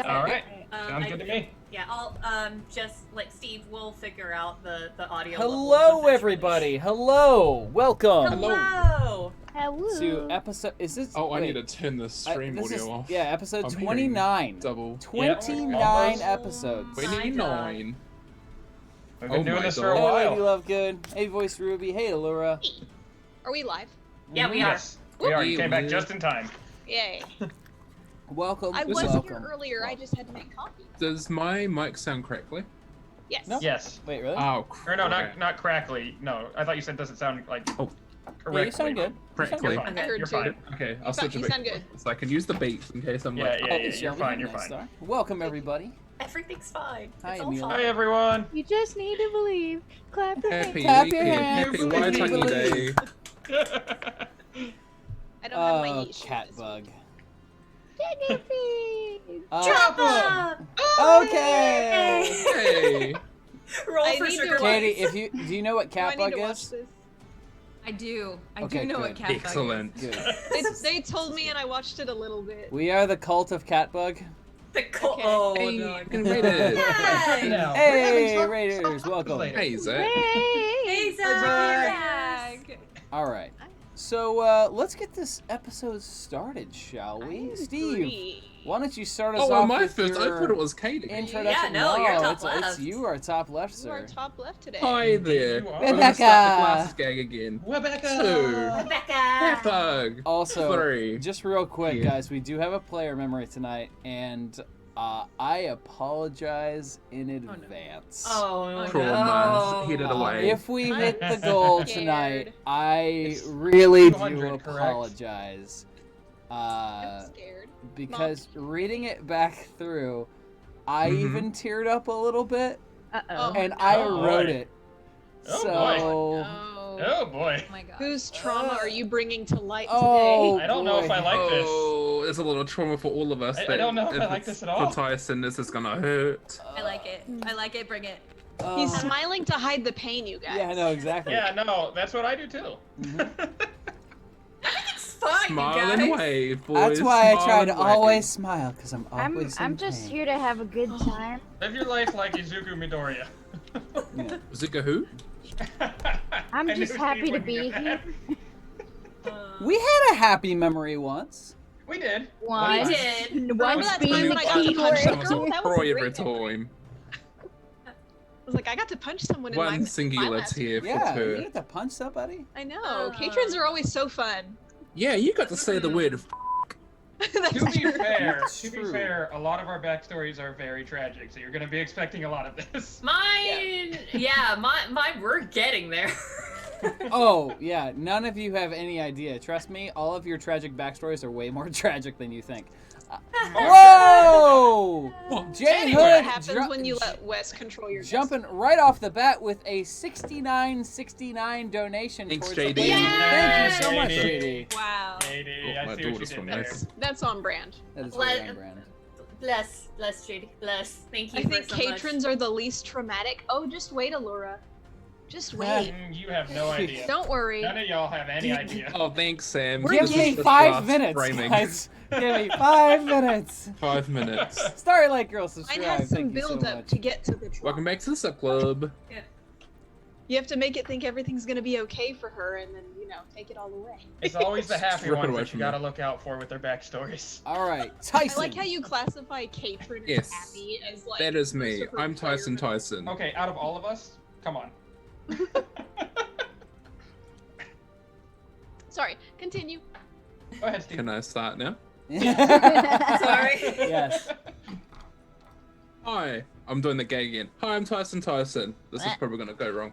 All right. Sounds good to me. Yeah, I'll just like Steve will figure out the audio. Hello, everybody. Hello. Welcome. Hello. To episode. Is this? Oh, I wait, need to turn the stream audio off. Yeah, episode I'm 29. Double. 29 episodes. 29. We've been doing this for Hey, a while. Lady Lovegood. Hey, Voice Ruby. Hey, Allura. Are we live? Yeah, we are. Yes, we are. You came back just in time. Yay. Welcome. I was welcome. here earlier, I just had to make coffee. Does my mic sound correctly? Yes. No. Yes. Wait, really? Oh, Or no, okay. not crackly. No, I thought you said doesn't sound like correctly. Yeah, you sound good. Correctly. You're fine. I heard You're too. fine. Okay, I'll switch a You bit. sound good. So I can use the beat in case I'm Yeah, like, yeah, oh, yeah. You're fine. You're fine. Welcome, everybody. Everything's fine. Hi, It's all Emil. Hi fine. everyone. You just need to believe. Clap your hands. happy Clap your weekend, hands, happy White Tongue believe. Day. I don't have my Oh, Yeet shoe cat this bug. week. Guinea pig. Drop 'em! Okay. Hey. Roll I for need to sugar. Katie, do you know what Do I cat need bug to watch is? this? I do. I Okay, do know good. what cat bug Excellent. Good. They told me and I watched it a little bit. We are the cult of cat bug. The Okay. Oh Hey, no. you can read it. Yay! Now, Hey, we're having Raiders, some welcome. later. Hey, Zach. Hey. Hey, is. Zach. All right. So let's get this episode started, shall we? I Steve, agree. why don't you start us Oh, well, off my with first. I your thought it was Katie. introduction? Yeah, no, you're top it's left. you are top left, You are sir. top left today. Hi there. You are. I'm gonna Rebecca. start the glasses gag again. Rebecca. Two. Rebecca. Bug. Also, 3. just real quick, Yeah. guys, we do have a player memory tonight, and I apologize in advance. Oh Trauma no. headed away. If we hit the goal Scared. tonight, I It's really 200, do correct? apologize. I'm scared. Because reading it back through, I Mhm. even teared up a little bit, Uh-oh. and I Oh, wrote boy. it. Oh, So, Oh. Oh boy. Oh my god. Whose trauma are you bringing to light Oh, today? I don't know if I like this. Oh, it's a little trauma for all of us. I don't know if I like it's this at all. For Tyson, this is gonna hurt. I like it. I like it. Bring it. He's uh, smiling to hide the pain, you guys. yeah, no, exactly. Yeah, no, that's what I do too. Mhm. Everything's fine, Smile you guys. and wave, boys. That's why I Smile try to and wave. always smile, because I'm I'm always I'm in just pain. here to have a good time. Live your life like Izuku Midoriya. Yeah. Zuka who? I'm I just knew happy Steve to wouldn't be get that. here. We had a happy memory once. We did. One. We did. Remember Once that being time the when I got to key punch word. that girl? That was Cry a every great memory. time. I was like, I got to punch someone in my One singular last tear for Yeah, you her. get to punch somebody. I know. Uh. Patrons are always so fun. Yeah, you got to say the word. That's To be true. fair, It's to be true. fair, a lot of our backstories are very tragic, so you're gonna be expecting a lot of this. Mine. Yeah, mine. We're getting there. Oh, yeah, none of you have any idea. Trust me, all of your tragic backstories are way more tragic than you think. Whoa! J Anyway, What Hood happens when you let Wes control your jumping right off the bat with a $69.69 donation Thanks, towards the JD. page. Yeah, Thank you so much, JD. JD. Wow. Katie, Oh, I my see what you daughter's did from there. this. That's on brand. That is Let- very on brand. Bless, JD. Bless. Thank you I for think so patrons are the least traumatic. Oh, just wait, Allura. Just wait. You have no idea. Don't worry. None of y'all have any idea. Oh, thanks, Sam. We're Give This me is the 5 last minutes, framing. guys. Give me 5 minutes. 5 minutes. Starlight Girl, Mine subscribe. has some Thank you so build up much. to get to the trauma. Welcome back to the sub club. You have to make it think everything's gonna be okay for her, and then take it all away. It's always the happy Strip it ones away that you from gotta me. look out for with their backstories. All right, I Tyson. like how you classify Katrin as Yes. happy as like. That is most me. of her I'm Tyson player- Tyson. Okay, out of all of us, come on. Sorry. Continue. Go ahead, Steve. Can I start now? Sorry. Yes. Hi, I'm doing the gag again. Hi, I'm Tyson Tyson. This is probably gonna go wrong.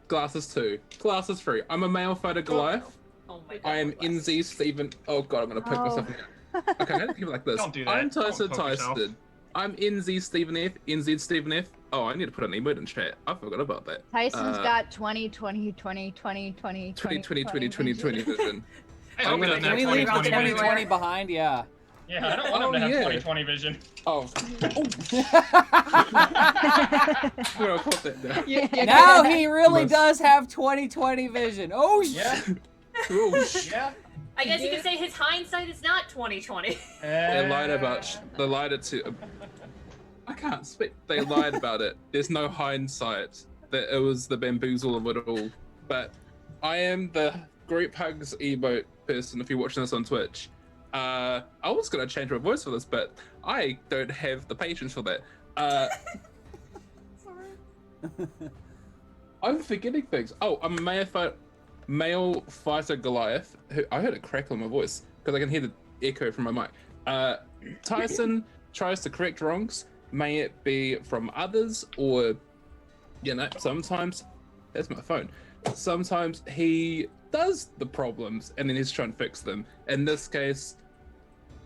Glasses 2. Glasses 3. I'm a male fighter Goliath. Oh my god. I am NZ Stephen. Oh god, I'm gonna poke myself in the eye. Okay, I have to keep it like this. Don't do that. I'm Don't Tyson poke yourself. Tyson. I'm NZ Stephen F. NZ Stephen F. Oh, I need to put an emote in chat. I forgot about that. Tyson's got 20, 20, 20, 20, 20, 20, 20, 20, 20, 20 vision. I I'm hope gonna it doesn't Can have we leave the 20/20 vision. 2020 behind? Yeah. Yeah, I don't want him to have 20/20 vision. Oh. I'm gonna put that down. Now he really Must- does have 2020 vision. Oh, Yeah, Oh, yeah. I guess you could say his hindsight is not 2020. They lied about. They lied it to. I can't speak. They lied about it. There's no hindsight. That it was the bamboozle of it all. But I am the group hugs emote person. If you're watching this on Twitch, I was gonna change my voice for this, but I don't have the patience for that. I'm forgetting things. Oh, I'm a male fighter Goliath. Who I heard a crackle in my voice because I can hear the echo from my mic. Tyson tries to correct wrongs. May it be from others or, sometimes that's my phone. Sometimes he does the problems and then he's trying to fix them. In this case,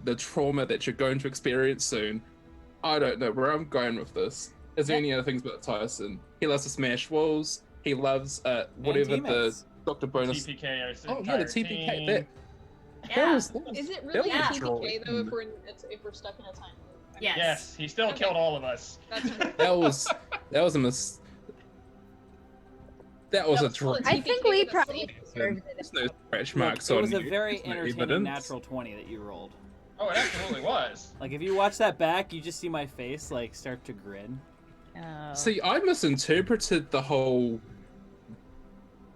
the trauma that you're going to experience soon. I don't know where I'm going with this. Is there any other things about Tyson? He loves to smash walls. He loves whatever the teammates. Dr. Bonus. TPK our Oh yeah, the TPK. team. That Yeah. Is it really a Yeah. TPK though if we're stuck in a time loop? I mean, Yes. Yes, he still Okay. killed all of us. That's fine. that was a That was a still draw. a I TPK think we with a probably sleep. deserved it. There's no scratch Look, marks it on was a you. very There's no entertaining evidence. natural 20 that you rolled. Oh, it absolutely was. Like if you watch that back, you just see my face like start to grin. Oh. See, I misinterpreted the whole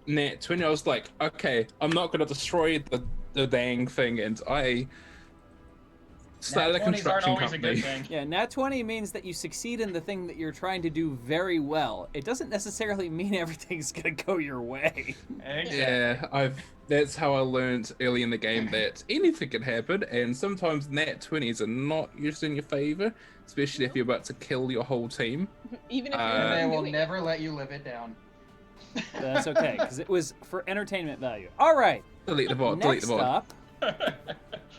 Nat 20. I was like, okay, I'm not going to destroy the dang thing, and I started a Nat 20s aren't construction always a good company. thing. Yeah, nat 20 means that you succeed in the thing that you're trying to do very well. It doesn't necessarily mean everything's gonna go your way. Exactly. Yeah, that's how I learned early in the game that anything can happen, and sometimes Nat 20s are not usually in your favor, especially if you're about to kill your whole team. Even if And They you're will doing it. never let you live it down. But that's okay, because it was for entertainment value. All right, Delete the bot, delete the next bot. up,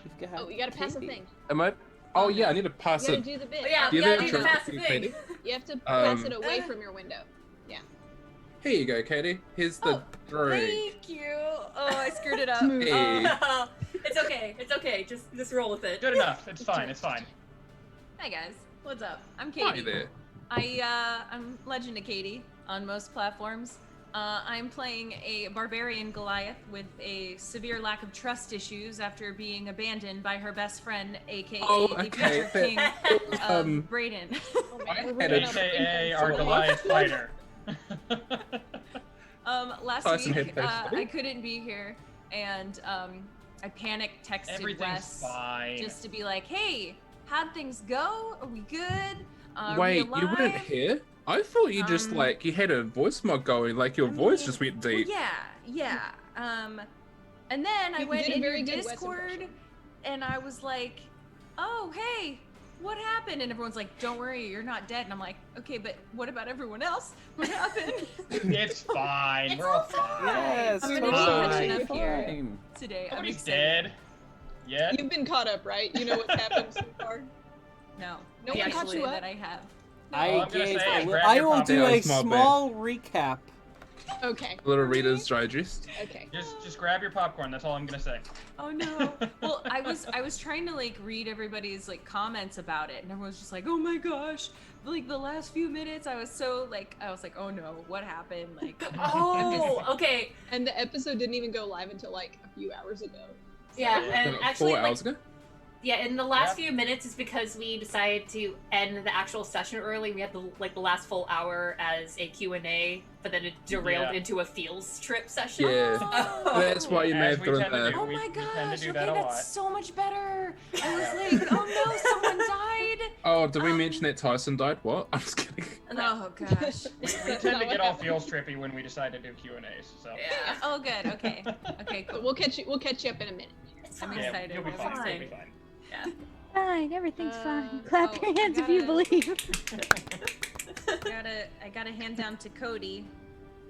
we've got Oh, you gotta pass a Katie. thing. Am I? Oh yeah, I need to pass You it. gotta do the bit. But yeah, Do we you gotta have do a the fast trophy, thing. Katie? You have to pass Um, it away from your window. Here you go, Katie. Here's the Oh, drink. Thank you. Oh, I screwed it up. Smooth. Hey. Oh, it's okay. It's okay. Just roll with it. Good enough. It's fine. It's fine. Hi guys, what's up? I'm Hi Katie. there. I'm Legend of Katie on most platforms. I'm playing a barbarian Goliath with a severe lack of trust issues after being abandoned by her best friend, aka Oh, the okay. future king Um, Braden. I had a AKA our Goliath fighter. Last Tyson week hit face. I couldn't be here, and I panic texted Everything's Wes fine. just to be like, "Hey, how'd things go? Are we good? Are Wait, we you alive?" weren't here? I thought you just Um, you had a voice mod going, like your I voice mean, just went well, deep. yeah. And then I You went did a in very your good Wes Discord, impression. and I was like, "Oh, hey, what happened?" And everyone's like, "Don't worry, you're not dead." And I'm like, "Okay, but what about everyone else? What happened?" It's fine. It's We're all all fine. Yes, I'm It's gonna be fine. catching up here Fine. today. I'm Nobody's excited. dead. Yet. You've been caught up, right? You know what's happened so far. No, No one caught actually you up? that I have. All I'm gonna gave say is a grab I your will popcorn. do Yeah, a it's not bad. small recap. Okay. Little Reader's Digest. Okay. Just grab your popcorn. That's all I'm gonna say. Oh no. Well, I was trying to read everybody's comments about it, and everyone's just like, "Oh my gosh!" The last few minutes, I was so "Oh no, what happened?" Oh, okay. And the episode didn't even go live until a few hours ago. Yeah, Yeah. and About actually, 4 hours ago? yeah, in the last Yeah. few minutes is because we decided to end the actual session early. We had the last full hour as a Q&A, but then it derailed Yeah. into a fields trip session. Yeah. Oh. That's why you may As have we done tend to that. do. Oh We- my we tend to gosh! do Okay, that a lot. that's so much better. I was like, "Oh no, someone died." Oh, did we mention that Tyson died? What? I'm just kidding. Oh gosh. We tend to get all feels trippy when we decide to do Q&As. So. Yeah. Oh good. Okay. Okay. But Cool. we'll catch you up in a minute. It's I'm fine. Yeah, excited. you'll be I'm fine. excited. You'll be fine. Yeah. Fine, everything's fine. oh, Clap your I hands if you gotta- believe. I gotta hand down to Cody.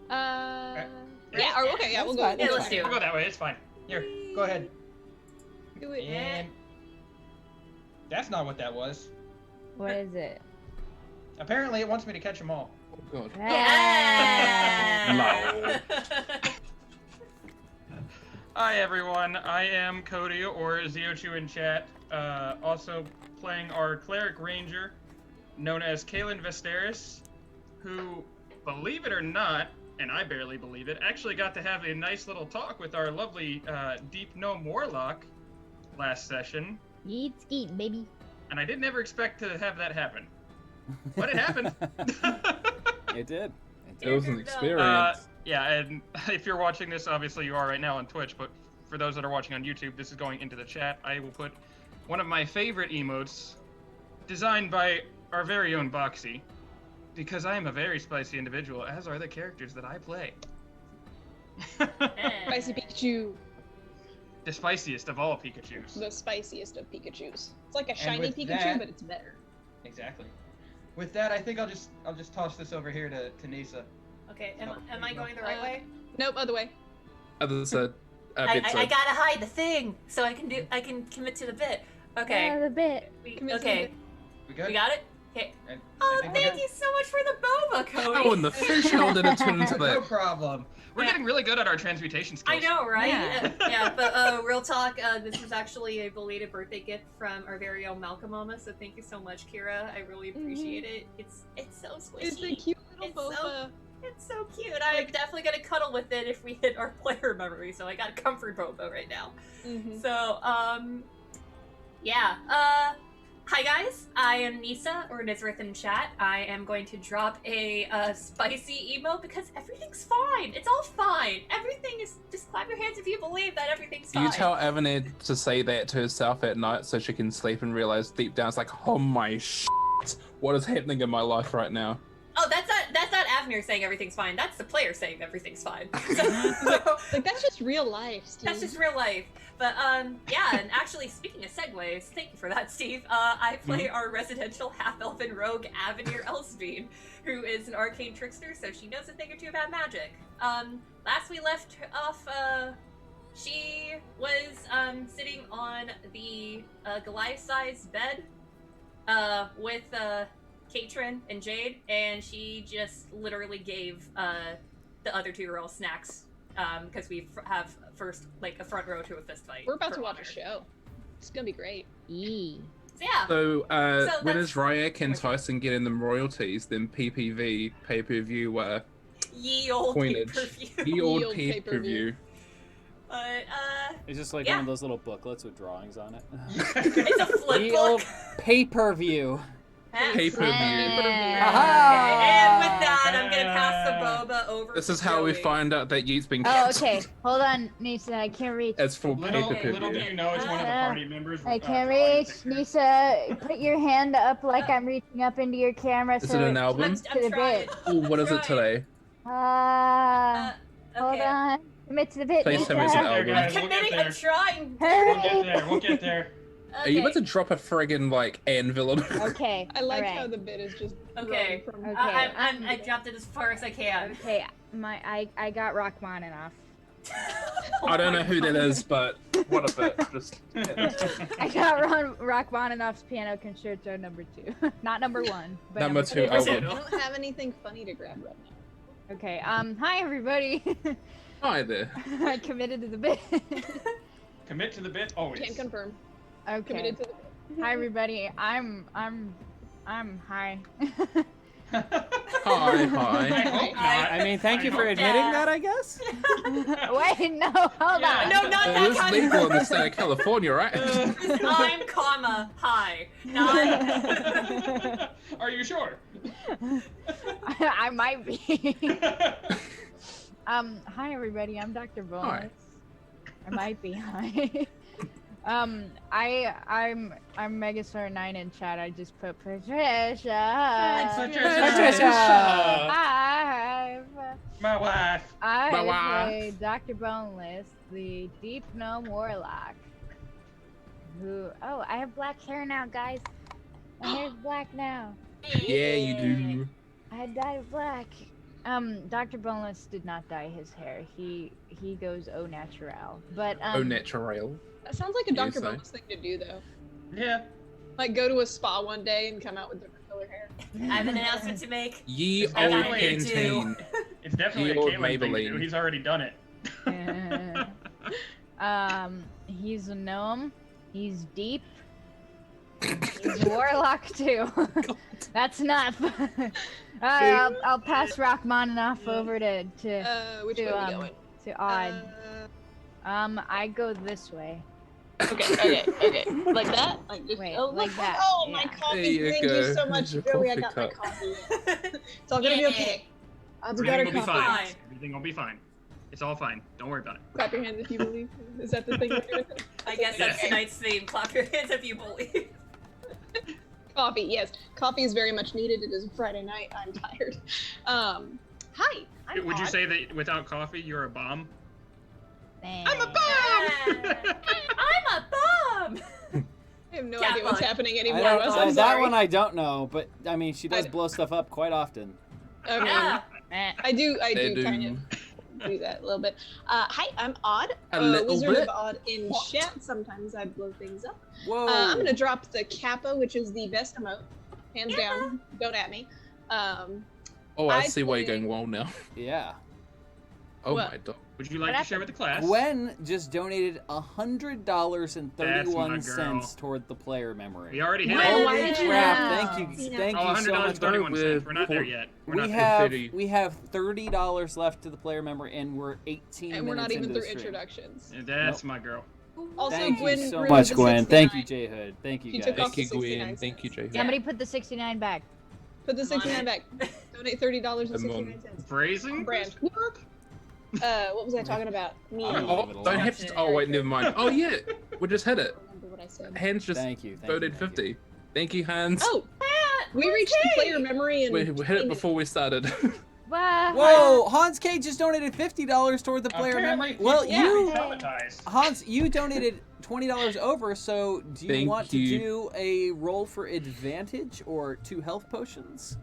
Yeah. Yeah, Or, okay. Yeah. that's We'll go. fine. Yeah, we'll let's go. do We'll go that way. It's fine. Here, go ahead. Do it. And that's not what that was. What is it? Apparently, it wants me to catch them all. Oh, God. Yeah. Hi everyone, I am Cody or Ziochu in chat. Also playing our cleric ranger, known as Kaelin Vesteris, who, believe it or not, and I barely believe it, actually got to have a nice little talk with our lovely Deep Gnome Warlock last session, Yeet skeet, baby. and I didn't ever expect to have that happen. But it happened. It did. It was an experience. Yeah, and if you're watching this, obviously you are right now on Twitch, but for those that are watching on YouTube, this is going into the chat. I will put one of my favorite emotes, designed by our very own Boxy, because I am a very spicy individual, as are the characters that I play. Spicy Pikachu, The spiciest of all Pikachus. the spiciest of Pikachus. It's like a And shiny with Pikachu, that- but it's better. Exactly. With that, I think I'll just toss this over here to Nisa. Okay, am I going the right way? Nope, other way. Other side. I bit gotta hide the thing so I can commit to the bit. Okay. Yeah, the bit. Commit to the Okay. bit. We good? We got it? Okay. I Oh, think we're thank good. you so much for the boba, Cody. Oh, and the fish held in a twin No split. problem. We're getting really good at our transmutation skills. I know, right? Yeah. Yeah, but real talk, this was actually a belated birthday gift from our very own Malcolm Mama, so thank you so much, Kira. I really appreciate it. It's so squishy. It's a cute little It's so- boba. It's so cute. I'm definitely gonna cuddle with it if we hit our player memory, so I got a comfort boba right now. Mhm. So, yeah. Hi guys, I am Nisa, or Nizrith in chat. I am going to drop a spicy emo because everything's fine. It's all fine. Everything is, just clap your hands if you believe that everything's fine. You tell Avenir to say that to herself at night so she can sleep and realize deep down it's like, oh my shit, what is happening in my life right now? Oh, that's not Avnir saying everything's fine. That's the player saying everything's fine. So, Like, that's just real life, Steve. that's just real life. But yeah, and actually, speaking of segues, thank you for that, Steve. I play our residential half-elven rogue Avenir Elsbein, who is an arcane trickster, so she knows a thing or two about magic. Last we left off, she was sitting on the Goliath-sized bed with Katrin and Jade, and she just literally gave the other two girls snacks because we have first like a front row to a fist fight. We're about for to watch honor. a show. It's gonna be great. Yee. So yeah, So, So when that's- is Ry'Ak and Wait. Tyson getting them royalties, then PPV, pay-per-view, ye old coinage. pay-per-view. ye old Ye old pay-per-view. But It's just like Yeah. one of those little booklets with drawings on it. it's a flip The book. old pay-per-view. Pay-per-view. Okay, and with that, I'm gonna pass the boba over. This to is how we Joey. find out that Yeet's been Oh, cancelled. okay. Hold on, Nisa. I can't reach. It's for Little do pay-per-view. you know, it's one of the party members. I with, can't drawing reach. pictures. Nisa, put your hand up like I'm reaching up into your camera. Is so it an album? I'm to the trying. bit. Oh, what is it today? Hold Okay. on. Commit to the bit, Please Nisa. tell me it's an There, album. guys. I'm We'll get committing. there. I'm trying. We'll get Hurry. there. We'll get there. Are you Okay. about to drop a friggin' like anvil on Okay. I like alright. how the bit is just Okay. growing from. Okay. I dropped it as far as I can. Okay, I got Rachmaninoff. I don't know who that is, but what a bit. Just I got Rachmaninoff's Piano Concerto number 2, not number 1, but Number 2 Number album. two. I don't have anything funny to grab right now. Okay. Hi everybody. Hi there. I committed to the bit. Commit to the bit always. Can't confirm. Okay. Committed to the bit. Hi everybody. I'm hi. Hi, I hi. hope not. I mean, thank you for hope admitting Yeah. that, I guess. Wait, no, hold Yeah. on. No, not It that is kind legal in the of. state of California, right? I'm comma hi. Not. not. Are you sure? I might be. Hi everybody. I'm Dr. Bonus. Hi. I might be hi. I'm Megastar 9 in chat. I just put Patricia. Patricia. Hi. My wife. I My wife. play Dr. Boneless, the Deep Gnome Warlock. Who? Oh, I have black hair now, guys. My hair's black now. Yeah, you do. I dyed black. Dr. Boneless did not dye his hair. He goes au natural. But Au natural. That sounds like a You Dr. say. Bonus thing to do, though. Yeah. Like, go to a spa one day and come out with different color hair. I have an announcement to make. Ye old definitely a canteen. It's definitely The a old Caitlyn thing to do. Maybelline. He's already done it. he's a gnome. He's deep. He's a warlock too. That's enough. Alright, I'll pass Rachmaninoff over to Which way are we going? to Odd. I go this way. Okay. Like that? Like just, Wait, oh, like that, Oh, my yeah. coffee. There you Thank go. you so much, Here's your Joey. I coffee got my cup. coffee. It's all gonna be okay. Odds Everything better will be coffee. fine. Fine. Everything will be fine. It's all fine. Don't worry about it. Clap your hands if you believe. Is that the thing we're doing? I guess that's Okay. tonight's theme. Clap your hands if you believe. Coffee, yes. Coffee is very much needed. It is a Friday night. I'm tired. Hi. I'm Would you Odd. say that without coffee, you're a bomb? I'm a bomb! I'm a bomb! I have no Cat idea what's bug. happening I anymore. don't, Russ, I'm that sorry. one I don't know, but I mean, she does I- blow stuff up quite often. I mean, Yeah. I do They kind do. of do that a little bit. Hi, I'm Odd. A little Wizard bit. of Odd in chat. Sometimes I blow things up. Whoa. I'm gonna drop the Kappa, which is the best emote. Hands down. Don't at me. Oh, I I see why you're play- going well now. Yeah. Oh What? my god. Would you like What to share with the class? Gwen just donated $100.31 girl. toward the player memory. We already hit Whoa, it. why Holy did you crap! know? Thank you, Yeah. thank Oh, you so much. $100.31. With We're not there yet. We're We not there. have 30. we have $30 left to the player memory, and we're 18 And we're not minutes even into through the stream. introductions. And that's my girl. Also, Thank Gwen you so ruined much, the Gwen. 69. Thank you, J Hood. Thank you He guys. took off Thank you, the 69 Gwen. Thank you, cents. Jay. Somebody put the 69 back. Put the 69 back. Donate $30 and Come on. 69 cents. Phrasing? Brand. What? What was I talking about? Me. I'm I gonna leave Oh, it don't alone. have to. Oh wait, never mind. Oh yeah, we just hit it. don't remember what I said. Hans just Thank you. Thank voted you, thank 50. Thank you, Hans. Oh, we reached the player memory and we hit it before we started. Wow. Whoa! Hans K just donated $50 toward the player Apparently memory. Well, people you, are traumatized. Hans, you donated $20 over. So, do you Thank want to you. do a roll for advantage or 2 health potions?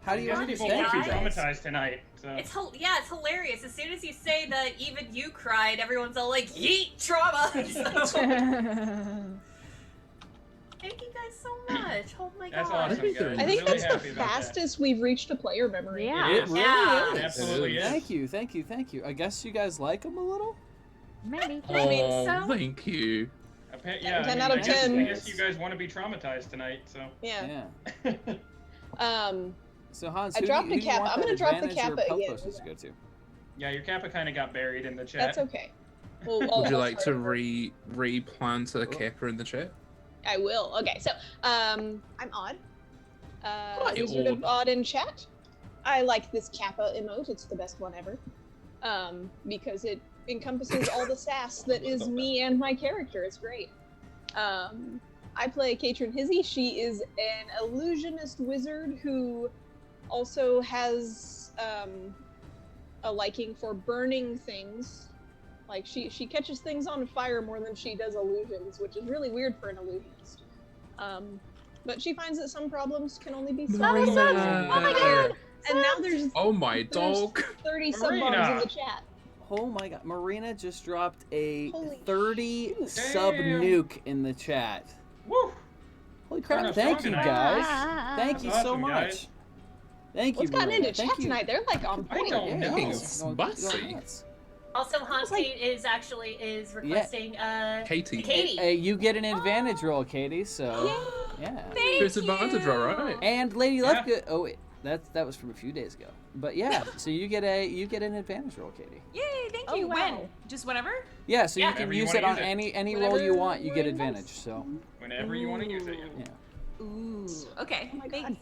How do you I want guess to people won't be guys. traumatized tonight. So. It's it's hilarious. As soon as you say that even you cried, everyone's all like, yeet, trauma! So, thank you guys so much. Oh my That's god. awesome, guys. I think Really that's the happy about that. fastest we've reached a player memory. Yeah. It really Yeah. is. Absolutely is. Thank you, thank you, thank you. I guess you guys like them a little. Maybe. Oh, so. thank you. Yeah, 10 I out of mean, I guess- 10. I guess you guys want to be traumatized tonight, so. Yeah. Yeah. So Hans, I who dropped do you, the who do you Kappa. want I'm that gonna drop the advantage or Kappa health again. potions to go to? Yeah, your Kappa kind of got buried in the chat. That's okay. Well, Would you I'll like start to over. replant a Kappa in the chat? I will. Okay, so I'm Odd. Hi, Wizard of Odd. Odd in chat. I like this Kappa emote. It's the best one ever. Because it encompasses all the sass that is me and my character. It's great. I play Katrin Hizzy. She is an illusionist wizard who also has a liking for burning things. Like she catches things on fire more than she does illusions, which is really weird for an illusionist. But she finds that some problems can only be solved. Oh my god! And now there's Oh my dog. 30 sub Marina. bombs in the chat. Oh my god, Marina just dropped a Holy 30 shoot. sub Damn. nuke in the chat. Woo! Holy crap, Marina's thank strong you tonight. guys. Thank you so Awesome, much. guys. Thank you, What's gotten Marina. into Thank chat you. tonight? They're like on I point. don't Yeah, know. going- It's going spicy. nuts. Also, Hanstein is requesting Katie. Katie. Hey, you get an advantage roll, Katie, so yeah. Thank First advantage, you. all right. And Lady Yeah. Lovegood. Oh wait, that was from a few days ago. But yeah, so you get an advantage roll, Katie. Yay, thank Oh, you. wow. When? Just whenever? Yeah, so Yeah. you can Whenever you use wanna it on use it. any roll you Whenever want. You get we're in advantage. months. So Whenever you want to use it. yeah. Ooh. Okay. Oh my thank god.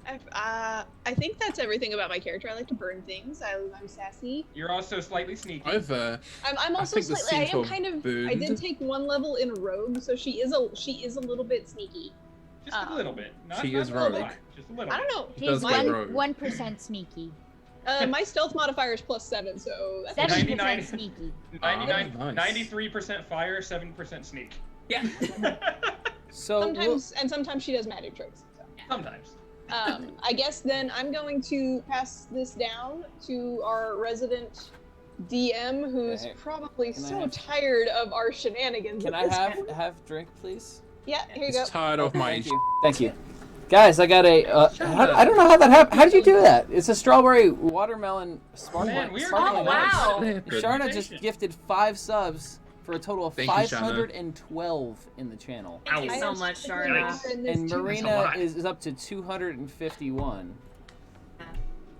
I think that's everything about my character. I like to burn things. I'm sassy. You're also slightly sneaky. I've I'm also think the slightly. I am centaur kind of. I burned. did take one level in rogue, so she is a little bit sneaky. Just a little bit. Not, She not is a lot, rogue. Just a little I bit. don't know. She does He's get one rogue. 1% sneaky. My stealth modifier is +7, so that's 7% 99. sneaky. 99, Oh, nice. 93% fire, 7% sneak. Yeah. So sometimes she does magic tricks. So. Sometimes. I guess then I'm going to pass this down to our resident DM, who's Okay. probably Can I so have- tired of our shenanigans. can at I this have point. drink, please? Yeah, here you go. It's tired of my. Thank you. Thank you. Guys, I got a. I don't know how that happened. How did you do that? It's a strawberry watermelon sparkling. Man, we're Oh, wow. Sharna just gifted 5 subs for a total of Thank you, Shanna. 512 in the channel. Thank you I so have much, such a great Sharna. Nice. honor in this And too. Marina lot. is up to 251.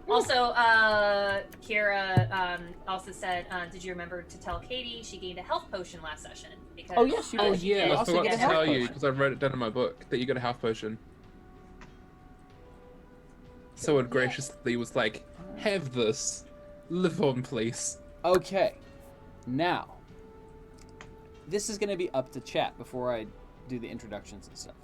Also, Kira also said, did you remember to tell Katie she gained a health potion last session? Because, Oh, yes, you Oh did. she yeah, did. I also forgot get to a health tell you potion. because I wrote it down in my book that you got a health potion. So it graciously was like, have this. Live on, please. Okay, now, this is going to be up to chat before I do the introductions and stuff.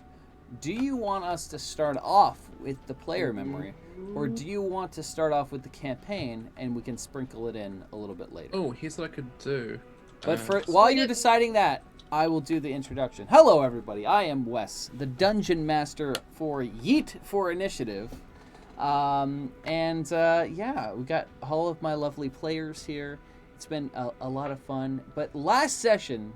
Do you want us to start off with the player memory, or do you want to start off with the campaign and we can sprinkle it in a little bit later? Oh, here's what I could do. But while you're deciding that, I will do the introduction. Hello, everybody. I am Wes, the Dungeon Master for Yeet for Initiative. Yeah, we got all of my lovely players here. It's been a lot of fun. But last session,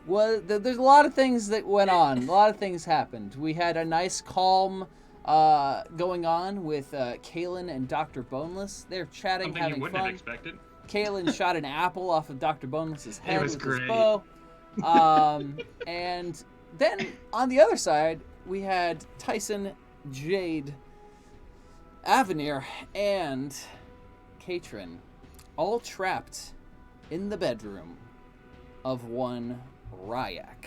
there's a lot of things that went on. A lot of things happened. We had a nice calm going on with Kaylin and Dr. Boneless. They're chatting, Something having you wouldn't have fun. expected. Kaylin shot an apple off of Dr. Boneless's head was with his great. bow. And then on the other side, we had Tyson, Jade, Avenir, and Katrin all trapped in the bedroom of one Ry'Ak,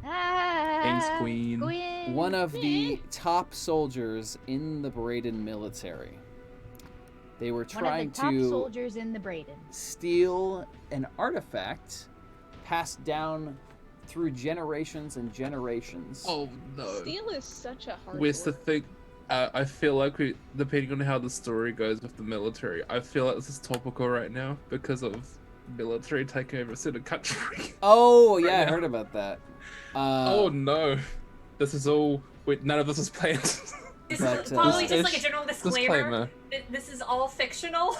Thanks, Queen. one of the top soldiers in the Braden military. They were One of trying the top to soldiers in the Braden. steal an artifact passed down through generations and generations. Oh no. Steel is such a hard Where's the word. thing? I feel like depending on how the story goes with the military, I feel like this is topical right now because of military taking over a certain country. Oh, yeah, I now. heard about that. Oh no. This is all. Wait, none of this is planned. This But, is probably just like a ish general disclaimer. disclaimer. This is all fictional.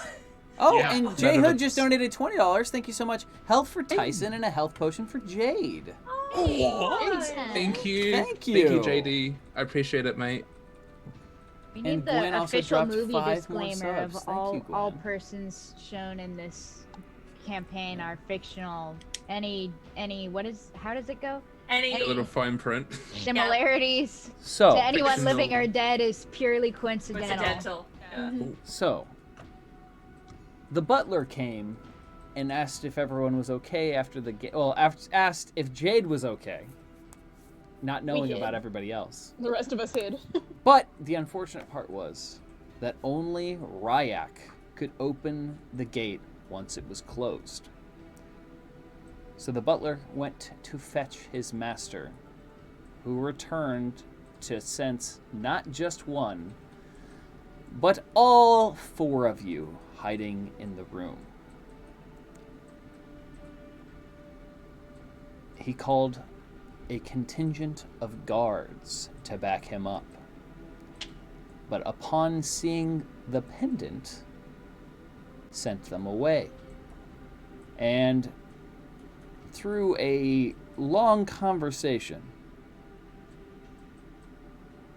Oh, Yeah. and None J of Hood it's- just donated $20. Thank you so much. Health for Tyson and a health potion for Jade. Thank you. Thank Thank you, you. JD. I appreciate it, mate. We And need Gwen the also official dropped movie 5 more disclaimer of subs. Thank all you, all Gwen. persons shown in this campaign are fictional. Any how does it go? A Any little fine print. Similarities So, to anyone fictional. living or dead is purely coincidental. coincidental. Yeah. so, the butler came and asked if everyone was okay after the game. Well, asked if Jade was okay, not knowing hid. about everybody else. The rest of us hid. But the unfortunate part was that only Ry'Ak could open the gate once it was closed. So the butler went to fetch his master, who returned to sense not just one, but all 4 of you hiding in the room. He called a contingent of guards to back him up. But upon seeing the pendant, sent them away. And through a long conversation,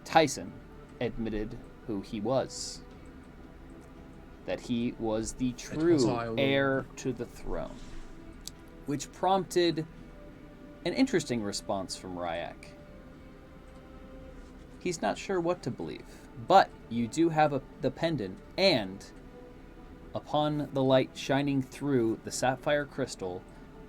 Tyson admitted who he was. That he was the was true I, Lord. heir to the throne. Which prompted an interesting response from Ry'Ak. He's not sure what to believe, but you do have the pendant, and upon the light shining through the sapphire crystal,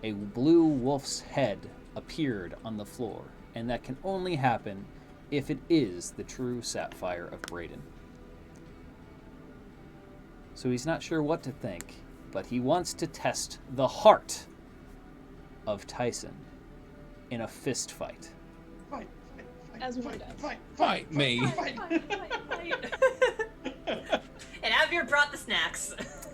a blue wolf's head appeared on the floor, and that can only happen if it is the true sapphire of Braden. So he's not sure what to think, but he wants to test the heart of Tyson in a fist fight. Fight, As one does. Fight me. And Avir brought the snacks.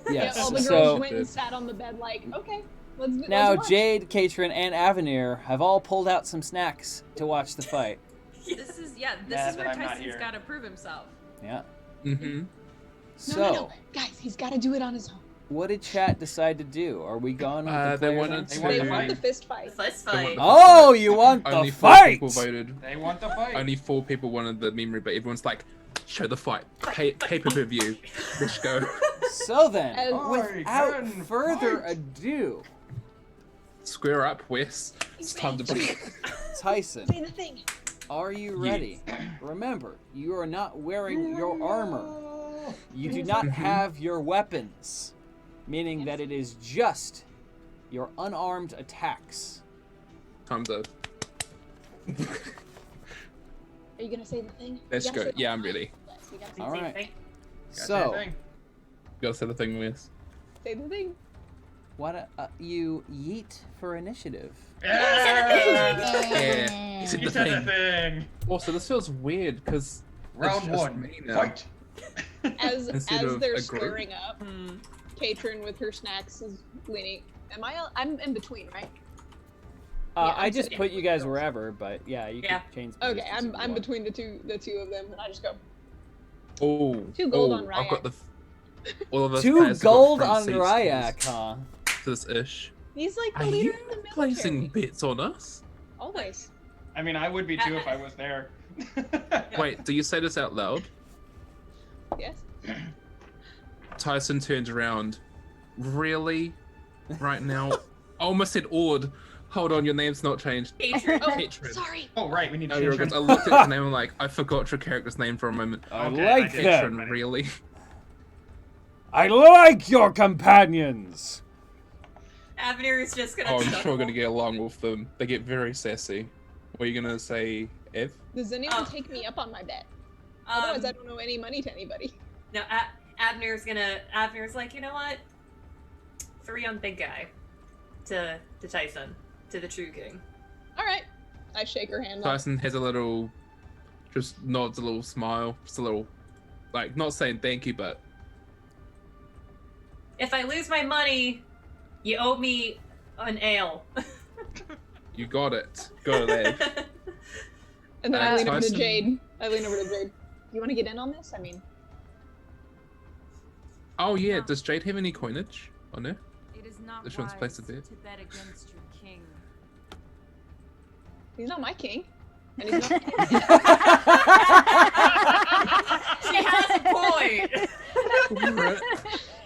Yes. Yeah, all the girls So went and sat on the bed like, okay, let's now let's watch. Jade, Katrin, and Avenir have all pulled out some snacks to watch the fight. This is Mad where that I'm not Tyson's here. got to prove himself. Yeah. Mm-hmm. So, No. Guys, he's got to do it on his own. what did chat decide to do? Are we going with the They players wanted on to- stage? They Dude. want the fist fight. Let's Come fight. on. Oh, you want Only the 4 fight? people voted. They want the fight. Only 4 people wanted the memory, but everyone's like, show the fight. Pay per view. Let's go. So then, As- without can further fight. ado, Square up, Wes. It's time to break. Tyson, Say the thing. are you ready? Remember, you are not wearing your armor. You do not have your weapons, meaning that it is just your unarmed attacks. Time's up. Are you gonna say the thing? Let's You gotta go. say the Yeah, I'm thing. ready. Yes, you gotta say All Same right. thing. So, You gotta say the thing, Wes. Say the thing. why don't you yeet for initiative? Yeah. He said You the said the thing. thing. Also, this feels weird because Round one. Me now. Fight. As Instead of they're a group. squaring up, Hmm. Katrin with her snacks is leaning. I'm in between, right? Yeah, I I'm just sitting put with you guys girls. wherever, but yeah, you Yeah. can change. Okay, positions if you I'm want. between the two of them, and I just go. Oh, 2 gold on I've got Ry'Ak. all of us 2 players have got gold front on seats Ry'Ak, huh? to this ish. He's like the Are leader you of the military. placing bets on us? Always. I mean, I would be too if I was there. Wait, do you say this out loud? Yes. Tyson turns around. Really? Right now? I almost said awed. Hold on, your name's not changed. Patron. Oh, Patron. sorry. Oh, right, we need to No, you're change good. I him. looked at your name and like, I forgot your character's name for a moment. I Okay, like I did. them. Patron, really? I like your companions. Avenir is just gonna. Oh, I'm chuckle. sure we're gonna get along with them. They get very sassy. What are you gonna say, Ev? Does anyone Oh. take me up on my bet? Otherwise, I don't owe any money to anybody. No, Abner's like, you know what? 3 on big guy. To Tyson. To the true king. All right. I shake her hand. Tyson has a little, just nods a little smile, just a little, like, not saying thank you, but If I lose my money, you owe me an ale. you got it. Go there. And then I lean over to Tyson- Jade. You want to get in on this? I mean, Oh yeah, does Jade have any coinage on her? It is not This one's wise placed a bit. to bet against your king. he's not my king. And he's not. She has a point.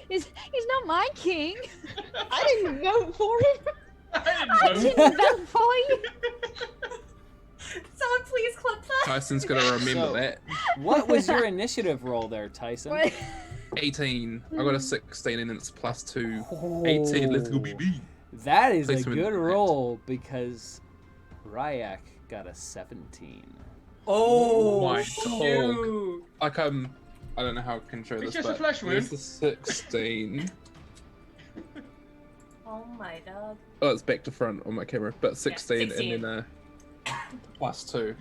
He's not my king. I didn't vote for him. I didn't vote for you. Someone please clip that. Tyson's gonna remember So- that. What was your initiative roll there, Tyson? What? 18. I got a 16 and it's +2. 18. Let's go, BB. That is a Placement good correct. roll because Ry'Ak got a 17. Oh, my shoot. Like I don't know how I can show It's this, just a but flesh here's wound. the 16. Oh my dog. Oh, it's back to front on my camera, but 16, 16. and then +2.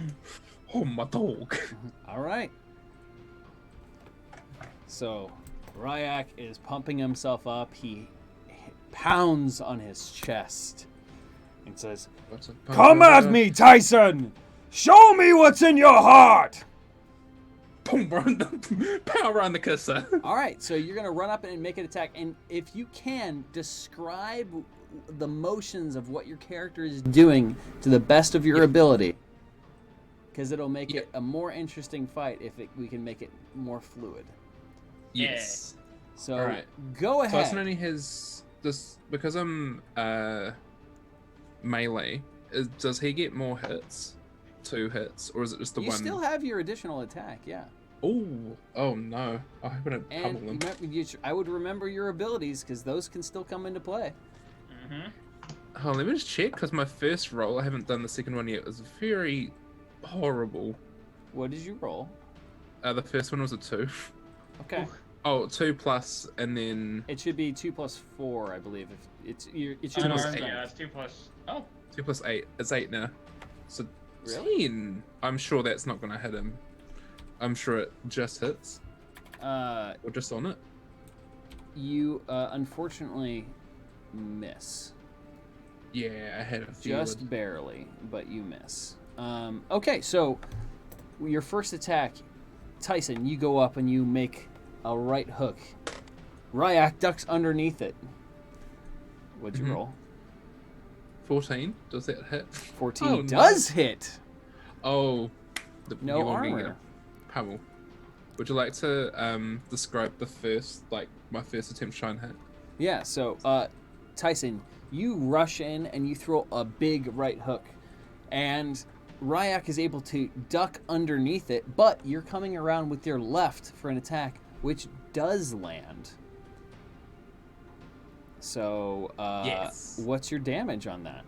Oh my dog. All right. So, Ry'Ak is pumping himself up. He pounds on his chest and says, "Come at me, Tyson! Show me what's in your heart!" Boom, power on the kisser. All right, so you're gonna run up and make an attack, and if you can, describe the motions of what your character is doing to the best of your ability, because it'll make it a more interesting fight if we can make it more fluid. Yes. So All right. go ahead. Tyson only has this because I'm melee. Does he get more hits? 2 hits, or is it just the you one? still have your additional attack, yeah. Oh no! I hope I don't And pummel him. I would remember your abilities because those can still come into play. Oh, let me just check because my first roll, I haven't done the second one yet, was very horrible. What did you roll? The first one was a 2. Okay. Oh, 2 plus, and then It should be 2 plus 4, I believe. If it should be Unarmed, Unarmed, strength. yeah, it's 2 plus. Oh, 2 plus 8. It's 8 now. So Really? 10. I'm sure that's not going to hit him. I'm sure it just hits. Or just on it. You unfortunately miss. Yeah, I had a feeling. Just barely, but you miss. Okay, so your first attack, Tyson, you go up and you make a right hook. Ry'Ak ducks underneath it. What'd you Mhm. roll? 14. Does that hit? 14 Oh, no. does hit. Oh. No you want me to armor. get a pummel. Would you like to describe the first, like, my first attempt to try and hit. Yeah, so Tyson, you rush in and you throw a big right hook, and Ry'Ak is able to duck underneath it, but you're coming around with your left for an attack, which does land. So, Yes. what's your damage on that?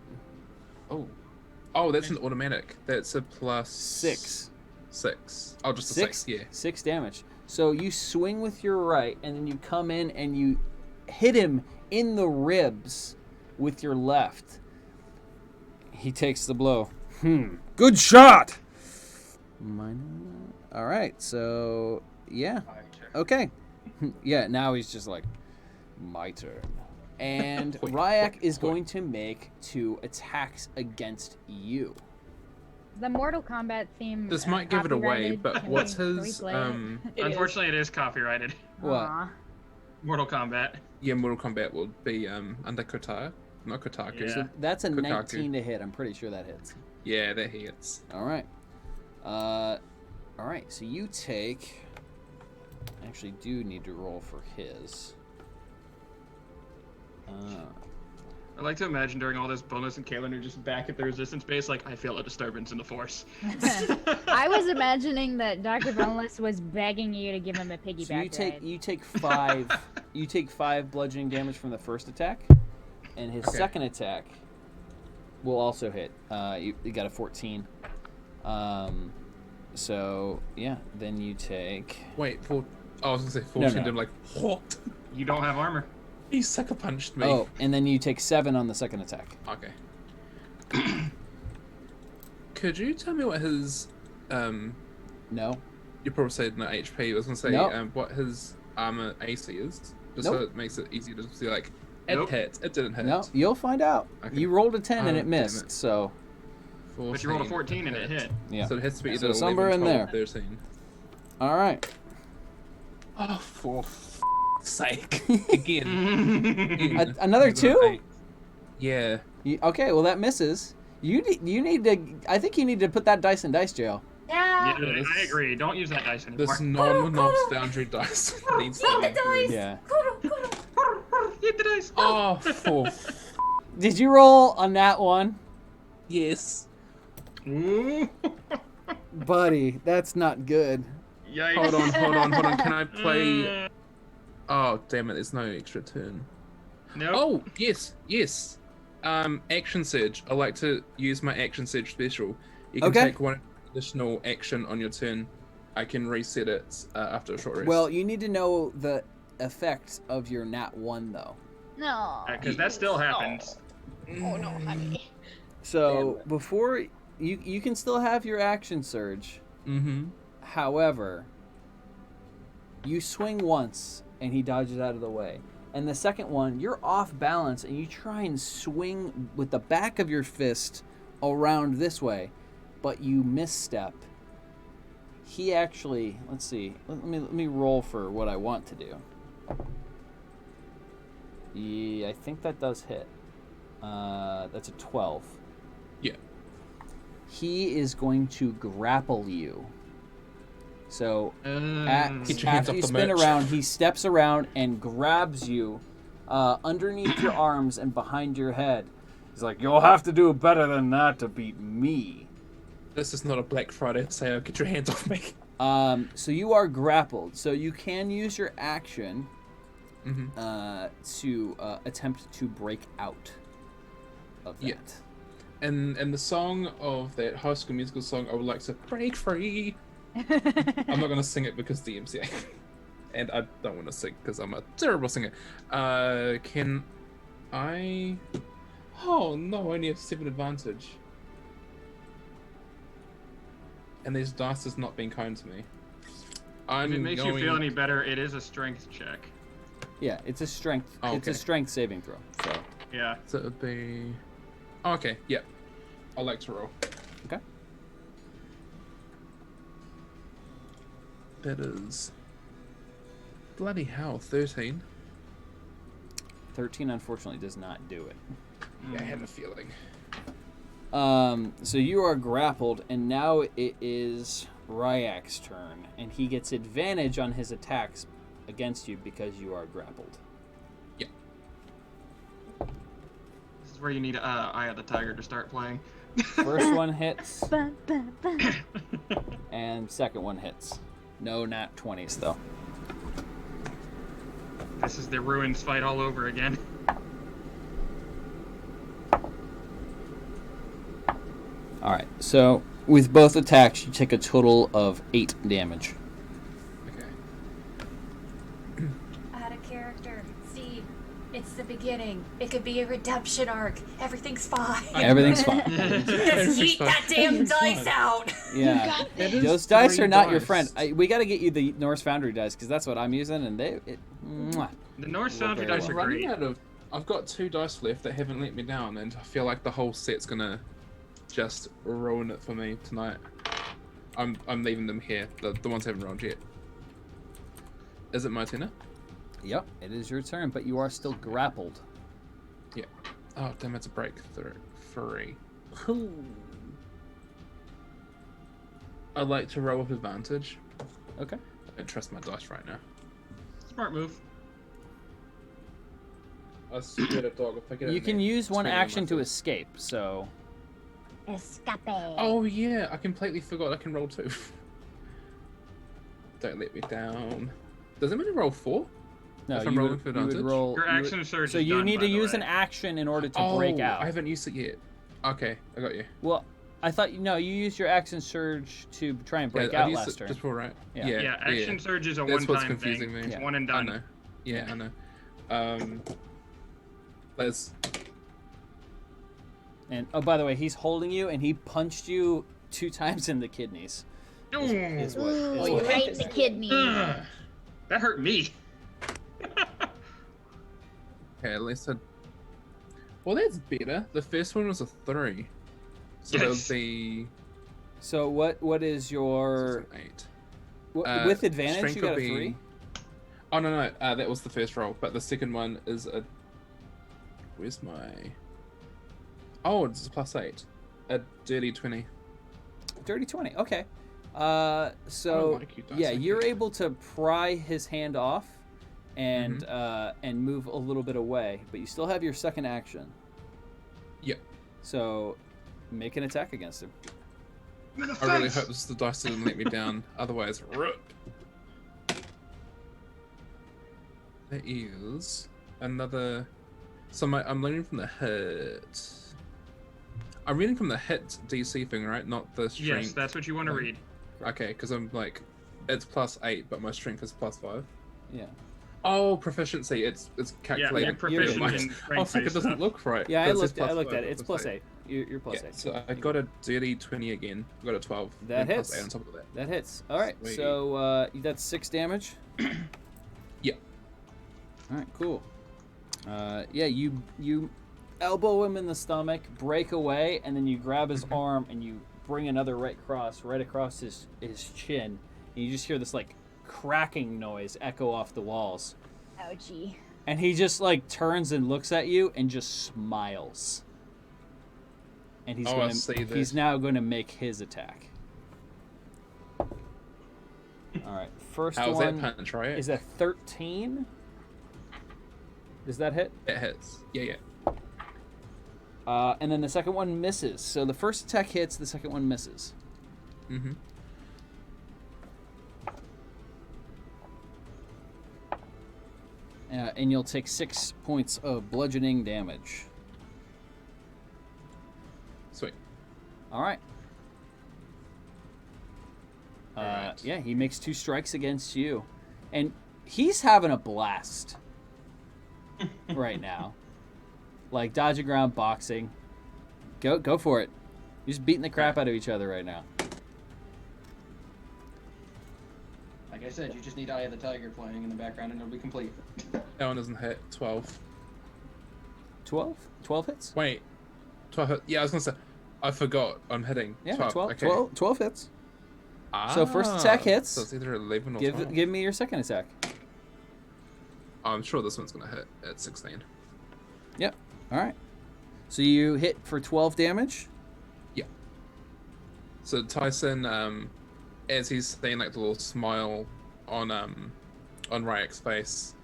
Oh, that's an automatic. That's a plus 6. 6. Oh, just a 6? 6, yeah. 6 damage. So you swing with your right, and then you come in and you hit him in the ribs with your left. He takes the blow. Good shot! All right, so, yeah. Okay. Yeah, now he's just like, my turn. And Ry'Ak is going to make 2 attacks against you. The Mortal Kombat theme. This might give it away, copyrighted. but Can what's we his play it? Unfortunately, it is copyrighted. What? Aw. Mortal Kombat. Yeah, Mortal Kombat will be under Kotaku. Not Kotaku. Yeah. So that's a Kotaku. 19 to hit. I'm pretty sure that hits. Yeah, that hits. All right. All right, so you take... Actually, do need to roll for his. I like to imagine during all this bonus and Kaylin are just back at the resistance base, like, I feel a disturbance in the force. I was imagining that Dr. Boneless was begging you to give him a piggyback So ride. you take 5 you take 5 bludgeoning damage from the first attack, and his Okay. second attack will also hit. You got a 14. So yeah, then you take... Wait, I was gonna say 14. No. I'm like, what? You don't have armor. He sucker punched me. Oh, and then you take 7 on the second attack. Okay. Could you tell me what his No. you probably said no HP. I was gonna say Nope. what his armor AC is, just so Nope. it makes it easier to see. Like, it Nope. hit, it didn't hit. No, you'll find out. Okay. You rolled a 10 and Oh, it damn missed, it. so 14, But you rolled a 14 and it hit. yeah. So it has to be So either somewhere 11, in 12, there. 13. All right. Oh, for sake! Again. Another 2? Yeah. Okay, well that misses. You need to. I think you need to put that dice in dice jail. Yeah. Yeah, I agree. Don't use that dice anymore. This non-monops boundary dice needs to Eat the be. dice! Yeah. Eat the dice. Oh, for Did you roll on that one, yes. Ooh. buddy? That's not good. Yikes. Hold on. Can I play? Oh, damn it! There's no extra turn. Nope. Oh, yes. Action surge. I like to use my action surge special. You can Okay. take 1 additional action on your turn. I can reset it after a short rest. Well, you need to know the effect of your nat 1 though. No. Because that still happens. Oh no, honey. So before you can still have your action surge. Mm-hmm. However, you swing once and he dodges out of the way. And the second one, you're off balance and you try and swing with the back of your fist around this way, but you misstep. He actually, let's see, let me roll for what I want to do. Yeah, I think that does hit. That's a 12. Yeah. He is going to grapple you. So Get your hands after off you the spin merch. around, he steps around and grabs you underneath your arms and behind your head. He's like, "You'll have to do better than that to beat me." This is not a Black Friday sale. Get your hands off me. So you are grappled. So you can use your action Mm-hmm. to attempt to break out of that. Yeah. And the song of that High School Musical song, I would like to break free. I'm not going to sing it because the MCA. And I don't want to sing because I'm a terrible singer. Can I... Oh no, I only have 7 advantage. And these dice has not been kind to me. If it makes you feel any better, it is a strength check. Yeah, it's a strength. Oh, It's a okay. strength saving throw. So Yeah. So it would be... Oh, okay, yeah. I'd like to roll. okay. That is... Bloody hell, 13. 13 unfortunately does not do it. Yeah, I had a feeling. So you are grappled, and now it is Ry'Ak's turn, and he gets advantage on his attacks against you because you are grappled. This is where you need Eye of the Tiger to start playing. First one hits, Bum, bum, bum. and second one hits. No nat 20s, though. This is the ruins fight all over again. Alright, so with both attacks, you take a total of 8 damage. Okay. Add a character. See, it's the beginning. It could be a redemption arc. Everything's fine. Everything's fine. Just yeet that damn Everything's dice fine. out. Yeah. It is Those dice 3 are not your dice. friend. We got to get you the Norse Foundry dice because that's what I'm using, and mwah. The Norse Well, Foundry very dice well. are I'm running great. out of. I've got 2 dice left that haven't let me down, and I feel like the whole set's gonna just ruin it for me tonight. I'm leaving them here. The ones I haven't rolled yet. Is it my turn? Yep, it is your turn, but you are still grappled. Yeah. Oh damn! It's a breakthrough. 3. I'd like to roll with advantage. Okay. I don't trust my dice right now. Smart move. I swear to dog, if I get it You in can there, use one 20 on my action to first. escape, so Escape. Oh yeah, I completely forgot I can roll 2. Don't let me down. Does it mean roll 4? no, If I'm you rolling would, for you would advantage? roll. Your you would- action surge so is you done, need by to the use way. an action in order to break out. I haven't used it yet. Okay, I got you. Well, I thought you used your action surge to try and break yeah, out I used last it turn. just for right. Yeah. Yeah, action surge is a That's what's one-time confusing thing. me. It's Yeah. one and I done. know. Yeah, I know. Let's. And oh, by the way, he's holding you, and he punched you 2 times in the kidneys. Ooh. Is what? Is Ooh, what right in the kidney. Ugh. That hurt me. Okay, at least I. Well, that's better. The first one was a 3, so that would Yes. be So what is your 8. with advantage? Strength You got a would be- 3. Oh no, that was the first roll, but the second one is a. Where's my? Oh, it's a +8, a dirty 20. Dirty 20. Okay. I So don't like you, Dyson. yeah, you're able to pry his hand off, and Mm-hmm. and move a little bit away, but you still have your second action. Yep. So make an attack against him. I really hope the dice didn't let me down. Otherwise, rip. There is another. So I'm learning from the hit. I'm reading from the hit DC thing, right? Not the strength. Yes, that's what you want to thing. read. Okay, because I'm like, it's +8, but my strength is +5. Yeah. Oh, proficiency. It's Yeah, calculated. you're proficient You're- in Oh, fuck! strength-based It doesn't stuff. look right. Yeah, I It says looked at +5, it. It's plus +8. You're +8. Yeah, so I got a dirty 20 again. I got a 12. That and hits. +8 on top of that. That hits. All right. Sweet. So that's 6 damage. Yeah. All right. Cool. Yeah, you elbow him in the stomach, break away, and then you grab his arm and you bring another right across his chin, and you just hear this like cracking noise echo off the walls. Ouchie. And he just like turns and looks at you and just smiles. And he's Oh, I see he's this. now going to make his attack. All right, first How's one that punch, right? is a 13. Does that hit? It hits. Yeah. And then the second one misses. So the first attack hits, the second one misses. Mm-hmm. And you'll take 6 points of bludgeoning damage. Sweet. All right. Alright. Yeah, he makes 2 strikes against you. And he's having a blast right now. Like dodge ground boxing. Go for it. You're just beating the crap out of each other right now. Like I said, you just need Eye of the Tiger playing in the background and it'll be complete. That one doesn't hit. 12. 12? 12 hits? Wait. 12 hit. Yeah, I was gonna say. I forgot. I'm hitting. Yeah, 12. 12, Okay. 12 hits. So first attack hits. So it's either 11 or 12. Give me your second attack. I'm sure this one's gonna hit at 16. Yep. All right. So you hit for 12 damage. So Tyson, as he's seeing like the little smile on on Ry'Ak's face.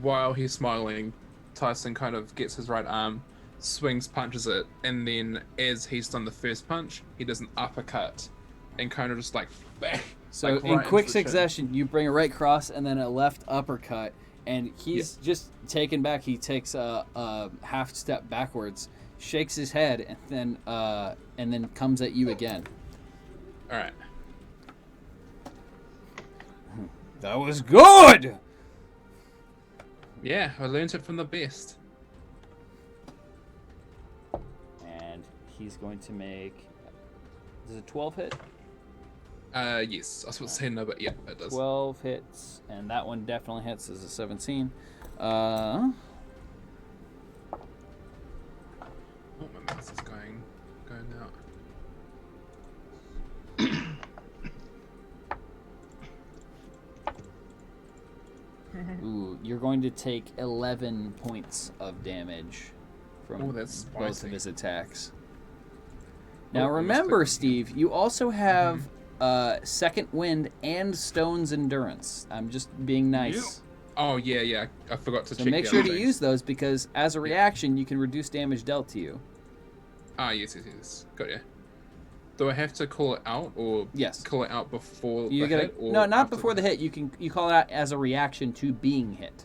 While he's smiling, Tyson kind of gets his right arm, swings, punches it, and then as he's done the first punch, he does an uppercut and kind of just like bang. So like, in right quick into the chin. succession, you bring a right cross and then a left uppercut, and he's just taken back. He takes a half step backwards, shakes his head, and then comes at you again. All right. That was good. Yeah, I learned it from the best. And he's going to make. Does a 12 hit? Yes. I was about to say no, but yeah, it does. 12 hits, and that one definitely hits as a 17. Oh, my mouse is going out. Ooh, you're going to take 11 points of damage from Oh, that's both of spicy. his attacks. Oh, Now I must remember, put- Steve, you also have Second Wind and Stone's Endurance. I'm just being nice. Oh yeah. I forgot to So check. make the sure other to things. use those because as a reaction, you can reduce damage dealt to you. Ah, yes. Got ya. Do I have to call it out or Yes. call it out before You the gotta hit? Or no, not after before the hit. You call it out as a reaction to being hit.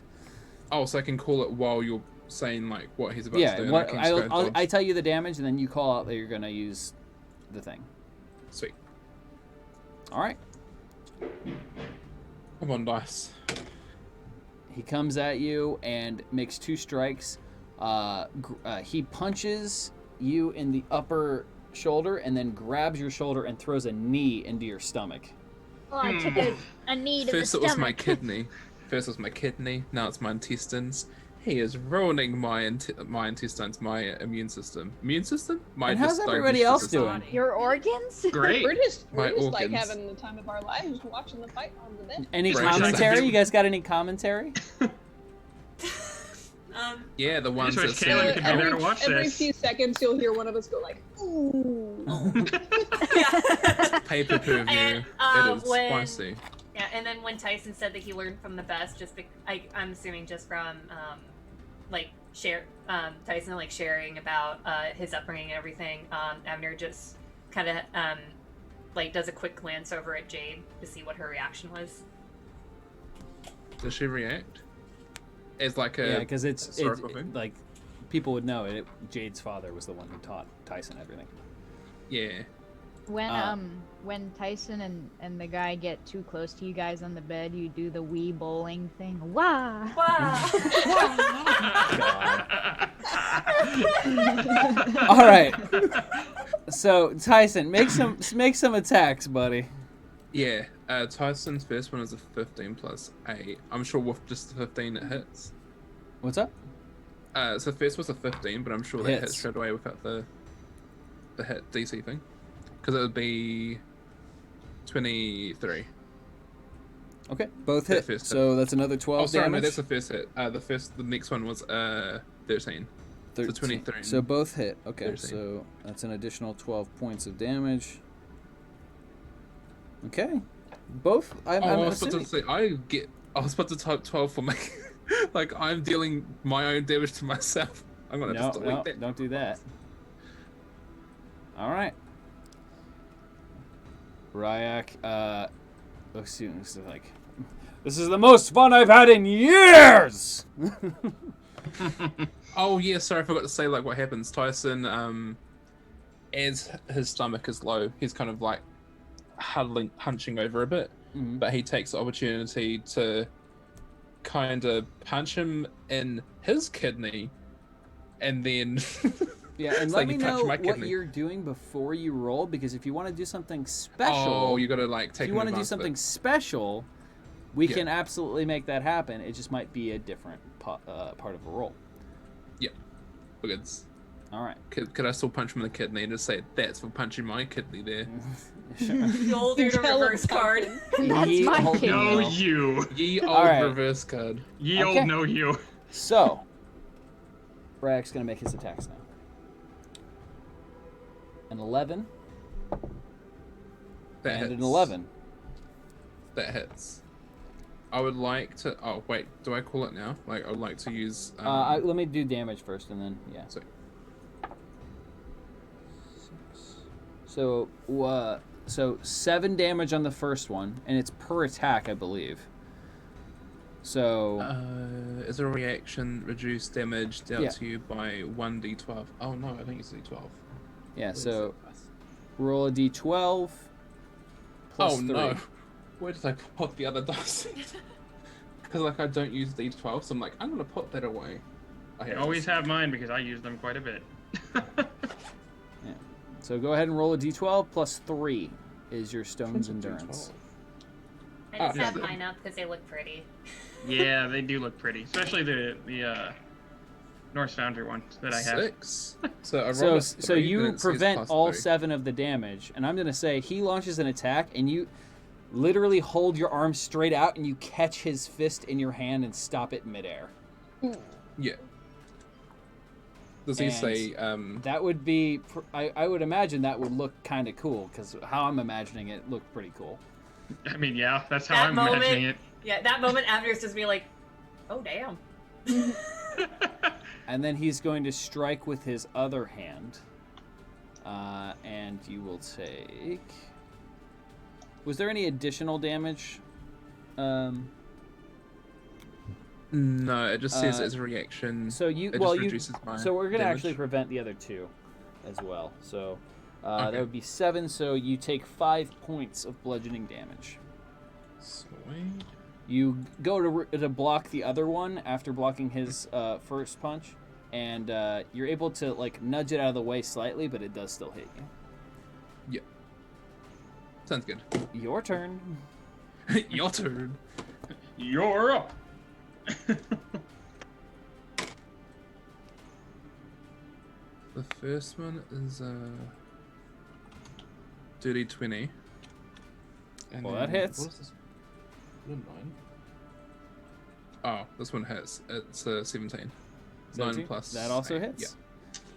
Oh, so I can call it while you're saying like what he's about to Yeah, do. and what, can just go dodge. I tell you the damage, and then you call out that you're gonna use the thing. Sweet. All right. Come on, dice. He comes at you and makes 2 strikes. He punches you in the upper shoulder and then grabs your shoulder and throws a knee into your stomach. Oh, I took a knee to First the it was my stomach. kidney. Now it's my intestines. He is ruining my intestines, my immune system. Immune system? My And how's digestive everybody else system. doing? Your organs? Great. We're just My like organs. having the time of our lives watching the fight on the bench. Any Right. commentary? You guys got any commentary? Yeah, the ones wish that Kaylin say, could be there to watch every this. few seconds, you'll hear one of us go like, "Ooh." paper per view. And, It is when- spicy. Yeah, and then when Tyson said that he learned from the best, I'm assuming just from Tyson like sharing about his upbringing and everything. Abner just kind of does a quick glance over at Jade to see what her reaction was. Does she react? As like a Yeah, because it's historical thing? like people would know it. Jade's father was the one who taught Tyson everything. Yeah. When Tyson and the guy get too close to you guys on the bed, you do the Wii bowling thing. Wah! Wow. All right. So Tyson, make some attacks, buddy. Yeah. Tyson's first one is a 15 plus 8. I'm sure with just the 15 it hits. What's up? So first was a 15, but I'm sure that Hits. hits straight away without the hit DC thing. Because it would be 23. Okay, both That hit. first hit. So that's another 12 Oh, sorry, no, damage. that's the first hit. The next one was 13. 13. 23. So both hit. Okay, 13. so that's an additional 12 points of damage. Okay, both. I'm I was about assuming. to say I was about to type 12 for my like I'm dealing my own damage to myself. I'm gonna just delete that. Don't do that. All right. Ry'Ak, excuse me, like, this is the most fun I've had in years! Oh yeah, sorry, I forgot to say like what happens. Tyson, as his stomach is low, he's kind of like hunching over a bit, Mhm. but he takes the opportunity to kind of punch him in his kidney, and then Yeah, and It's let like me you touched know my what kidney. you're doing before you roll, because if you want to do something special, oh, you gotta like if take. you want to do something special, we can absolutely make that happen. It just might be a different part of a roll. It's, All right. could I still punch him in the kidney and just say that's for punching my kidney there? Sure. The old dude Tell him reverse card. something. That's Ye my old kid. No, no. you. Ye old All right. reverse card. Ye Okay. old no you. So, Ry'Ak's gonna make his attacks now. An 11 That and hits. an 11. That hits. I would like to. Oh wait, do I call it now? Like I would like to use. Let me do damage first, and then yeah. Sorry. So 7 damage on the first one, and it's per attack, I believe. So. Is a reaction reduce damage dealt to you by 1d12? Oh no, I think it's d12. Yeah. So roll a d12. Plus 3. No. Where did I put the other dice? Because like I don't use d12, so I'm like I'm gonna put that away. I always have mine because I use them quite a bit. Yeah. So go ahead and roll a d12 plus 3 is your stone's endurance. I just have mine up because they look pretty. Yeah, they do look pretty, especially the Norse Foundry one that I have. 6. So I rolled so you prevent all 7 of the damage, and I'm gonna say he launches an attack, and you literally hold your arm straight out, and you catch his fist in your hand and stop it midair. Yeah. Does he say? That would be. I would imagine that would look kind of cool because how I'm imagining it looked pretty cool. I mean, yeah, that's how I'm imagining it. Yeah, that moment Avner's just be like, oh damn. And then he's going to strike with his other hand, and you will take. Was there any additional damage? No, it just says it's a reaction. So so we're gonna actually prevent the other 2, as well. So that would be 7. So you take 5 points of bludgeoning damage. Sweet. You go to block the other one after blocking his first punch, and you're able to like nudge it out of the way slightly, but it does still hit you. Yeah. Sounds good. Your turn. Your turn. You're up. The first one is dirty 20. And Well, that hits. What is this? 9. Oh, this one hits. It's 17. 9 plus. That also 8. hits. Yeah.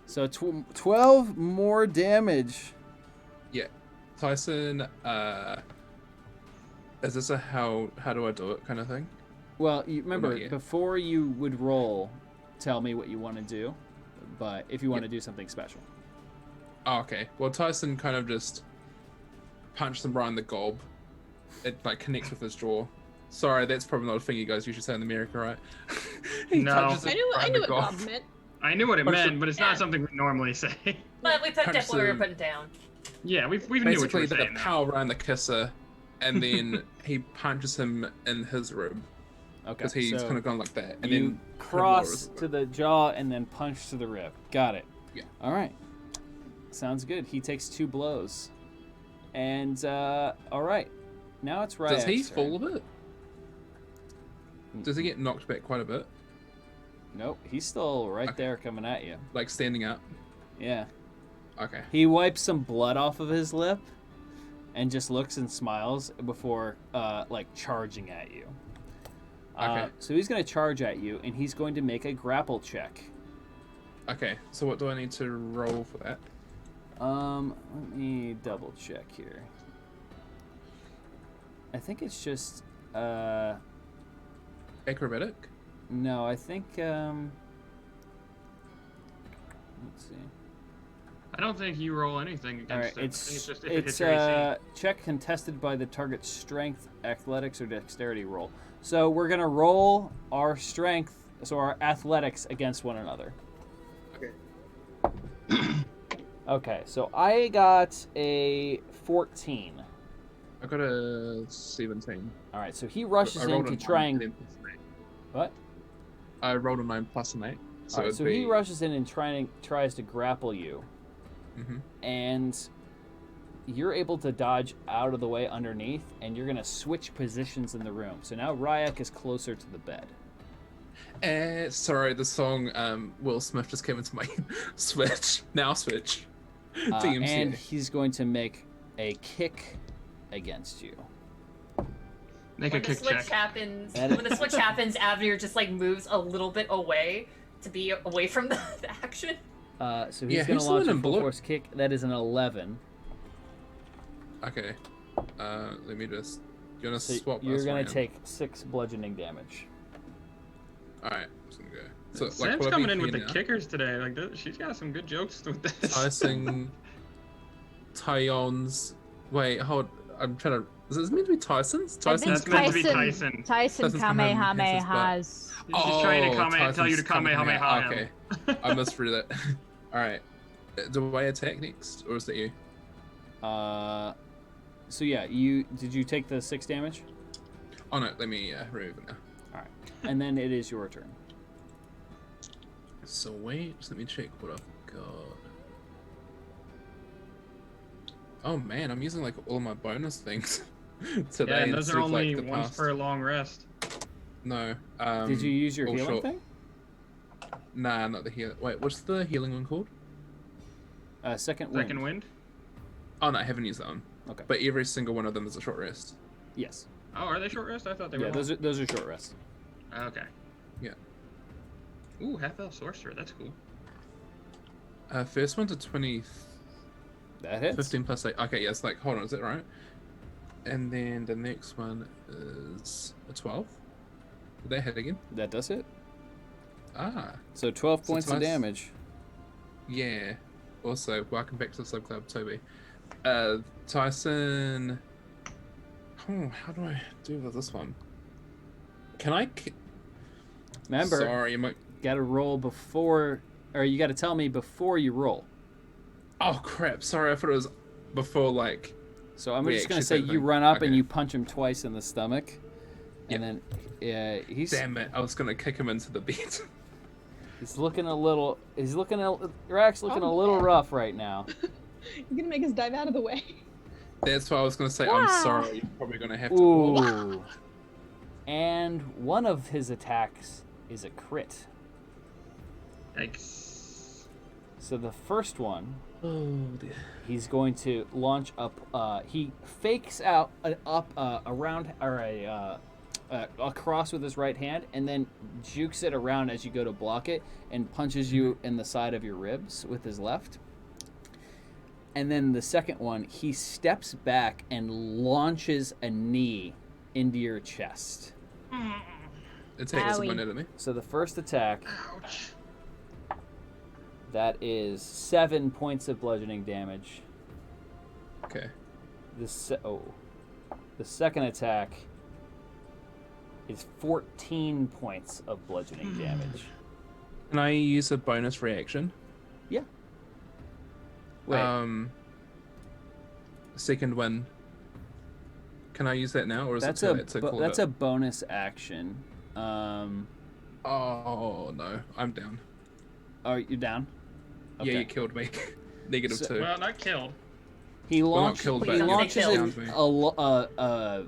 So 12 more damage. Yeah. Tyson, is this a how do I do it kind of thing? Well, you remember, before you would roll, tell me what you want to do, but if you want to do something special. Oh, okay. Well, Tyson kind of just punched him right in the gob. It like connects with his jaw. Sorry, that's probably not a thing you guys usually say in America, right? No. I knew what gob meant. I knew what it meant, but it's not something we normally say. But we picked up what we were putting down. Yeah, we knew what you Basically, were the saying. power around the kisser, and then he punches him in his rib. Okay. Because he's so kind of gone like that, and you then cross to the jaw and then punch to the rib. Got it. Yeah. All right. Sounds good. He takes 2 blows, and all right. Now it's Ry'Ak's Does he turn. fall a bit? Does he get knocked back quite a bit? Nope. He's still right there coming at you. Like standing up? Yeah. Okay. He wipes some blood off of his lip, and just looks and smiles before like charging at you. Okay. So he's going to charge at you, and he's going to make a grapple check. Okay, so what do I need to roll for that? Let me double check here. I think it's just Acrobatic? no, I think let's see. I don't think you roll anything against All right, it. I think it's just if it hits your AC. check contested by the target's strength, athletics, or dexterity roll. So we're gonna roll our strength, so our athletics against one another. Okay. Okay, so I got a 14. I got a 17. All right, so he rushes in to try and what? I rolled a 9 plus an 8. So, So he rushes in and tries to grapple you, Mhm. and you're able to dodge out of the way underneath, and you're gonna switch positions in the room. So now Ry'Ak is closer to the bed. Sorry, the song Will Smith just came into my switch. Now switch. DMCA. And he's going to make a kick against you. Make a When the kick switch check. happens, when the switch happens, Avner just like moves a little bit away to be away from the action. So he's Yeah, going who's to the launch one a in full blue? force kick. That is an 11. Okay. Let me just You want to So swap? you're us gonna around? take 6 bludgeoning damage. All right. So, I'm gonna go. So, Sam's will I be coming in with here the now? kickers today. Like, she's got some good jokes with this. Tyson, Tyon's. Wait, hold. I'm trying to. Is this meant to be Tyson's? I think That's meant to be Tyson Tyson. Tyson Tyson's coming in, his Kamehamehas. She's trying to tell you to Tyson's Kamehameha. Okay, I misread it. All right. Do I attack next, or is that you? So yeah, did you take the 6 damage? Oh no, let me remove it now. All right, and then it is your turn. So wait, just let me check what I've got. Oh man, I'm using like all my bonus things today. Yeah, and those instead are of, like, only the once past. per long rest. No. Did you use your all healing short. thing? Nah, not the heal. Wait, what's the healing one called? Second wind. Second wind? Oh no, I haven't used that one. Okay. But every single one of them is a short rest. Yes. Oh, are they short rest? I thought they Yeah, were. those are short rests. Okay. Yeah. Ooh, half elf sorcerer. That's cool. First one's a 20. That hits. 15 plus 8. Okay, yeah, it's like, hold on, is that right? And then the next one is a 12. Did that hit again? That does hit. Ah, So 12 So points of twice. damage. yeah. Also, welcome back to the Sub Club, Toby. Tyson. Oh, how do I do with this one? Can I? Remember, Sorry, you might. gotta roll before, or you gotta tell me before you roll. Oh crap! Sorry, I thought it was before like. So I'm We just gonna actually say said you thing. run up and Okay. you punch him twice in the stomach, and then he's Damn it! I was gonna kick him into the bed. he's looking a little. Ry'Ak's looking Oh, a little man. rough right now. You're gonna make us dive out of the way. That's why I was gonna say. Wow. I'm sorry. You're probably gonna have to. Ooh. And one of his attacks is a crit. Yikes. So the first one, Oh dear. he's going to launch up. He fakes out around or a cross with his right hand, and then jukes it around as you go to block it, and punches you in the side of your ribs with his left. And then the second one, he steps back and launches a knee into your chest. Attacks Owie. one enemy. So the first attack, Ouch. that is 7 points of bludgeoning damage. Okay. The second attack is 14 points of bludgeoning damage. Can I use a bonus reaction? Yeah. Wait, Second one. Can I use that now, or is that's it too a late to call that's it? a bonus action. Oh no, I'm down. Oh, you're down. Yeah, you killed me. Negative So- 2. Well, not killed. He not launches. killed, He but launches killed.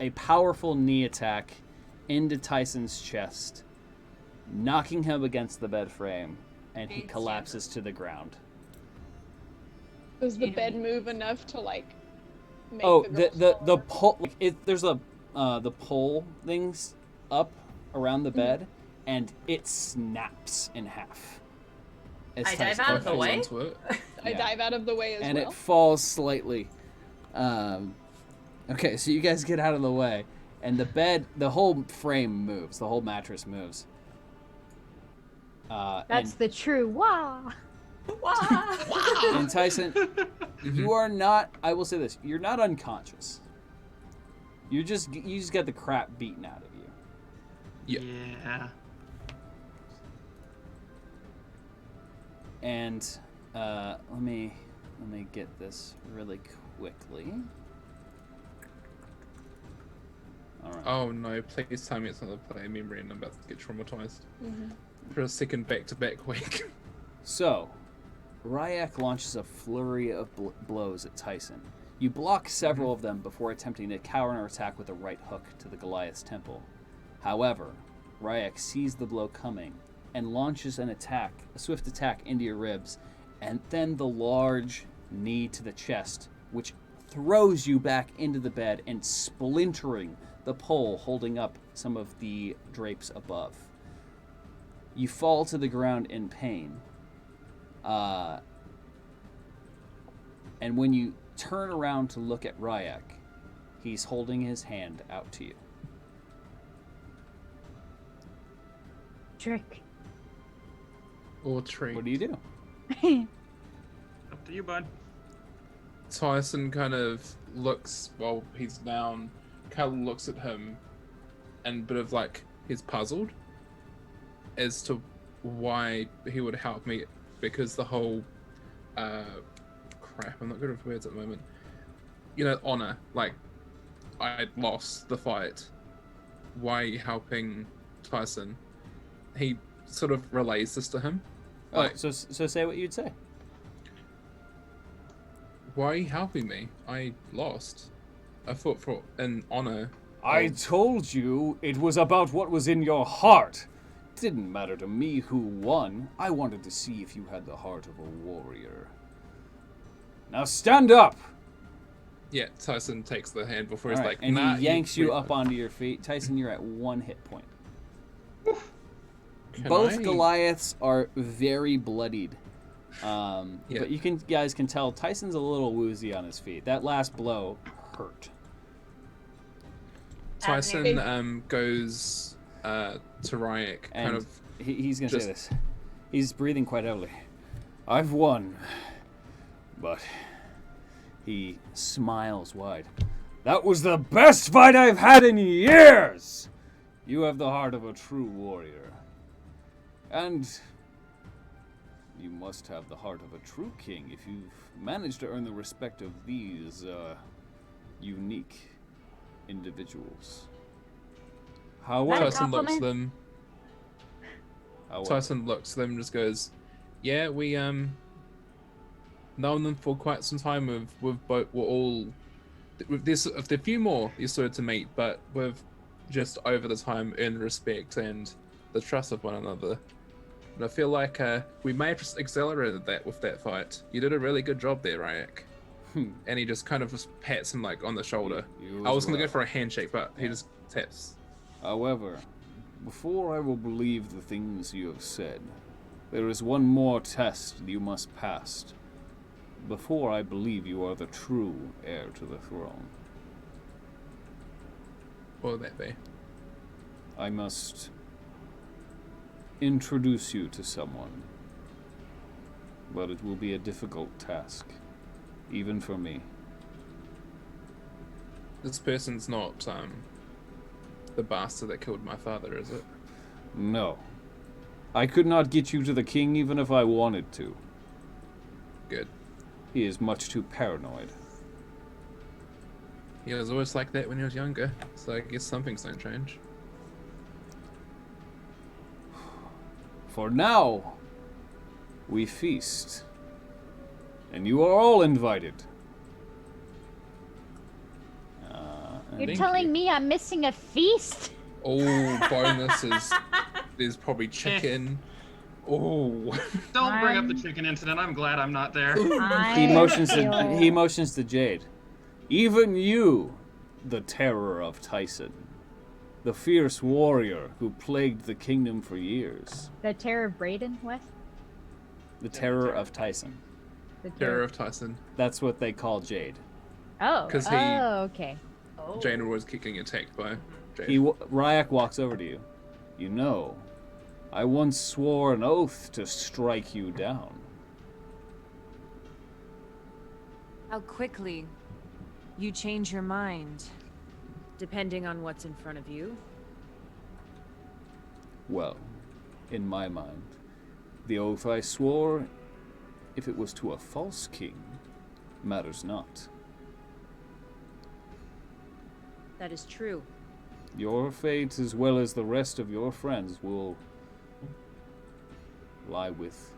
a powerful knee attack into Tyson's chest, knocking him against the bed frame, and he Big collapses to the ground. Does the bed move enough to like make Oh, the girl the smaller? pole. There's the pole things up around the bed, and it snaps in half. as I dive Tyson out of the falls way? Onto it. I yeah. dive out of the way as and well. it falls slightly. Okay, so you guys get out of the way, and the whole frame moves, the whole mattress moves. That's the true wah. And Tyson, you are not. I will say this: you're not unconscious. You just got the crap beaten out of you. Yeah. And let me get this really quickly. All right. Oh no, please tell me it's not a play memory and I'm about to get traumatized. Mhm. For a second back-to-back week. So, Ry'Ak launches a flurry of blows at Tyson. You block several of them before attempting to counter attack with a right hook to the Goliath's temple. However, Ry'Ak sees the blow coming and launches a swift attack into your ribs, and then the large knee to the chest, which throws you back into the bed and splintering the pole holding up some of the drapes above. You fall to the ground in pain. And when you turn around to look at Ry'Ak, He's holding his hand out to you. Trick. Or treat. What do you do? Up to you, bud. Tyson kind of looks while he's down. Cal looks at him, and bit of like he's puzzled as to why he would help me, because the whole crap. I'm not good with words at the moment. You know, honor. Like I lost the fight. Why are you helping Tyson? He sort of relays this to him. Like, so say what you'd say. why are you helping me? I lost. I fought for an honor. I told you it was about what was in your heart. It didn't matter to me who won. I wanted to see if you had the heart of a warrior. Now stand up! Yeah, Tyson takes the hand before he's All right, like, and nah, he yanks you up onto your feet. Tyson, you're at 1 hit point. Both Goliaths are very bloodied. But you guys can tell Tyson's a little woozy on his feet. That last blow hurt. Tyson goes to Ry'Ak, And kind of. he's going to say this. He's breathing quite heavily. I've won. But he smiles wide. That was the best fight I've had in years! You have the heart of a true warrior. And you must have the heart of a true king if you've managed to earn the respect of these unique individuals. However, Tyson looks at them. however, Tyson looks at them and just goes, yeah, we known them for quite some time. We're all there's a few more you started to meet, but we've just over the time earned the respect and the trust of one another. And I feel like we may have just accelerated that with that fight. You did a really good job there, Ry'Ak. And he just kind of just pats him like on the shoulder. I was going to go for a handshake, but he just taps. However, before I will believe the things you have said, there is one more test you must pass before I believe you are the true heir to the throne. What would that be? I must introduce you to someone, but it will be a difficult task, even for me. This person's not the bastard that killed my father, is it? No. I could not get you to the king even if I wanted to. Good. He is much too paranoid. He was always like that when he was younger, so I guess some things don't change. For now, we feast. And you are all invited. You're Thank telling you. me I'm missing a feast? Oh, bonuses. There's probably chicken. Oh. Don't bring up the chicken incident. I'm glad I'm not there. He motions to Jade. Even you, the terror of Tyson, the fierce warrior who plagued the kingdom for years. The Terror of Brayden? What? The terror of Tyson. The Terror of Tyson. That's what they call Jade. Oh. 'Cause he- Oh, okay. Oh. Jane was getting attacked by Jade. Ry'Ak walks over to you. You know, I once swore an oath to strike you down. How quickly you change your mind, depending on what's in front of you. Well, in my mind, the oath I swore, if it was to a false king, matters not. That is true. Your fate, as well as the rest of your friends, will lie with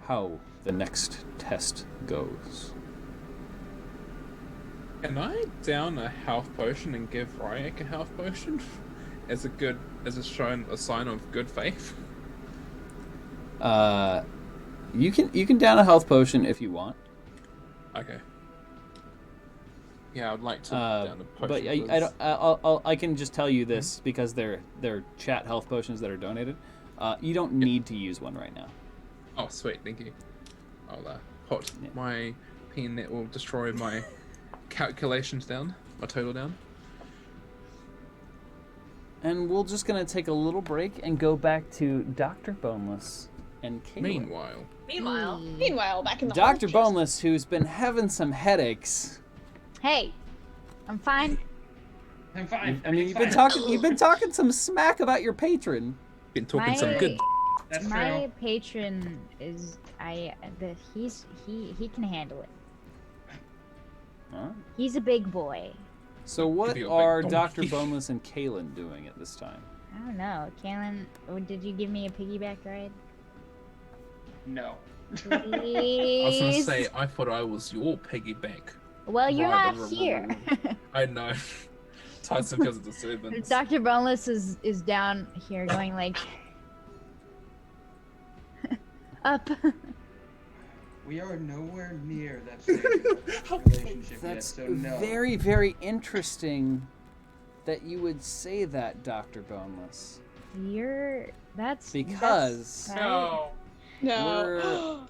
how the next test goes. Can I down a health potion and give Ry'Ak a health potion as a sign of good faith? You can down a health potion if you want. Okay. Yeah, I'd like to down a potion. But I please. I can just tell you this because they're chat health potions that are donated. You don't need to use one right now. Oh, sweet, thank you. I'll put Yeah. my pen that will destroy my calculations down. my total down. And we're just going to take a little break and go back to Dr. Boneless and Caitlin. Meanwhile, back in the Dr. hard chest. Boneless, who's been having some headaches. Hey, I'm fine. I'm fine. I mean, you've been talking some smack about your patron. Been talking some good. That's My true. patron is he can handle it. Huh? He's a big boy. So what be a big are donkey. Dr. Boneless and Kaylin doing at this time? I don't know, Kaylin. Did you give me a piggyback ride? No. I was gonna Please. say, I thought I was your piggyback. Well, you're Right, not here. I know. Tyson feels a disturbance. Dr. Boneless is down here going like up. We are nowhere near that stage of relationship yet, That's so no. very, very interesting that you would say that, Dr. Boneless. That's Because right. No. No.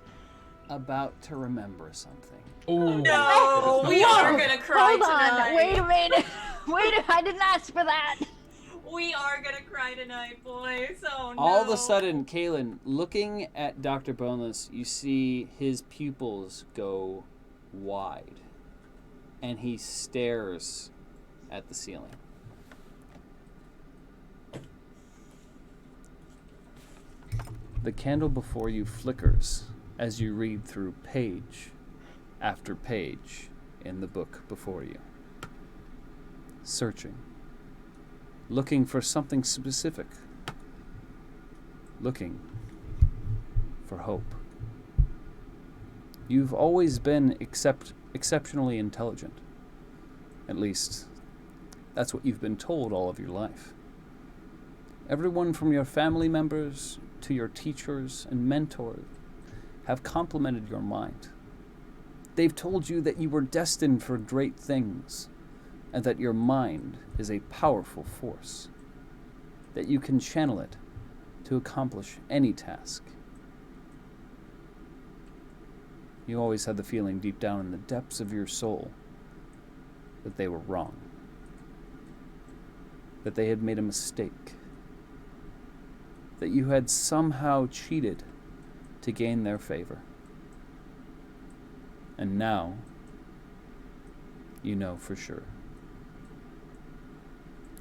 we're about to remember something. Oh No, we are gonna cry Hold tonight. on, wait a minute. I didn't ask for that. We are gonna cry tonight, boys. Oh no. All of a sudden, Kaylin, looking at Dr. Boneless, you see his pupils go wide. And he stares at the ceiling. The candle before you flickers as you read through page after page in the book before you. Searching. Looking for something specific. Looking for hope. You've always been exceptionally intelligent. At least, that's what you've been told all of your life. Everyone from your family members to your teachers and mentors have complimented your mind. They've told you that you were destined for great things, and that your mind is a powerful force, that you can channel it to accomplish any task. You always had the feeling deep down in the depths of your soul that they were wrong, that they had made a mistake, that you had somehow cheated to gain their favor. And now, you know for sure.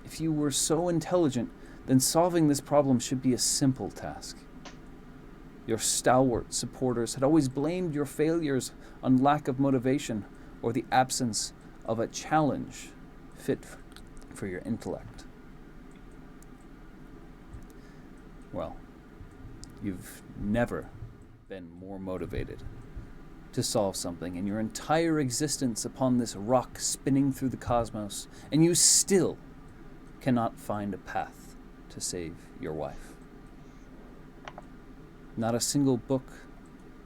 If you were so intelligent, then solving this problem should be a simple task. Your stalwart supporters had always blamed your failures on lack of motivation or the absence of a challenge fit for your intellect. Well, you've never been more motivated to solve something in your entire existence upon this rock spinning through the cosmos, and you still cannot find a path to save your wife. Not a single book,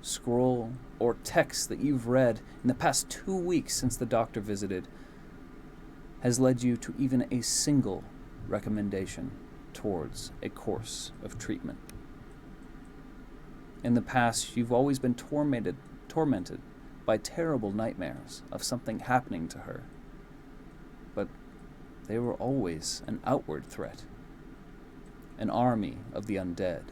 scroll, or text that you've read in the past 2 weeks since the doctor visited has led you to even a single recommendation towards a course of treatment. In the past, you've always been tormented by terrible nightmares of something happening to her. But they were always an outward threat. An army of the undead.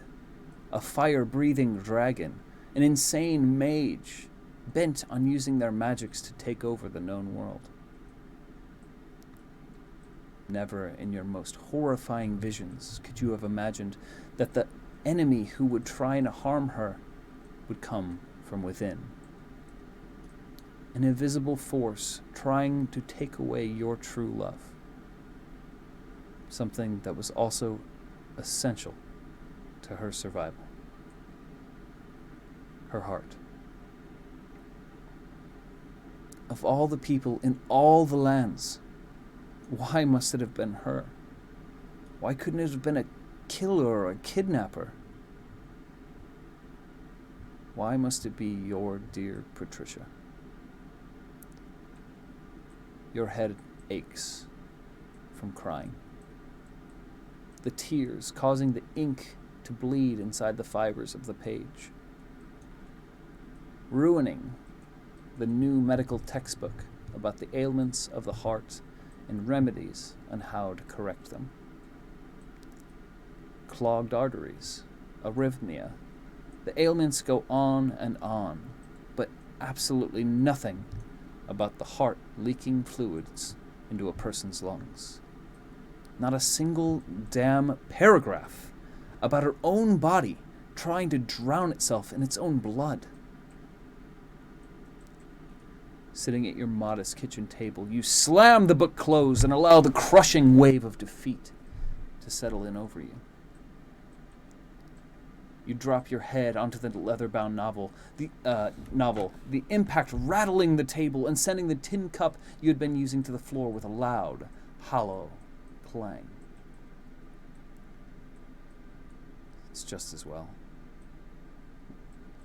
A fire-breathing dragon. An insane mage bent on using their magics to take over the known world. Never in your most horrifying visions could you have imagined that the enemy who would try and harm her would come from within. An invisible force trying to take away your true love. Something that was also essential to her survival. Her heart. Of all the people in all the lands, why must it have been her? Why couldn't it have been a killer or a kidnapper? Why must it be your dear Patricia? Your head aches from crying. The tears causing the ink to bleed inside the fibers of the page. Ruining the new medical textbook about the ailments of the heart and remedies on how to correct them. Clogged arteries, arrhythmia. The ailments go on, but absolutely nothing about the heart leaking fluids into a person's lungs. Not a single damn paragraph about her own body trying to drown itself in its own blood. Sitting at your modest kitchen table, you slam the book closed and allow the crushing wave of defeat to settle in over you. You drop your head onto the leather-bound novel, the impact rattling the table and sending the tin cup you had been using to the floor with a loud, hollow clang. It's just as well.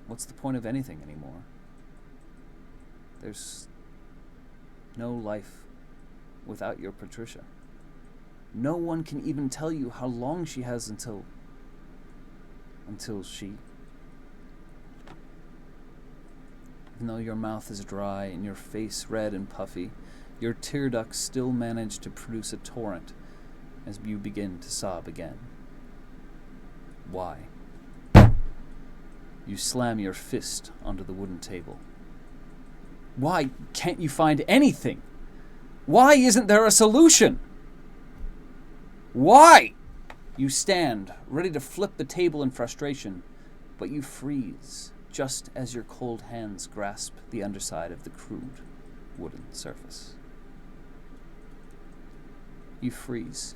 What's the point of anything anymore? There's no life without your Patricia. No one can even tell you how long she has until she... Even though your mouth is dry and your face red and puffy, your tear ducts still manage to produce a torrent as you begin to sob again. Why? You slam your fist onto the wooden table. Why can't you find anything? Why isn't there a solution? Why? You stand, ready to flip the table in frustration, but you freeze just as your cold hands grasp the underside of the crude wooden surface. You freeze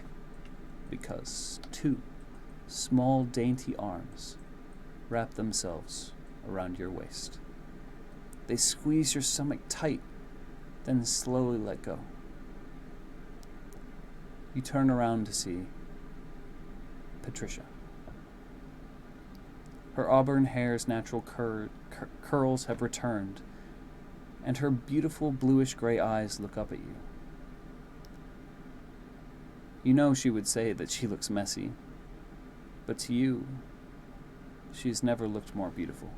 because two small, dainty arms wrap themselves around your waist. They squeeze your stomach tight, then slowly let go. You turn around to see Patricia. Her auburn hair's natural curls have returned, and her beautiful bluish-gray eyes look up at you. You know she would say that she looks messy, but to you, she's never looked more beautiful.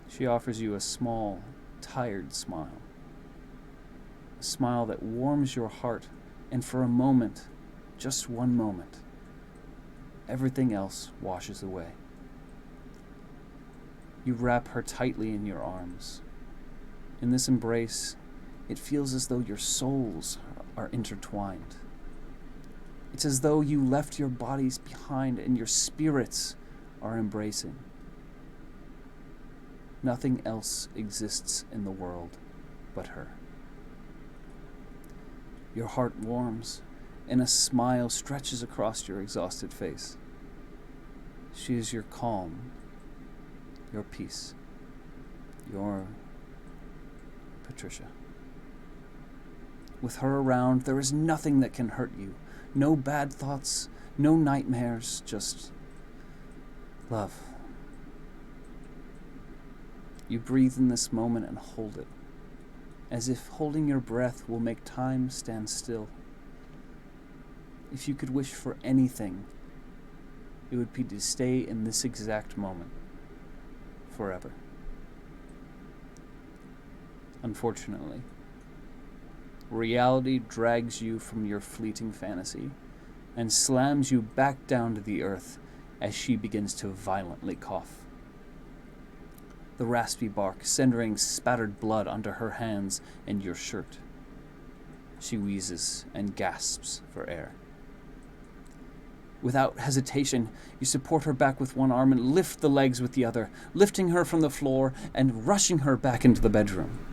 She offers you a small, tired smile. A smile that warms your heart, and for a moment, just one moment, everything else washes away. You wrap her tightly in your arms. In this embrace, it feels as though your souls are intertwined. It's as though you left your bodies behind and your spirits are embracing. Nothing else exists in the world but her. Your heart warms, and a smile stretches across your exhausted face. She is your calm, your peace, your Patricia. With her around, there is nothing that can hurt you. No bad thoughts, no nightmares, just love. You breathe in this moment and hold it, as if holding your breath will make time stand still. If you could wish for anything, it would be to stay in this exact moment forever. Unfortunately, reality drags you from your fleeting fantasy and slams you back down to the earth as she begins to violently cough. The raspy bark sending spattered blood onto her hands and your shirt. She wheezes and gasps for air. Without hesitation, you support her back with one arm and lift the legs with the other, lifting her from the floor and rushing her back into the bedroom.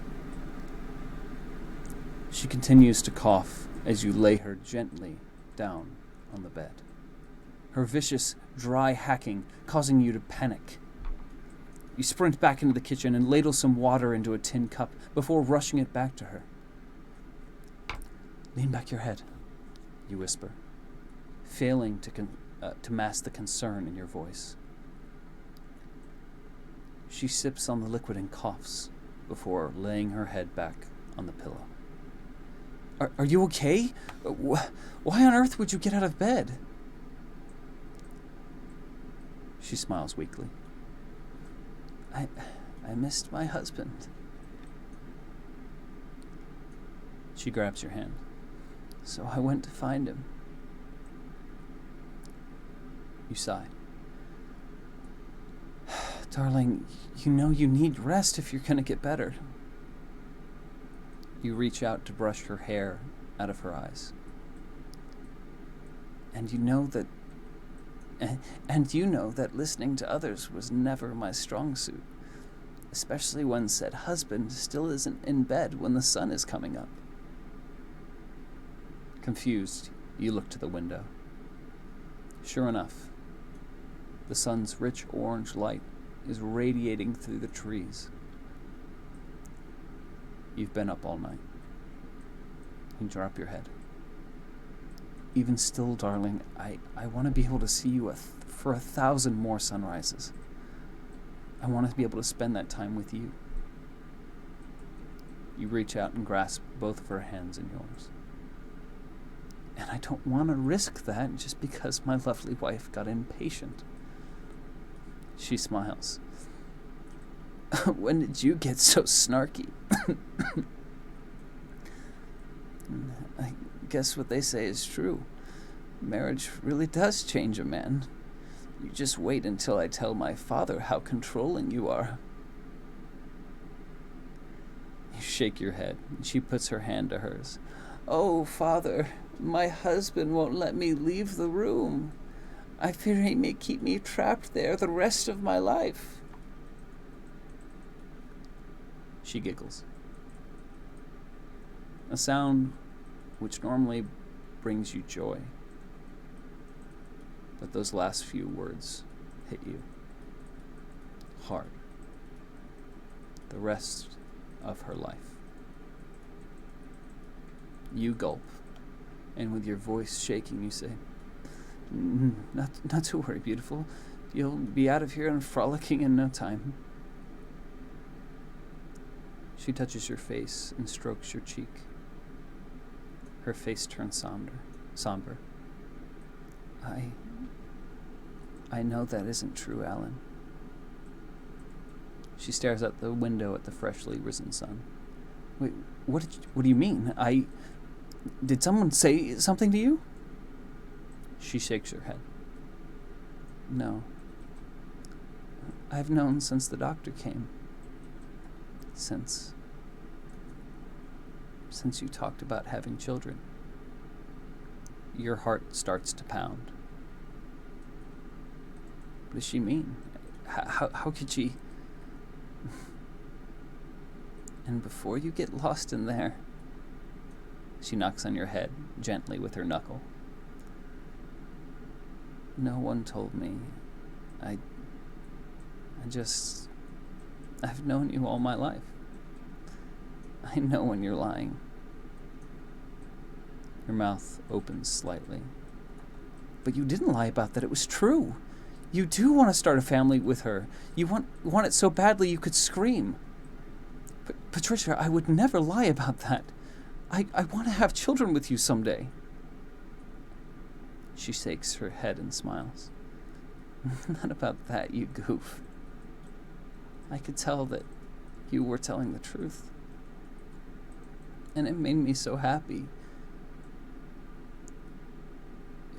She continues to cough as you lay her gently down on the bed. Her vicious, dry hacking causing you to panic. You sprint back into the kitchen and ladle some water into a tin cup before rushing it back to her. Lean back your head, you whisper, failing to mask the concern in your voice. She sips on the liquid and coughs before laying her head back on the pillow. Are you okay? Why on earth would you get out of bed? She smiles weakly. I missed my husband. She grabs your hand. So I went to find him. You sigh. Darling, you know you need rest if you're gonna get better. You reach out to brush her hair out of her eyes. And you know that listening to others was never my strong suit, especially when said husband still isn't in bed when the sun is coming up. Confused, you look to the window. Sure enough, the sun's rich orange light is radiating through the trees. You've been up all night. You drop your head. Even still, darling, I want to be able to see you for 1,000 more sunrises. I want to be able to spend that time with you. You reach out and grasp both of her hands in yours. And I don't want to risk that just because my lovely wife got impatient. She smiles. When did you get so snarky? I guess what they say is true. Marriage really does change a man. You just wait until I tell my father how controlling you are. You shake your head, and she puts her hand to hers. Oh, father, my husband won't let me leave the room. I fear he may keep me trapped there the rest of my life. She giggles. A sound which normally brings you joy. But those last few words hit you hard. The rest of her life. You gulp, and with your voice shaking, you say, Not to worry, beautiful. You'll be out of here and frolicking in no time. She touches your face and strokes your cheek. Her face turns somber. I know that isn't true, Alan. She stares out the window at the freshly risen sun. Wait, what do you mean? Did someone say something to you? She shakes her head. No. I've known since the doctor came. Since you talked about having children. Your heart starts to pound. What does she mean? How could she? And before you get lost in there, she knocks on your head gently with her knuckle. No one told me. I've known you all my life. I know when you're lying. Her mouth opens slightly. But you didn't lie about that. It was true. You do want to start a family with her. You want it so badly you could scream. Patricia, I would never lie about that. I want to have children with you someday. She shakes her head and smiles. Not about that, you goof. I could tell that you were telling the truth. And it made me so happy.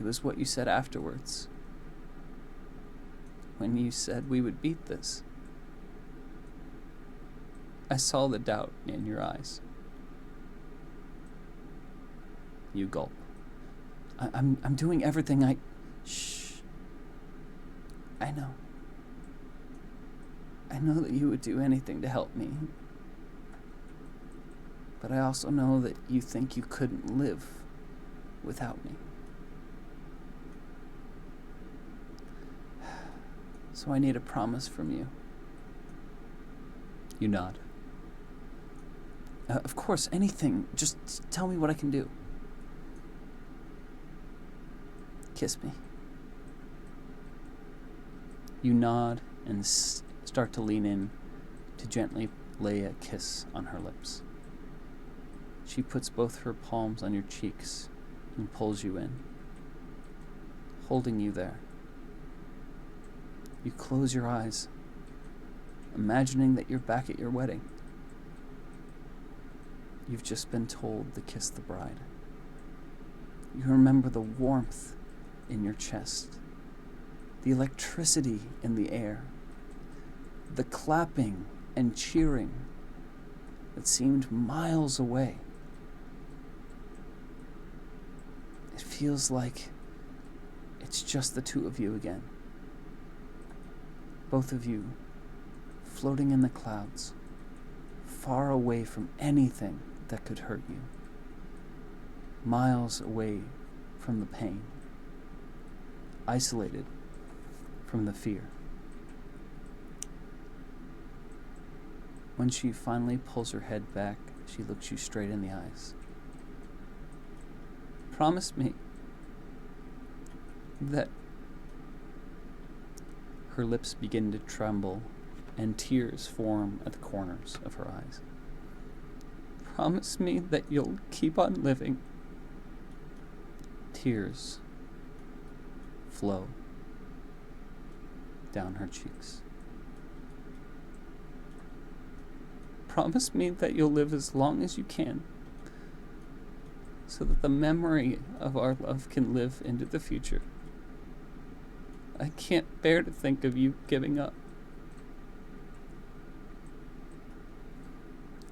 It was what you said afterwards. When you said we would beat this. I saw the doubt in your eyes. You gulp. I'm doing everything Shh. I know. I know that you would do anything to help me. But I also know that you think you couldn't live without me. So I need a promise from you. You nod. Of course, anything. Just tell me what I can do. Kiss me. You nod and start to lean in to gently lay a kiss on her lips. She puts both her palms on your cheeks and pulls you in, holding you there. You close your eyes, imagining that you're back at your wedding. You've just been told to kiss the bride. You remember the warmth in your chest, the electricity in the air, the clapping and cheering that seemed miles away. It feels like it's just the two of you again. Both of you floating in the clouds, far away from anything that could hurt you, miles away from the pain, isolated from the fear. When she finally pulls her head back, she looks you straight in the eyes. Promise me that... Her lips begin to tremble and tears form at the corners of her eyes. Promise me that you'll keep on living. Tears flow down her cheeks. Promise me that you'll live as long as you can, so that the memory of our love can live into the future. I can't bear to think of you giving up.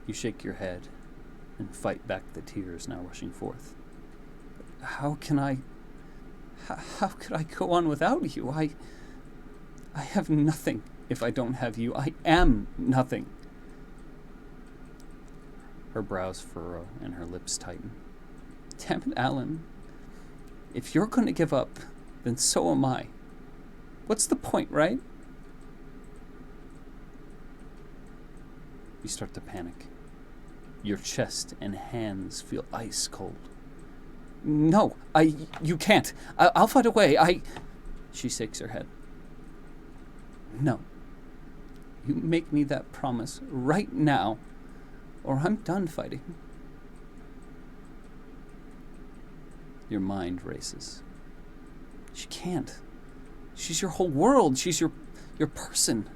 You shake your head and fight back the tears now rushing forth. How could I go on without you? I have nothing if I don't have you. I am nothing. Her brows furrow and her lips tighten. Damn it, Alan. If you're going to give up, then so am I. What's the point, right? You start to panic. Your chest and hands feel ice cold. No, you can't. I'll find a way. She shakes her head. No. You make me that promise right now, or I'm done fighting. Your mind races. She can't. She's your whole world. She's your person.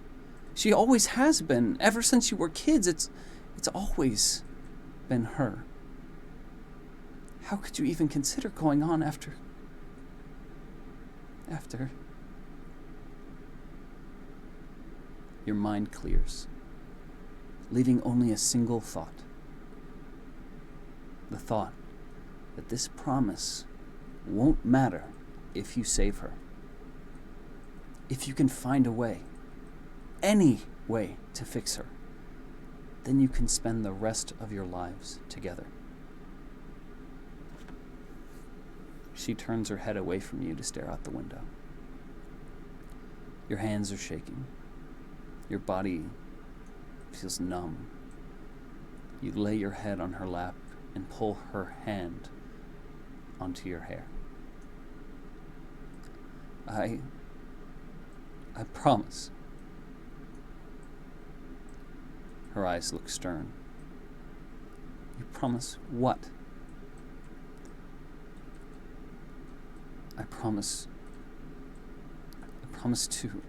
She always has been. Ever since you were kids, it's always been her. How could you even consider going on after? Your mind clears, leaving only a single thought. The thought that this promise won't matter if you save her. If you can find a way, any way to fix her, then you can spend the rest of your lives together. She turns her head away from you to stare out the window. Your hands are shaking. Your body feels numb. You lay your head on her lap and pull her hand onto your hair. I promise. Her eyes look stern. You promise what? I promise to...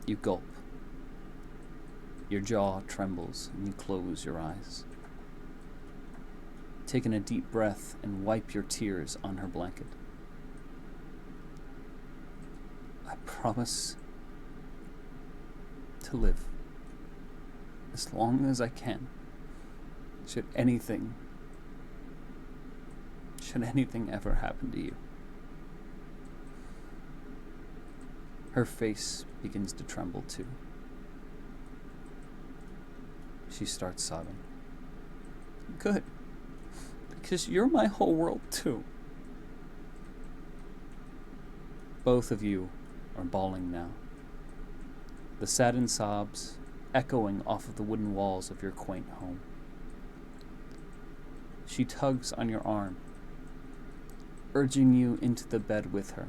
You gulp. Your jaw trembles and you close your eyes. Taking a deep breath and wipe your tears on her blanket. I promise to live as long as I can. Should anything ever happen to you. Her face begins to tremble too. She starts sobbing. Good, because you're my whole world too. Both of you are bawling now. The saddened sobs echoing off of the wooden walls of your quaint home. She tugs on your arm, urging you into the bed with her.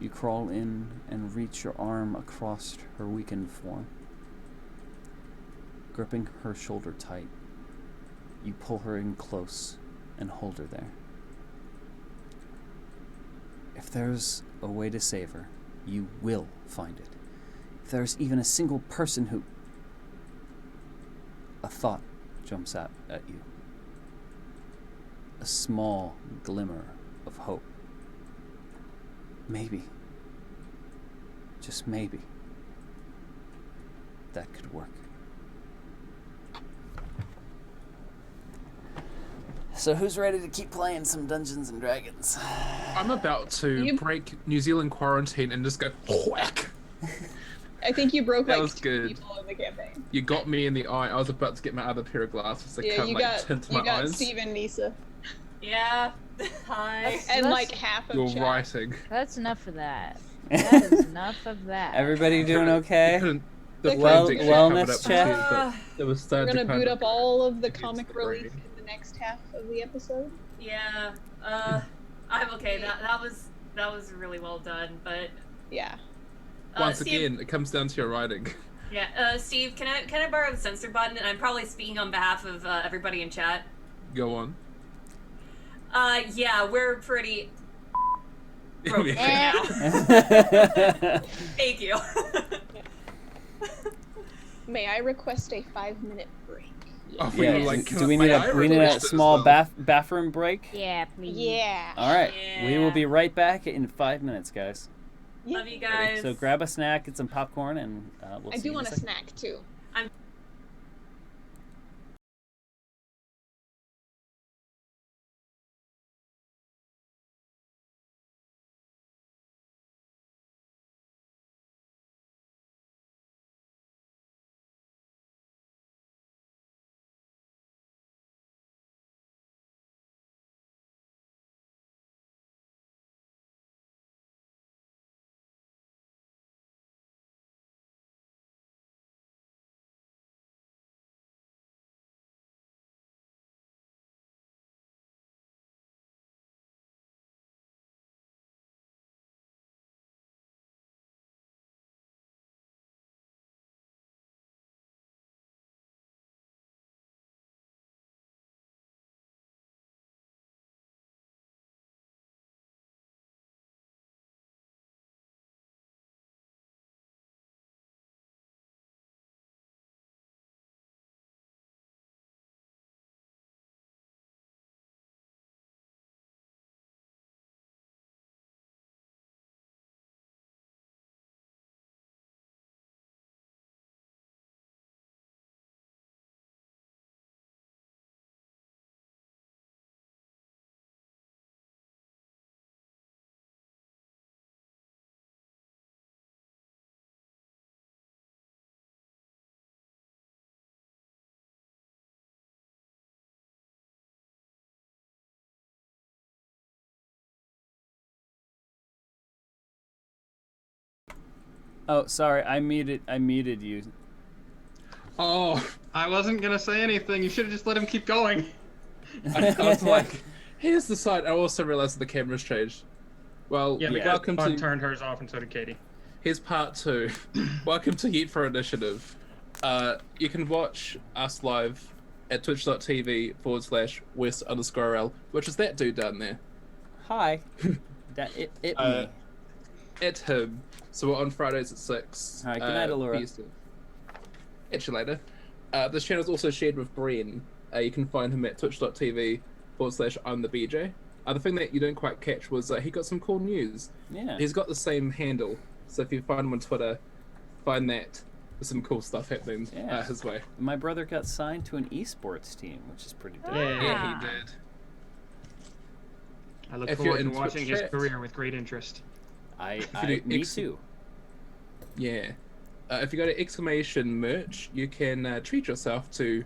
You crawl in and reach your arm across her weakened form. Gripping her shoulder tight, you pull her in close and hold her there. If there's a way to save her, you will find it. If there's even a single person who... a thought jumps out at you. A small glimmer of hope. Maybe, just maybe, that could work. So who's ready to keep playing some Dungeons and Dragons? I'm about to break New Zealand quarantine and just go whack. I think you broke That like was 2 good. people in the campaign. You got me in the eye. I was about to get my other pair of glasses to come tint my eyes. Steve and Nisa. Yeah. Hi. And like half of You're chat. writing. That's enough of that. That is enough of that. Everybody doing okay? The wellness check. We're gonna boot up all of the comic relief in the next half of the episode. Yeah. I'm okay. That was really well done, but yeah. Once Steve, again, it comes down to your writing. Yeah. Steve, can I borrow the censor button? And I'm probably speaking on behalf of everybody in chat. Go on. Yeah, we're pretty broke right now. Thank you. May I request a 5-minute break? Oh, Yeah. Do we need a small bathroom break? Yeah, please. Yeah. All right. Yeah. We will be right back in 5 minutes, guys. Love you guys. So grab a snack, get some popcorn, and we'll see I do you want in a a second. snack too. Oh, sorry. I muted you. Oh, I wasn't gonna say anything. You should have just let him keep going. I was like, here's the side. I also realized that the camera's changed. Well, Yeah, because welcome Bud to. turned hers off, and so did Katie. Here's part 2. Welcome to Yeet for Initiative. You can watch us live at twitch.tv/West_L, which is that dude down there. Hi. Me. At him. So we're on Fridays at 6. All right, good night, Allura. Eastern. Catch you later. This channel is also shared with Bren. You can find him at twitch.tv/I'mTheBJ. The thing that you didn't quite catch was he got some cool news. Yeah. He's got the same handle. So if you find him on Twitter, find that. There's some cool stuff happening his way. My brother got signed to an esports team, which is pretty dope. Yeah, he did. I look If forward you're to in watching Twitch his chat- career with great interest. Me too. Yeah. If you go to exclamation merch, you can treat yourself to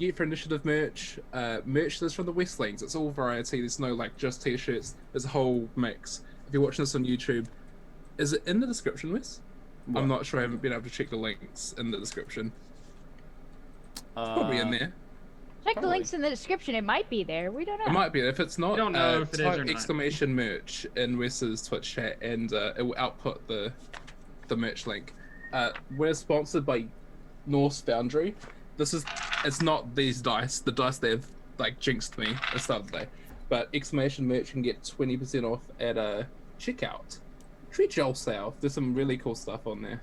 Yeet for Initiative merch. Merch that's from the Westlings. It's all variety. There's no like just t-shirts. There's a whole mix. If you're watching this on YouTube, is it in the description, Wes? What? I'm not sure. I haven't been able to check the links in the description. It's probably in there. Check the links in the description. It might be there. We don't know. It might be. If it's not, We don't know if it is type or not. exclamation merch in Wes's Twitch chat, and it will output the merch link. We're sponsored by Norse Foundry. It's not these dice. The dice they've like jinxed me at the start of the day. But exclamation merch can get 20% off at checkout. Treat yourself. There's some really cool stuff on there.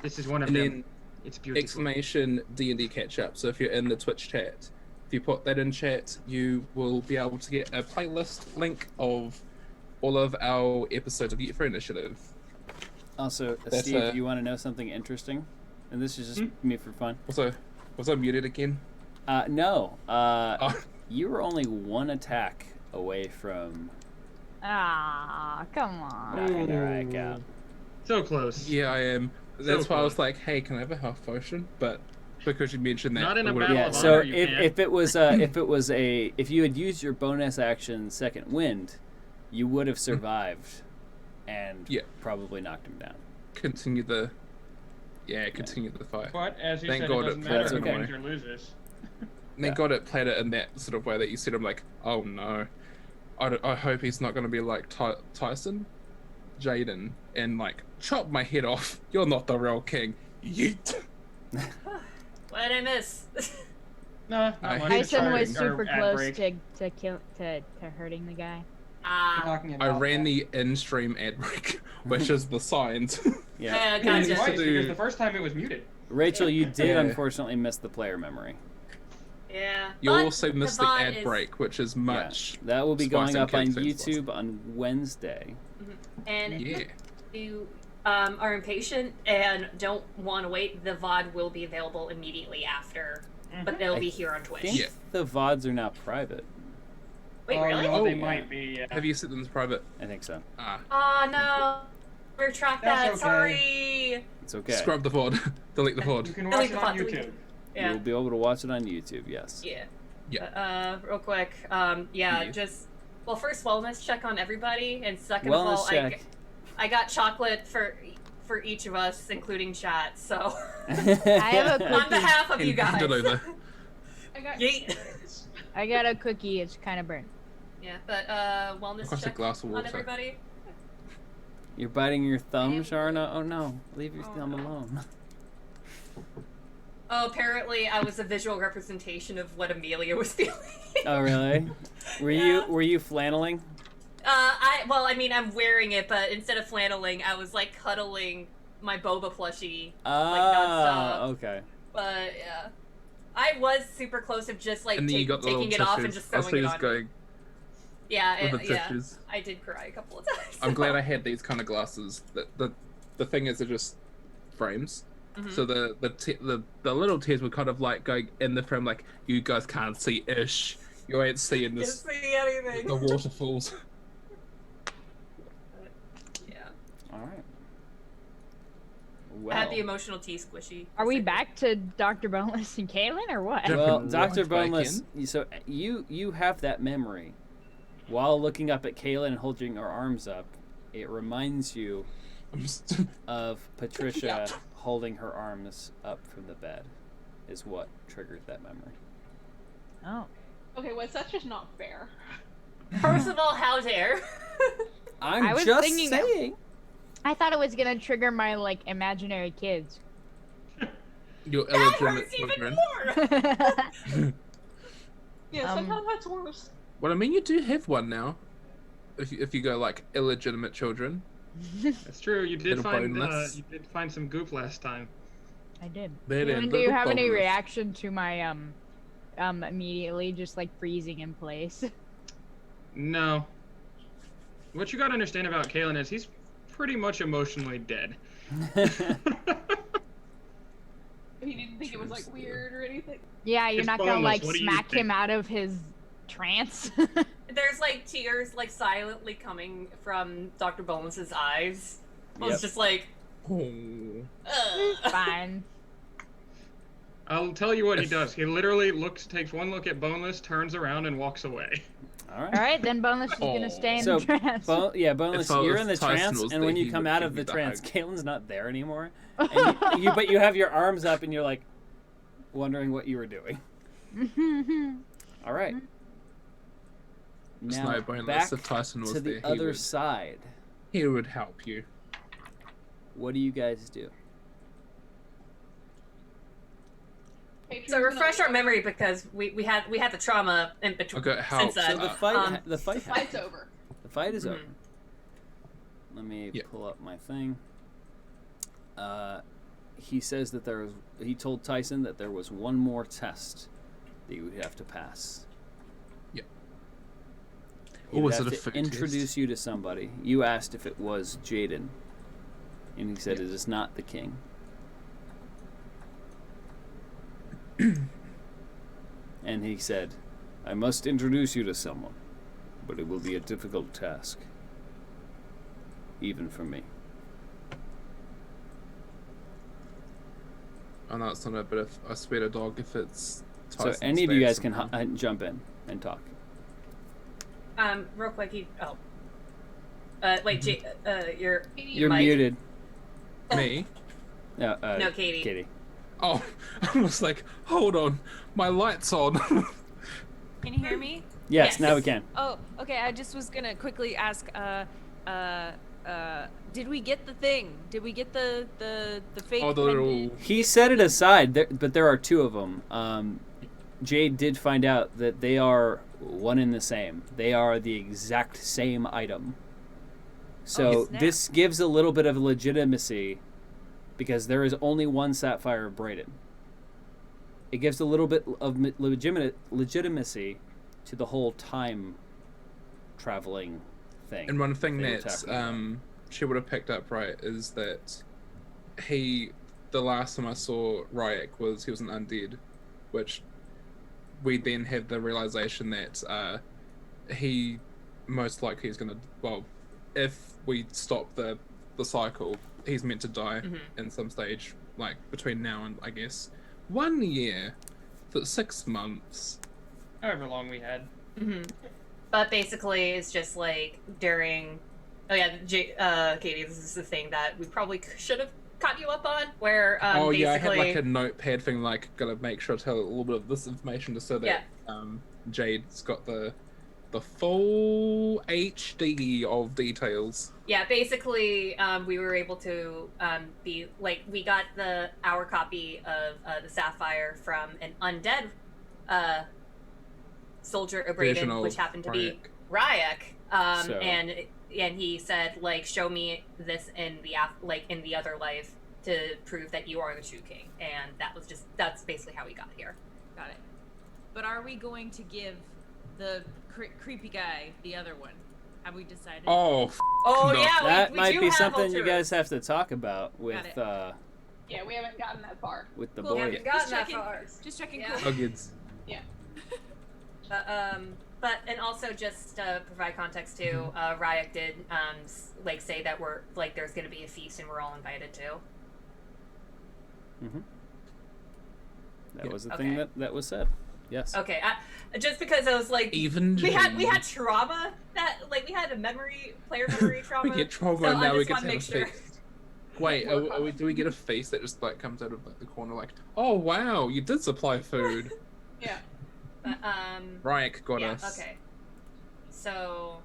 This is one of And them. then It's beautiful. exclamation D&D catch up. So if you're in the Twitch chat, if you put that in chat, you will be able to get a playlist link of all of our episodes of Yeet for Initiative. Also, That's Steve, you want to know something interesting? And this is just me for fun. Was I muted again? No. Oh. You were only one attack away from Ah, come on. knocking Ry'Ak out. So close. Yeah, I am. That's So why I was close. like, hey, can I have a health potion? But because you mentioned that, Not in it a would've- battle Yeah. of So honor, you can't. if it was if you had used your bonus action second wind, you would have survived, and Yeah. probably knocked him down. continue the fight. But as you Thank said, God it doesn't it matter plays who okay. wins or loses. Thank God it played it in that sort of way that you said. I'm like, oh no, I hope he's not going to be like Tyson, Jaden, and like chop my head off. You're not the real king. Yeet. What did I miss? No, I not much. hate Tyson Sorry, was our super ad close break. to hurting the guy. Knocking him I out, ran yeah. the in-stream ad break, which is the signs. Yeah. And Gotcha. twice, do- because the first time it was muted. Rachel, you did Yeah. unfortunately miss the player memory. Yeah. You but also missed the VOD ad is- break, which is much. Yeah. That will be Spice going and up on kids and spice. YouTube on Wednesday. And Yeah. if you are impatient and don't want to wait, the VOD will be available immediately after, but they'll be here on I Twitch. think Yeah. the VODs are now private. Wait, Oh, really? no, Oh, they yeah. might be. Yeah. Have you set them as private? I think so. Ah, Oh no. Retract that. That's okay. Sorry. It's okay. scrub the VOD. Delete the You VOD. can Delete watch the it on VOD, delete YouTube. Yeah. You'll be able to watch it on YouTube. Yes. Yeah. Yeah. Real quick. Yeah. Just first wellness check on everybody, and second Wellness of all, check. I got chocolate for each of us, including chat. So I have a on cookie. behalf of you guys. Hand it over. Yeet. I got a cookie. It's kind of burnt. Yeah, but wellness Across a check glass of on water. everybody. You're biting your thumb, Sharna? Oh no. Leave your thumb alone. Oh, apparently I was a visual representation of what Amelia was feeling. Oh really? Were Yeah. you flanneling? I'm wearing it, but instead of flanneling, I was like cuddling my boba plushie, like nonstop. Okay. But yeah, I was super close of just like And then you got the taking little it off and tissues. just I throwing it was on. going Yeah, with the tissues. I did cry a couple of times. I'm glad I had these kind of glasses. The thing is, they're just frames. Mhm. So the little tears were kind of like going in the frame, like you guys can't see ish. You ain't seeing Can't this. see anything. The waterfalls. Yeah, All right. I Well, had the emotional tea squishy. Are we back to Dr. Boneless and Kaylin or what? Yeah. well, Jumping Dr. right back Boneless, so you have that memory. While looking up at Kaylin and holding her arms up, it reminds you of Patricia holding her arms up from the bed, is what triggered that memory. Oh. Okay, well, that's just not fair. First of all, how dare? I'm I was just thinking- saying. I thought it was gonna trigger my like imaginary kids. Your That illegitimate hurts even children. more. Yeah, Um, sometimes that's worse. Well, I mean, you do have one now. If you go like illegitimate children. That's true. You did Little find boneless. you did find some goop last time. I did. They're Kaylin, in do you little have any boneless. reaction to my immediately just like freezing in place? No. What you gotta understand about Kalen is he's pretty much emotionally dead. He didn't think it was like weird or anything. Yeah, you're It's not gonna boneless, like what do you smack think? him out of his trance. There's like tears like silently coming from Dr. Bones's eyes. I was Yep. just like, Oh. ugh. Fine. I'll tell you what he does. He literally takes one look at Boneless, turns around, and walks away. All right. All right, then Boneless is gonna stay in So, the trance. Boneless, If I you're was in the Tyson trance, was and there, when you he come would out give of the you the trance, hug. Kalen's not there anymore. And but you have your arms up, and you're like wondering what you were doing. All right. It's Now no boneless. back If Tyson was to the there, other side. he would help you. What do you guys do? So refresh our memory because we had the trauma in between Okay, how- since So then. the fight, Um, the fight, The fight's over. the fight is Mhm. over. Let me Yeah. pull up my thing. he says that he told Tyson that there was one more test that you would have to pass. Yeah. He Or would was have it a to food introduce test? you to somebody. You asked if it was Jaden, and he said Yeah. it is not the king. And he said, I must introduce you to someone, but it will be a difficult task, even for me. Oh no, it's not a bit of I swear to dog if it's So Tyson's any of you dad guys can somehow. jump in and talk. Real quick, wait, you're You're Mike. muted. Me? No, No, Katie. Katie. Oh, I was like, hold on, my light's on. Can you hear me? Yes, Yes. now we can. Oh, okay. I just was gonna quickly ask. Did we get the thing? Did we get the fake? Oh, the little. He set it aside, but there are two of them. Jade did find out that they are one and the same. They are the exact same item. So snap. this gives a little bit of legitimacy because there is only one sapphire braided. It gives a little bit of legitimacy to the whole time traveling thing. And one thing they were that talking about. she would have picked up right is that the last time I saw Ry'Ak he was an undead, which we then had the realization that he most likely is going to, well, if we stop the cycle, he's meant to die in some stage, like between now and I guess 1 year, for 6 months. However long we had. But basically, it's just like during. Oh yeah, Katie, this is the thing that we probably should have caught you up on. Where Oh basically, yeah, I had like a notepad thing, like gotta make sure to tell a little bit of this information just so that Jade's got the full HD of details. Yeah, basically, we were able to we got our copy of the Sapphire from an undead soldier Version Abraden, of which happened to be Ry'Ak. Ry'Ak. And he said, like, show me this in the other life to prove that you are the true king. And that's basically how we got here. Got it. But are we going to give the creepy guy the other one? Have we decided? Oh, Oh no. yeah, That we might do be have something you alternatives. guys have to talk about with Got Yeah, we haven't gotten that far. with the Cool. boy. haven't gotten Just that checking. far. Just checking. Yeah. Cool. Huggins. But and also just to provide context too, Ry'Ak did say that there's gonna be a feast and we're all invited too. That was the Okay. thing that was said. Yes. Okay, just because I was like, Even we had Jade. trauma that we had a player memory trauma. We get trauma so and now I we just get want to to have make a sure. feast. Wait, do we get a feast that just like comes out of like, the corner like, oh wow, you did supply food. Yeah. But, Ry'Ak got yeah. us. Okay. So.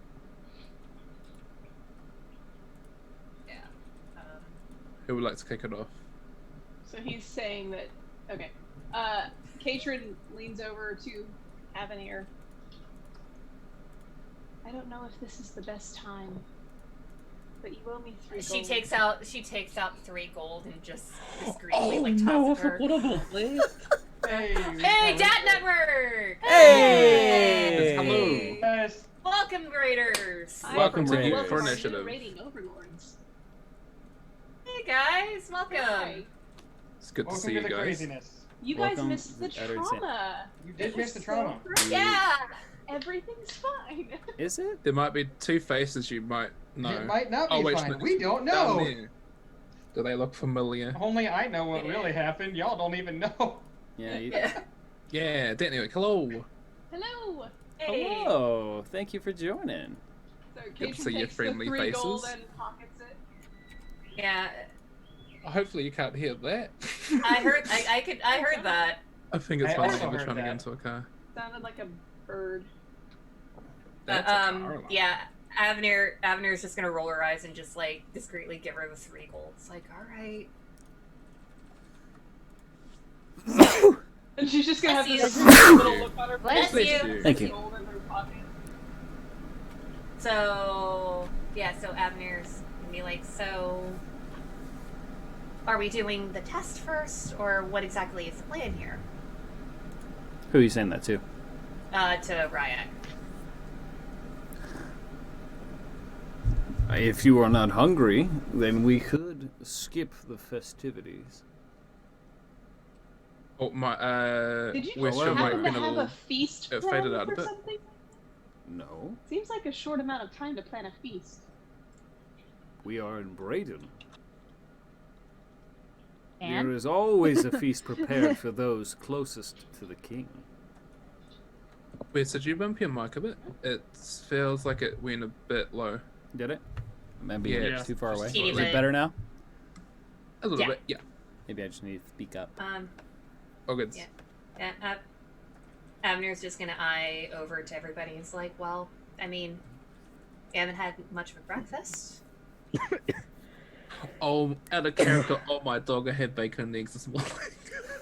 Yeah. Who would like to kick it off? So he's saying that. Okay. Katrin leans over to Avenir. I don't know if this is the best time, but you owe me 3 gold. She takes out 3 gold and just discreetly tosses her. Hey, Dad Network! Hey! Hello. Guys, Welcome, Raiders! Welcome, to Raiders. for initiative. Raiding overlords. Hey guys, welcome! Hi. It's good to welcome see to you the guys. craziness. You guys Welcome missed the to Uttered Sin- trauma. You did It miss the was trauma. So great. Yeah! Everything's fine. Is it? There might be 2 faces you might know. It might not be Oh, wait, fine. no, We don't Down know. there. Do they look familiar? Only I know what really happened. Y'all don't even know. Yeah. Yeah, Danny, hello. Hello. Hey! Hello. Thank you for joining. So Good to Katrin see your takes friendly the 3 gold faces. and pockets it. Yeah, Hopefully you can't hear that. I heard that. I think it's I funny also that we're heard trying to get that. into a car. Sounded like a bird. That's a car alarm. Yeah, Avenir's just gonna roll her eyes and just like discreetly give her the 3 gold. It's like, alright. And she's just gonna have Bless this you. little look on her Bless face. you. Thank you. Gold in her pocket. So yeah, so Avenir's gonna be like, so Are we doing the test first, or what exactly is the plan here? Who are you saying that to? To Ry'Ak. If you are not hungry, then we could skip the festivities. Oh my, Did you West Shore might happen have to been a have little. a feast it planned faded out a for bit. something? No, Seems like a short amount of time to plan a feast. we are in Braden. And There is always a feast prepared for those closest to the king. Wait, so did you bump your mic a bit? It feels like it went a bit low. Did it? Maybe Yeah. it's too far away. Teeny Is bit. it better now? A little Yeah. bit, yeah. Maybe I just need to speak up. Oh, good. Yeah. Yeah, Abner's just gonna eye over to everybody. He's like, well, I mean, we haven't had much of a breakfast. Oh, out of character, oh my dog, I had bacon and eggs this morning.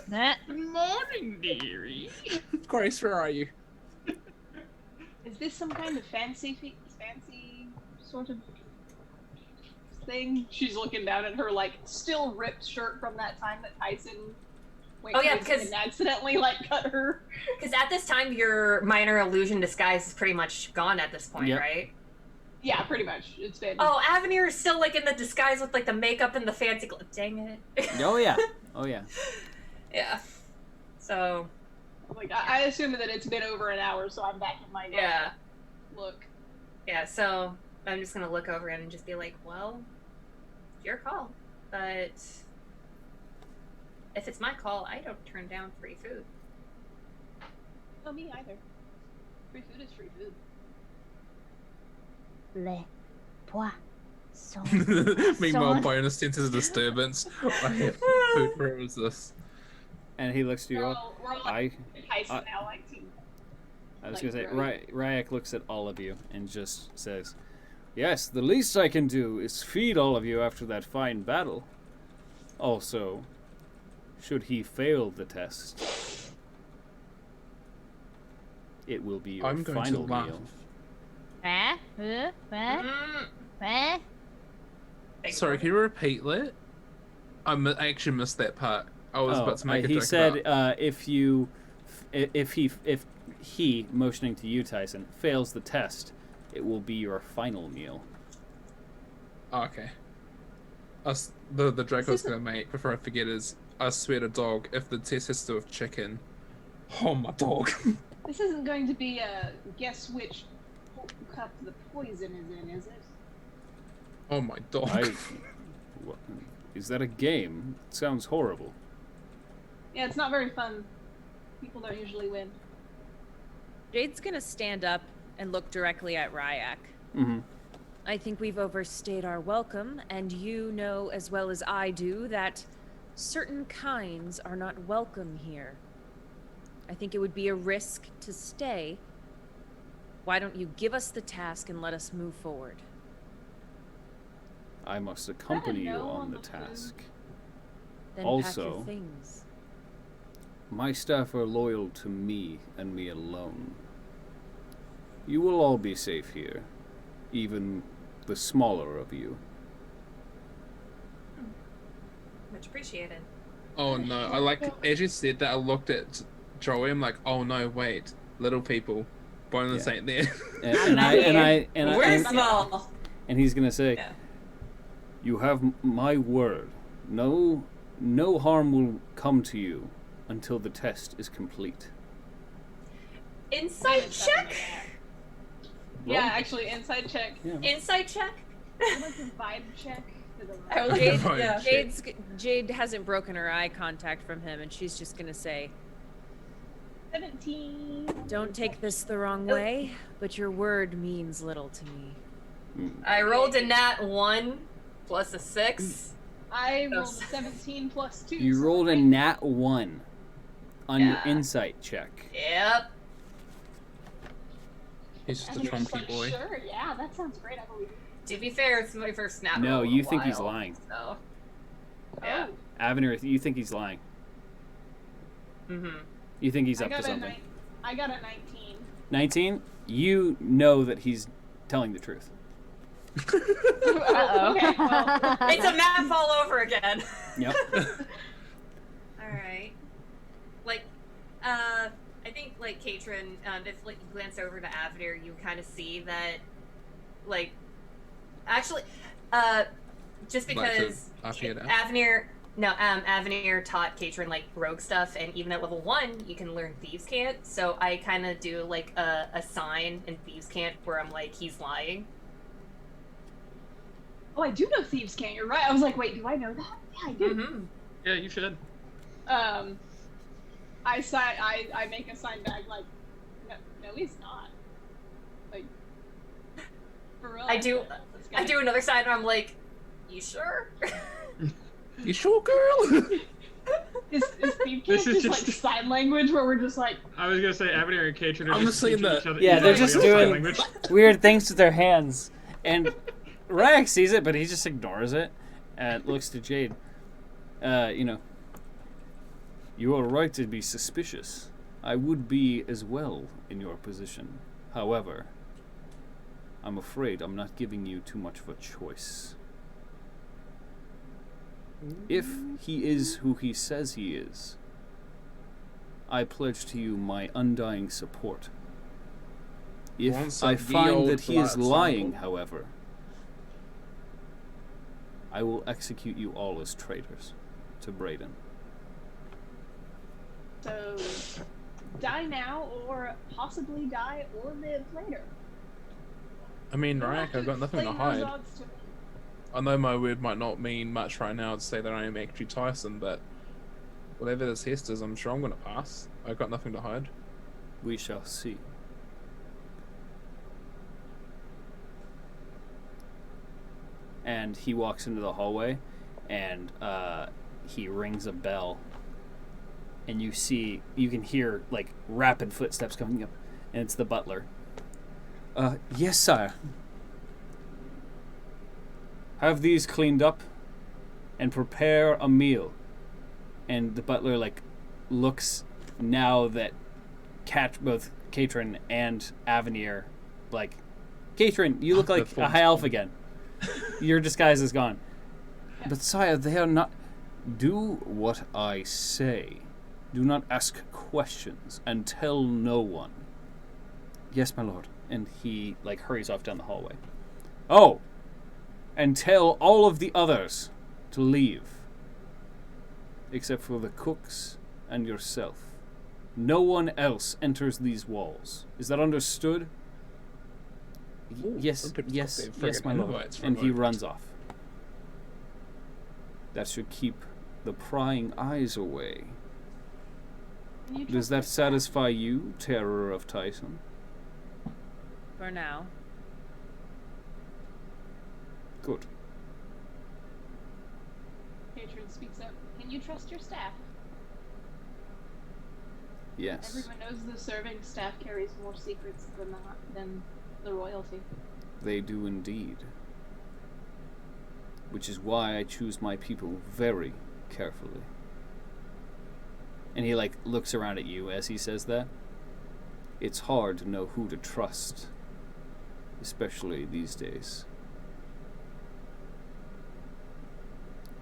Nah. Good morning, dearie. Grace, where are you? Is this some kind of fancy sort of thing? She's looking down at her like still ripped shirt from that time that Tyson went Oh, yeah, crazy because- and accidentally like cut her. Because at this time, your minor illusion disguise is pretty much gone at this point, Yep. right? Yeah, pretty much. It's been. Oh, Avenir is still like in the disguise with like the makeup and the fancy. Dang it. Oh yeah. Oh yeah. Yeah. So. Like I assume that it's been over an hour, so I'm back in my Yeah. look. Yeah. So I'm just gonna look over and just be like, well, your call, but if it's my call, I don't turn down free food. No, me either. Free food is free food. Le poisson. Meanwhile, bonus senses disturbance. I have food, where was this? And he looks to you We're all. all, we're all like Tyson I- now, like to. I was like, gonna say, right. Ry'Ak looks at all of you and just says, "Yes, the least I can do is feed all of you after that fine battle. Also, should he fail the test, it will be your I'm going to final laugh. meal." Mm. Thanks, Sorry, Morgan. can you repeat that? I actually missed that part. I was about to make a he joke said about... if he motioning to you, Tyson, fails the test, it will be your final meal. Oh, okay. The joke I was going to make before I forget is, I swear to dog, if the test has to do with chicken, oh my dog. This isn't going to be a guess which cup the poison is in, is it? Oh my dog. What, is that a game? It sounds horrible. Yeah, it's not very fun. People don't usually win. Jade's gonna stand up and look directly at Ry'Ak. Mm-hmm. I think we've overstayed our welcome, and you know as well as I do that certain kinds are not welcome here. I think it would be a risk to stay. Why don't you give us the task and let us move forward? I must accompany you no on on the the task. Then pack Also- your things. My staff are loyal to me and me alone. You will all be safe here, even the smaller of you. Much appreciated. Oh no, I like, as you said that, I looked at Joey, I'm like, oh no, wait, little people, bonus Yeah. ain't there. We're And small. and he's gonna say, Yeah. "You have my word. No harm will come to you until the test is complete." Insight check. Yeah, actually, inside check. Yeah. Insight check. I'd like a vibe check. For the I will vibe. Jade, Right. yeah. Jade hasn't broken her eye contact from him, and she's just gonna say, 17. "Don't take this the wrong way, but your word means little to me." I rolled a nat 1 plus a 6. I rolled a 17 plus 2. You so rolled a I- nat 1 on your Yeah. insight check. Yep. He's just a I'm just trumpy like, boy. Sure, yeah, that sounds great. I believe it. To be fair, it's my first nat No, roll in you a think he's while, lying. So. Yeah. Oh, Avenir, you think he's lying. Mm-hmm. You think he's I up to got a something. I got a 19. 19, you know that he's telling the truth. Uh-oh. Okay, well, It's a map all over again. Yep. Alright. Like, I think, like, Katrin, if, like, you glance over to Avenir, you kind of see that, like, actually, just because Avenir taught Katrin, like, rogue stuff, and even at level 1, you can learn Thieves' Cant, so I kind of do, like, a sign in Thieves' Cant where I'm like, he's lying. oh, I do know Thieves' Cant. You're right. I was like, wait, do I know that? Yeah, I do. Mm-hmm. Yeah, you should. I make a sign back like, no, he's not. Like, for real. I do another sign, and I'm like, you sure? You sure, girl? Is Thieves' This Cant is just like just- sign language where we're just like, I was gonna say Avenir and Katrin are I'm just seeing teaching that. each other. Yeah, each they're other just sign doing language. weird things with their hands. And Ry'Ak sees it, but he just ignores it and looks to Jade. You are right to be suspicious. I would be as well in your position. However, I'm afraid I'm not giving you too much of a choice. If he is who he says he is, I pledge to you my undying support. If Once I a find old that he is black lying, sample. however, I will execute you all as traitors to Brayden. so die now or possibly die or live later. I mean, Ry'Ak, I've got nothing to Explain those hide. odds to me. I know my word might not mean much right now to say that I am actually Tyson, but whatever this test is, I'm sure I'm gonna pass. I've got nothing to hide. We shall see. And he walks into the hallway, and he rings a bell. And you can hear like rapid footsteps coming up, and it's the butler. Yes, sire. Have these cleaned up, and prepare a meal. And the butler like looks now that both Katrin and Avenir, like, Katrin, you look like a high elf again. Your disguise is gone. Yeah. But sire, they are not. Do what I say. Do not ask questions and tell no one. Yes, my lord. And he like hurries off down the hallway. Oh, and tell all of the others to leave, except for the cooks and yourself. No one else enters these walls. Is that understood? Ooh, Yes, some people yes, thought they were yes, friggin' my lord. Ninevites for a And he moment. runs off. That should keep the prying eyes away. Can you Does trust that your staff? satisfy you, terror of Tyson? For now. Good. Patron speaks up. Can you trust your staff? Yes. Everyone knows the serving staff carries more secrets than the royalty. They do indeed. Which is why I choose my people very carefully. And he like looks around at you as he says that. It's hard to know who to trust, especially these days.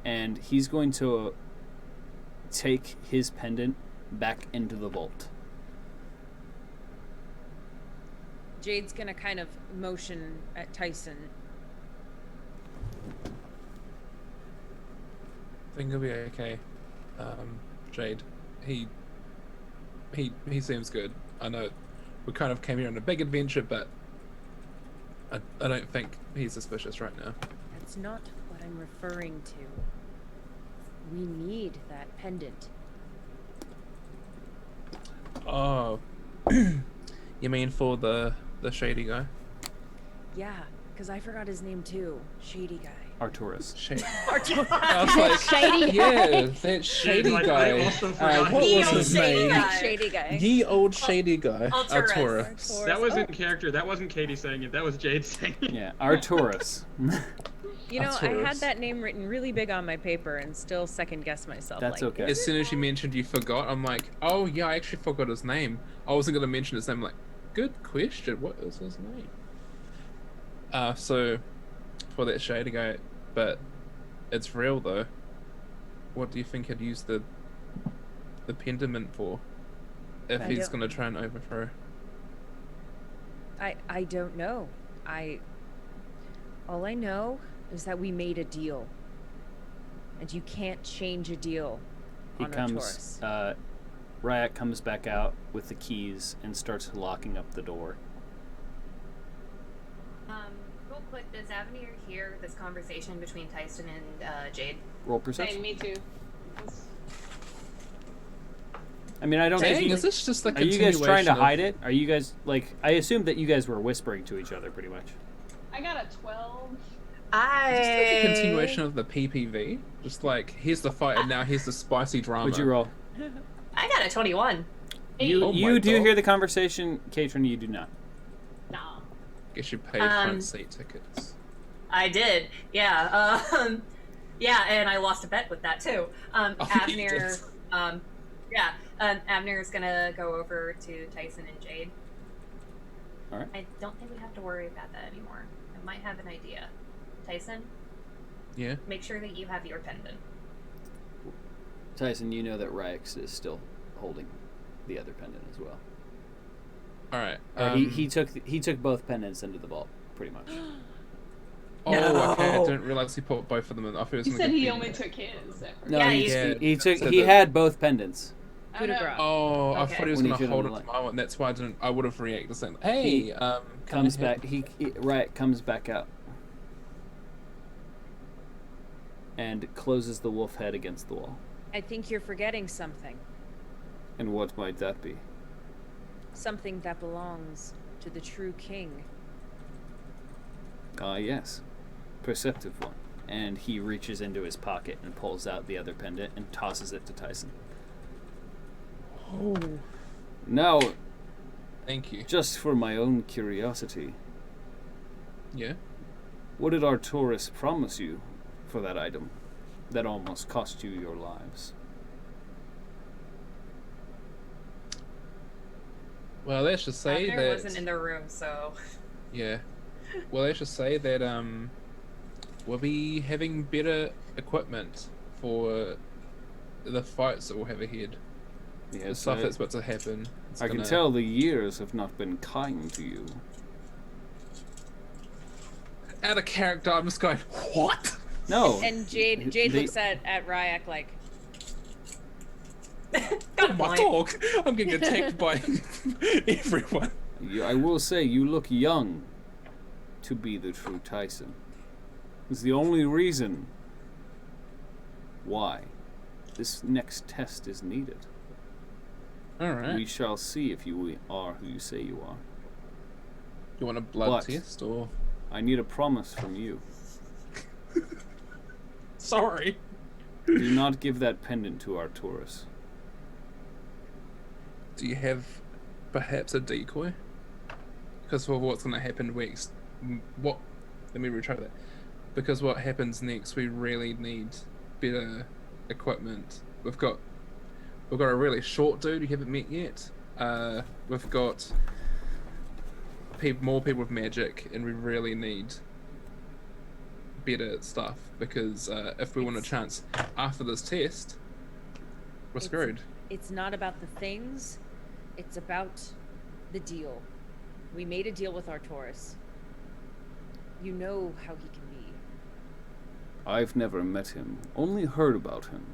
And he's going to take his pendant back into the vault. Jade's gonna kind of motion at Tyson. I think it'll be okay. Jade, he seems good. I know we kind of came here on a big adventure, but I don't think he's suspicious right now. That's not what I'm referring to. We need that pendant. Oh, you mean for the shady guy? Yeah, because I forgot his name too. Shady guy. Arturus. Shady. I was like, Shady yeah, that shady like, guy. I also forgot What Ye was old his shady name? guy. Shady guy. Ye old shady guy. Arturus. Arturus. That was in character. That wasn't Katie saying it. That was Jade saying it. Yeah, Arturus. You know, I Arturus. had that name written really big on my paper and still second guess myself. That's like, okay. As soon as you mentioned you forgot, I'm like, oh yeah, I actually forgot his name. I wasn't gonna mention his name. I'm like, good question. What is his name? So for that Shader Gate, but it's real though. What do you think he'd use the pendant for if I he's don't- gonna try and overthrow? I don't know. All I know is that we made a deal. And you can't change a deal He on comes, Artoris. Ry'Ak comes back out with the keys and starts locking up the door. Real quick, does Avenir hear this conversation between Tyson and Jade? Roll Same, perception. me too. I mean, I don't Dang, think... is this just the Are you guys trying to continuation of- hide it? Are you guys, like... I assumed that you guys were whispering to each other, pretty much. I got a 12. Is this like a continuation of the PPV? Just like, here's the fight and now here's the spicy drama. What'd you roll? I got a 21. You, Oh my you do God. hear the conversation, Katrin, you do not. Nah. Guess you paid front seat tickets. I did, yeah. Yeah, and I lost a bet with that too. Oh, you Avenir, did. yeah, Avenir is gonna go over to Tyson and Jade. All right. I don't think we have to worry about that anymore. I might have an idea. Tyson, Yeah. make sure that you have your pendant. Tyson, you know that Ry'Ak is still holding the other pendant as well. Alright. He took both pendants into the vault, pretty much. Oh, okay. I didn't realize he put both of them in. I thought he was He gonna said give he me- only took his. No, Yeah, he took. So He the- had both pendants. Oh, no. Oh, I Okay. thought he was When he gonna should've hold been it to like- my one. That's why I would have reacted saying, "Hey, can Comes I have-" back. Ry'Ak comes back out and closes the wolf head against the wall. I think you're forgetting something. And what might that be? Something that belongs to the true king. Ah, yes, perceptive one. And he reaches into his pocket and pulls out the other pendant and tosses it to Tyson. Oh, Now, thank you. just for my own curiosity, Yeah. what did Artoris promise you for that item that almost cost you your lives? Well, let's just say Avenir that. wasn't in the room, so. Yeah. Well, let's just say that we'll be having better equipment for the fights that we'll have ahead. The Yes, stuff that's about to happen. I can tell the years have not been kind to you. Out of character, I'm just going, what? No. And Jade they- looks at Ry'Ak like, Oh, my dog! I'm getting attacked by everyone. I will say, you look young to be the true Tyson. It's the only reason why this next test is needed. Alright. We shall see if you are who you say you are. You want a blood But- test, or...? I need a promise from you. Sorry. Do not give that pendant to Artoris. Do you have perhaps a decoy? Because for what's going to happen next, let me retry that. Because what happens next, we really need better equipment. We've got a really short dude you haven't met yet. We've got more people with magic, and we really need better stuff. Because if we want a chance after this test, we're It's- screwed. it's not about the things, it's about the deal. We made a deal with Artoris. You know how he can be. I've never met him, only heard about him.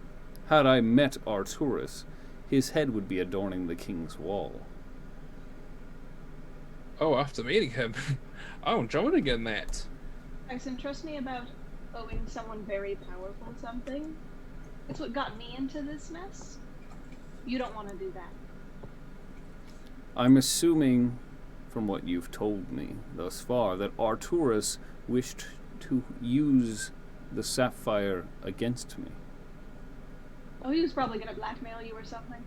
Had I met Artoris, his head would be adorning the king's wall. Oh, after meeting him, I'm joining in that. Tyson, trust me about owing someone very powerful something. It's what got me into this mess. You don't want to do that. I'm assuming, from what you've told me thus far, that Artoris wished to use the sapphire against me. Oh, he was probably gonna blackmail you or something.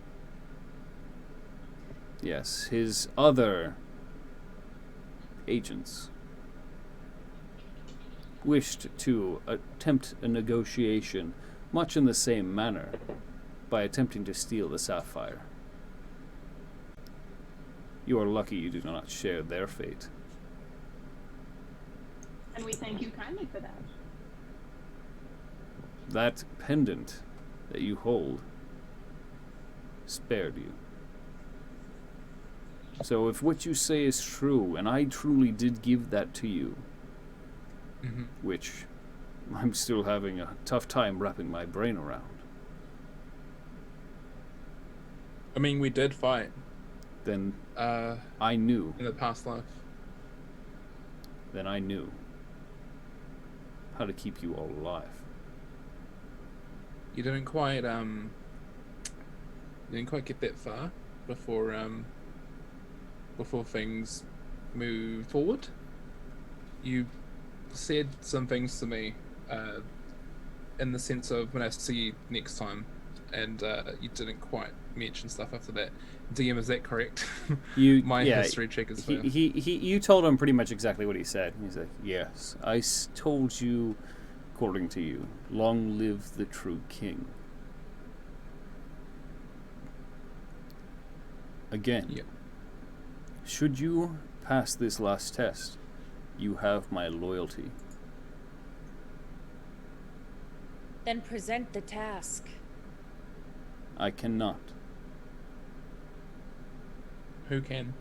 Yes, his other agents wished to attempt a negotiation much in the same manner by attempting to steal the sapphire. You are lucky you do not share their fate. And we thank you kindly for that. That pendant that you hold spared you. So if what you say is true, and I truly did give that to you, which I'm still having a tough time wrapping my brain around. I mean, we did fight. Then I knew. In the past life. Then I knew how to keep you all alive. You didn't quite get that far before things moved forward. You said some things to me in the sense of when I see you next time, and you didn't quite mention stuff after that. DM, is that correct? My history check is fair. You told him pretty much exactly what he said. He's like, yes, I told you, according to you, long live the true king. Again, should you pass this last test, you have my loyalty. Then present the task. I cannot. Who can?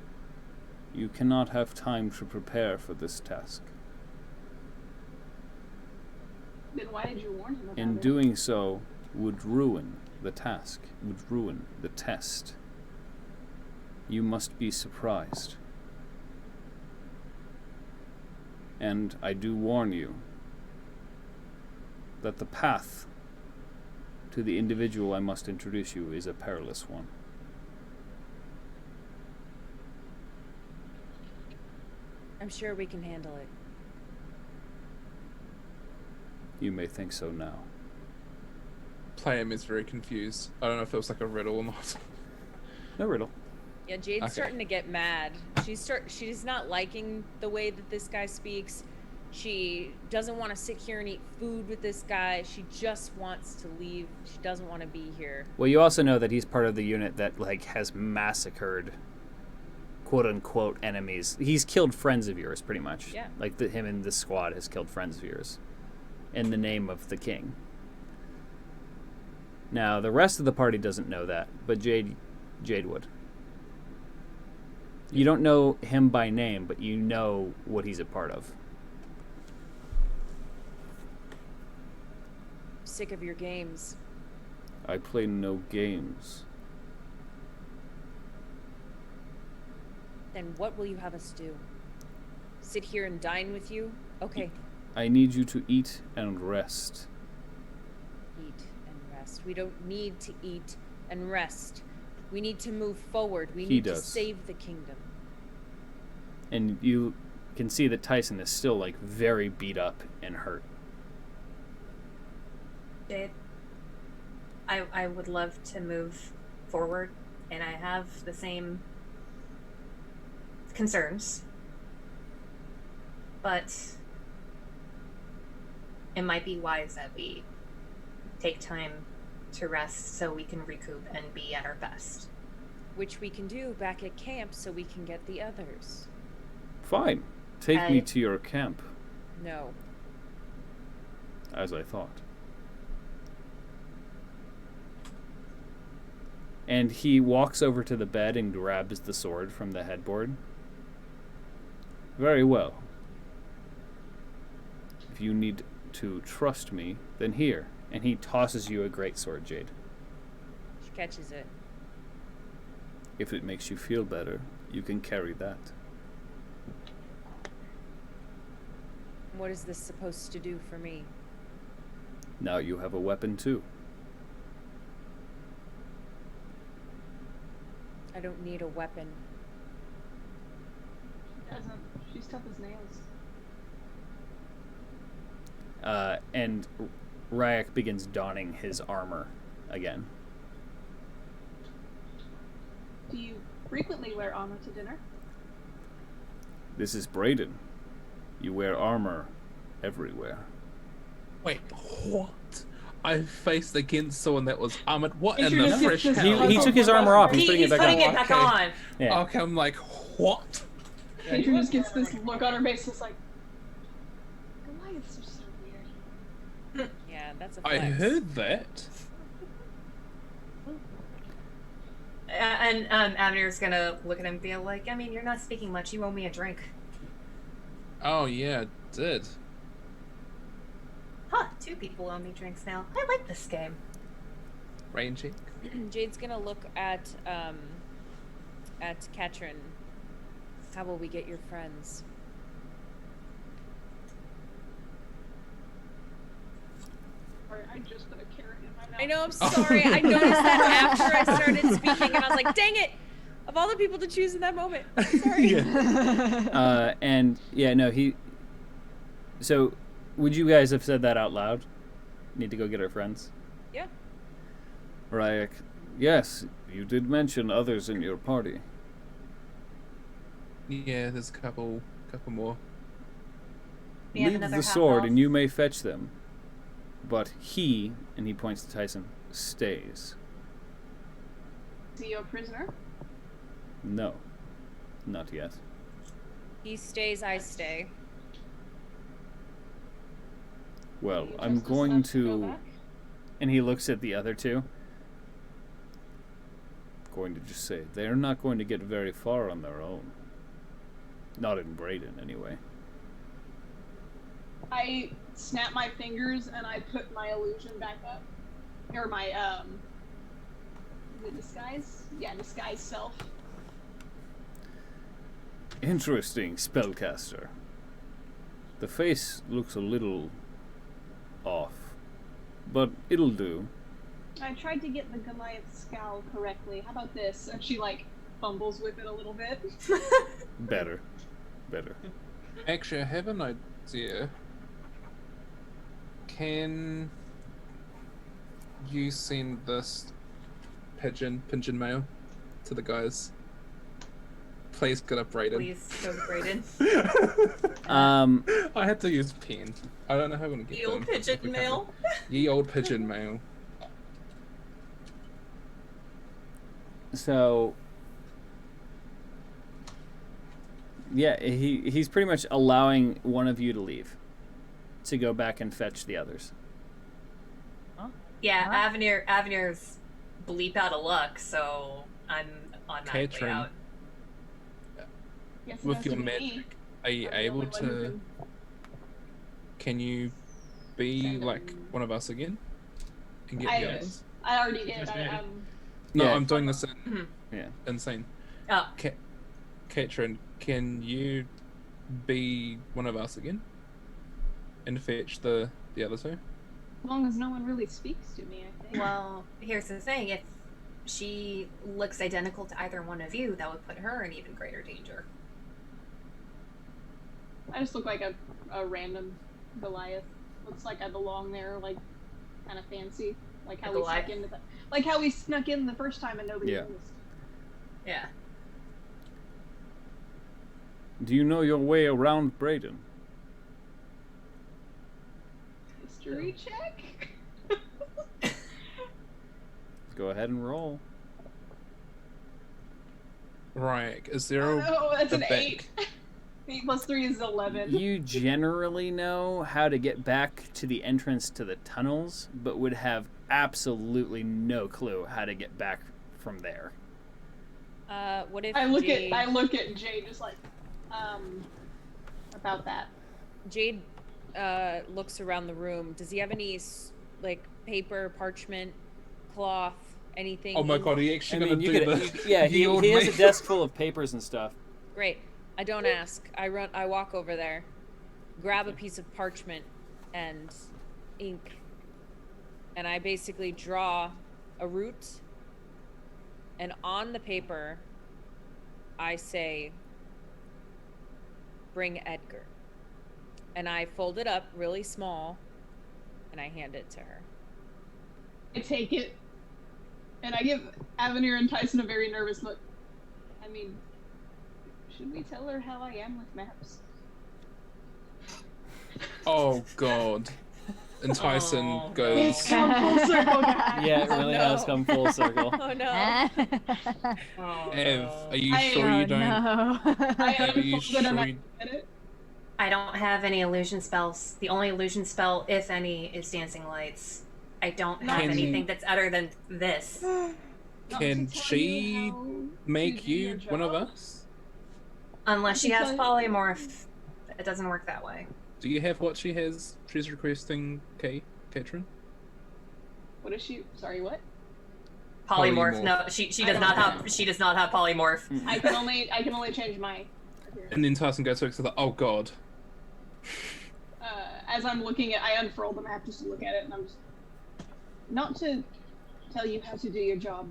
You cannot have time to prepare for this task. Then why did you warn him about In it? doing so would ruin the task, would ruin the test. You must be surprised. And I do warn you that the path to the individual I must introduce you is a perilous one. I'm sure we can handle it. You may think so now. Playham is very confused. I don't know if it was like a riddle or not. No riddle. Yeah, Jade's Okay. starting to get mad. She's not liking the way that this guy speaks. She doesn't want to sit here and eat food with this guy. She just wants to leave. She doesn't want to be here. Well, you also know that he's part of the unit that has massacred quote-unquote enemies. He's killed friends of yours, pretty much. Yeah. Him and this squad has killed friends of yours in the name of the king. Now, the rest of the party doesn't know that, but Jade would. You don't know him by name, but you know what he's a part of. Sick of your games. I play no games. Then what will you have us do? Sit here and dine with you? Okay. I need you to eat and rest. Eat and rest. We don't need to eat and rest. We need to move forward. We need to save the kingdom. And you can see that Tyson is still very beat up and hurt. Jade, I would love to move forward, and I have the same concerns, but it might be wise that we take time to rest so we can recoup and be at our best. Which we can do back at camp so we can get the others. Fine. Take me to your camp. No. As I thought. And he walks over to the bed and grabs the sword from the headboard. Very well. If you need to trust me, then here. And he tosses you a greatsword, Jade. She catches it. If it makes you feel better, you can carry that. What is this supposed to do for me? Now you have a weapon too. I don't need a weapon. She doesn't. She's tough as nails. And Ry'Ak begins donning his armor again. Do you frequently wear armor to dinner? This is Brayden. You wear armor everywhere. Wait, what? I faced against someone that was armored. What in Adrian the fresh gets this hell? He took his armor off. He's putting it back on. Putting it back on. Yeah. Okay, I'm like, what? Adrian just gets this look on her face, just like, It's just so weird. Yeah, that's a I flex. heard that. And Avenir's gonna look at him and be like, I mean, you're not speaking much. You owe me a drink. Oh yeah, I did. Huh, 2 people owe me drinks now. I like this game. Rain check. Jade's gonna look at Katrin. How will we get your friends? Sorry, I just put a carrot in my mouth. I know, I'm sorry. I noticed that after I started speaking, and I was like, dang it! Of all the people to choose in that moment. I'm sorry. And yeah, no, he. So, would you guys have said that out loud? Need to go get our friends? Yeah. Ry'Ak, yes, you did mention others in your party. Yeah, there's a couple more. We have Leave another the half sword elf. and you may fetch them. But he, and he points to Tyson, stays. Is he a prisoner? No, not yet. He stays, I stay. Well, Do you I'm trust us going enough go to, back? and he looks at the other two. Going to just say, they're not going to get very far on their own. Not in Brayden, anyway. I snap my fingers and I put my illusion back up. Or my, the disguise? Yeah, disguise self. Interesting spellcaster. The face looks a little off, but it'll do. I tried to get the Goliath scowl correctly. How about this? And she, like, fumbles with it a little bit. Better. Actually, I have an idea. Can you send this pigeon mail to the guys? Please get up Brayden. Please go to Brayden. I had to use pen. I don't know how I'm gonna get The old them. pigeon mail. Ye old pigeon mail. So, yeah, he's pretty much allowing one of you to leave, to go back and fetch the others. Yeah, Huh? Avenir's bleep out of luck, so I'm automatically Katrin. out. Guess it With has your to be magic, me. are you I'm the able only one who to? Can you be Send like them. one of us again? And get I- the others? I already did. Just I, me. No, Yeah. I'm doing this Mhm. insane. Oh, Katrin, can you be one of us again? And fetch the other two? as long as no one really speaks to me, I think. well, here's the thing. If she looks identical to either one of you, that would put her in even greater danger. I just look like a random Goliath. Looks like I belong there, like, kind of fancy. Like how A we Goliath? snuck into like how we snuck in the first time and nobody Yeah. noticed. Yeah. Do you know your way around Brayden? History check? Go ahead and roll. Ry'Ak, is there Oh, that's a an bank? 8. 8 plus 3 is 11. You generally know how to get back to the entrance to the tunnels, but would have absolutely no clue how to get back from there. What if I look Jade, at Jay just like, about that. Jade looks around the room? Does he have any like paper, parchment, cloth, anything? Oh my in- god, he actually gonna you do could, the yeah, the old he has man. a desk full of papers and stuff. Great. I don't ask. I walk over there, grab a piece of parchment and ink, and I basically draw a root, and on the paper I say, "Bring Edgar." And I fold it up really small and I hand it to her. I take it, and I give Avenir and Tyson a very nervous look. I mean, should we tell her how I am with maps? Oh god. And Tyson Oh, goes, It's come full circle, guys. Yeah, it really no. has come full circle. Oh no. Oh, Ev, no. are you I- sure oh you don't? no. I Are you unfold it and I sure you- get it. I don't have any illusion spells. The only illusion spell, if any, is Dancing Lights. I don't have Can- anything that's other than this. Can to tell she you how make to do your you one of job. us? Unless she I can has tell you- polymorph. It doesn't work that way. Do you have what she has? She's requesting, Katrin? What is she? Sorry, what? Polymorph. Polymorph. No, she I does don't not have have. it. She does not have polymorph. I can only change my appearance. And then Tyson goes to it, like, oh god. As I'm looking at, I unfurl the map just to look at it, and I'm just not to tell you how to do your job,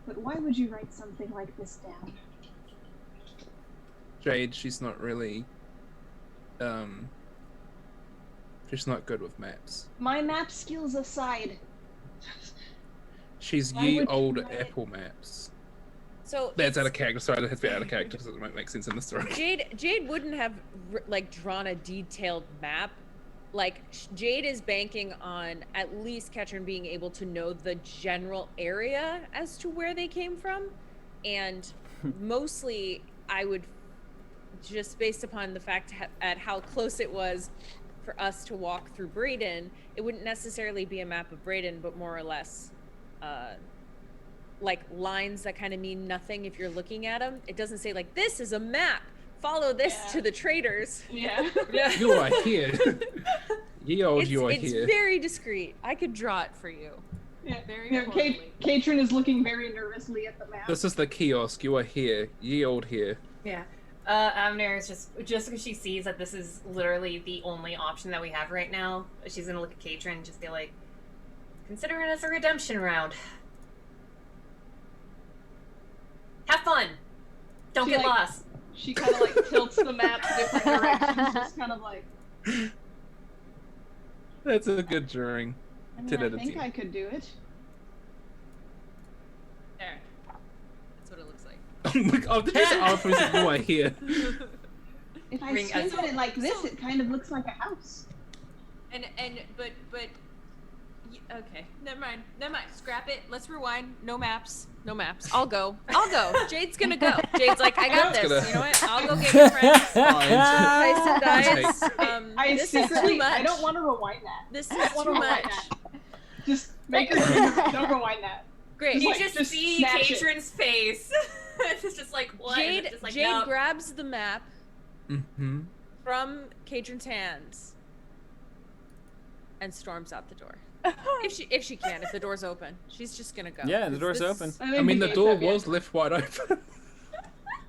but why would you write something like this down? Jade, she's not really, she's not good with maps. My map skills aside, She's Why ye would you old write it? Apple maps. So That's out it's- of character. Sorry, that has to be out of character because it won't make sense in the story. Jade wouldn't have like drawn a detailed map. Like Jade is banking on at least Ketron being able to know the general area as to where they came from, and mostly I would just based upon the fact at how close it was for us to walk through Brayden, it wouldn't necessarily be a map of Brayden, but more or less like lines that kind of mean nothing if you're looking at them. It doesn't say like, this is a map, follow this Yeah. to the traders. yeah. You are here. Ye old, you are It's here. very discreet. I could draw it for you. Yeah. Very Yeah, poorly. Katrin is looking very nervously at the map. This is the kiosk. You are here. Ye old here. Yeah. Avner is just because she sees that this is literally the only option that we have right now. She's gonna look at Katrin and just be like, consider it as a redemption round. Have fun. Don't She, get like- lost. She kind of like tilts the map different directions, just kind of like. That's a good drawing. I mean, 10 I out of think 10. I could do it. There. That's what it looks like. Oh my god, this is our first you are here. If I Ring squint as- at it like this, so- it kind of looks like a house. Okay, never mind. Scrap it. Let's rewind. No maps. No maps. I'll go. Jade's gonna go. Jade's like, I got Jade's this. gonna- You know what? I'll go get your friends. Tyson dies. I This is too secretly, much. I don't want to rewind that. This I is don't want too to rewind much. that. Just make her don't rewind that. Great. Just You like, just just see snatch it. Katrin's face. It's just like, what? And Jade, it's just like, Jade no. grabs the map Mm-hmm. from Katrin's hands and storms out the door. If she can, if the door's open, she's just gonna go. Yeah, the door's This- open. I mean, the gates door have yet- was left wide open.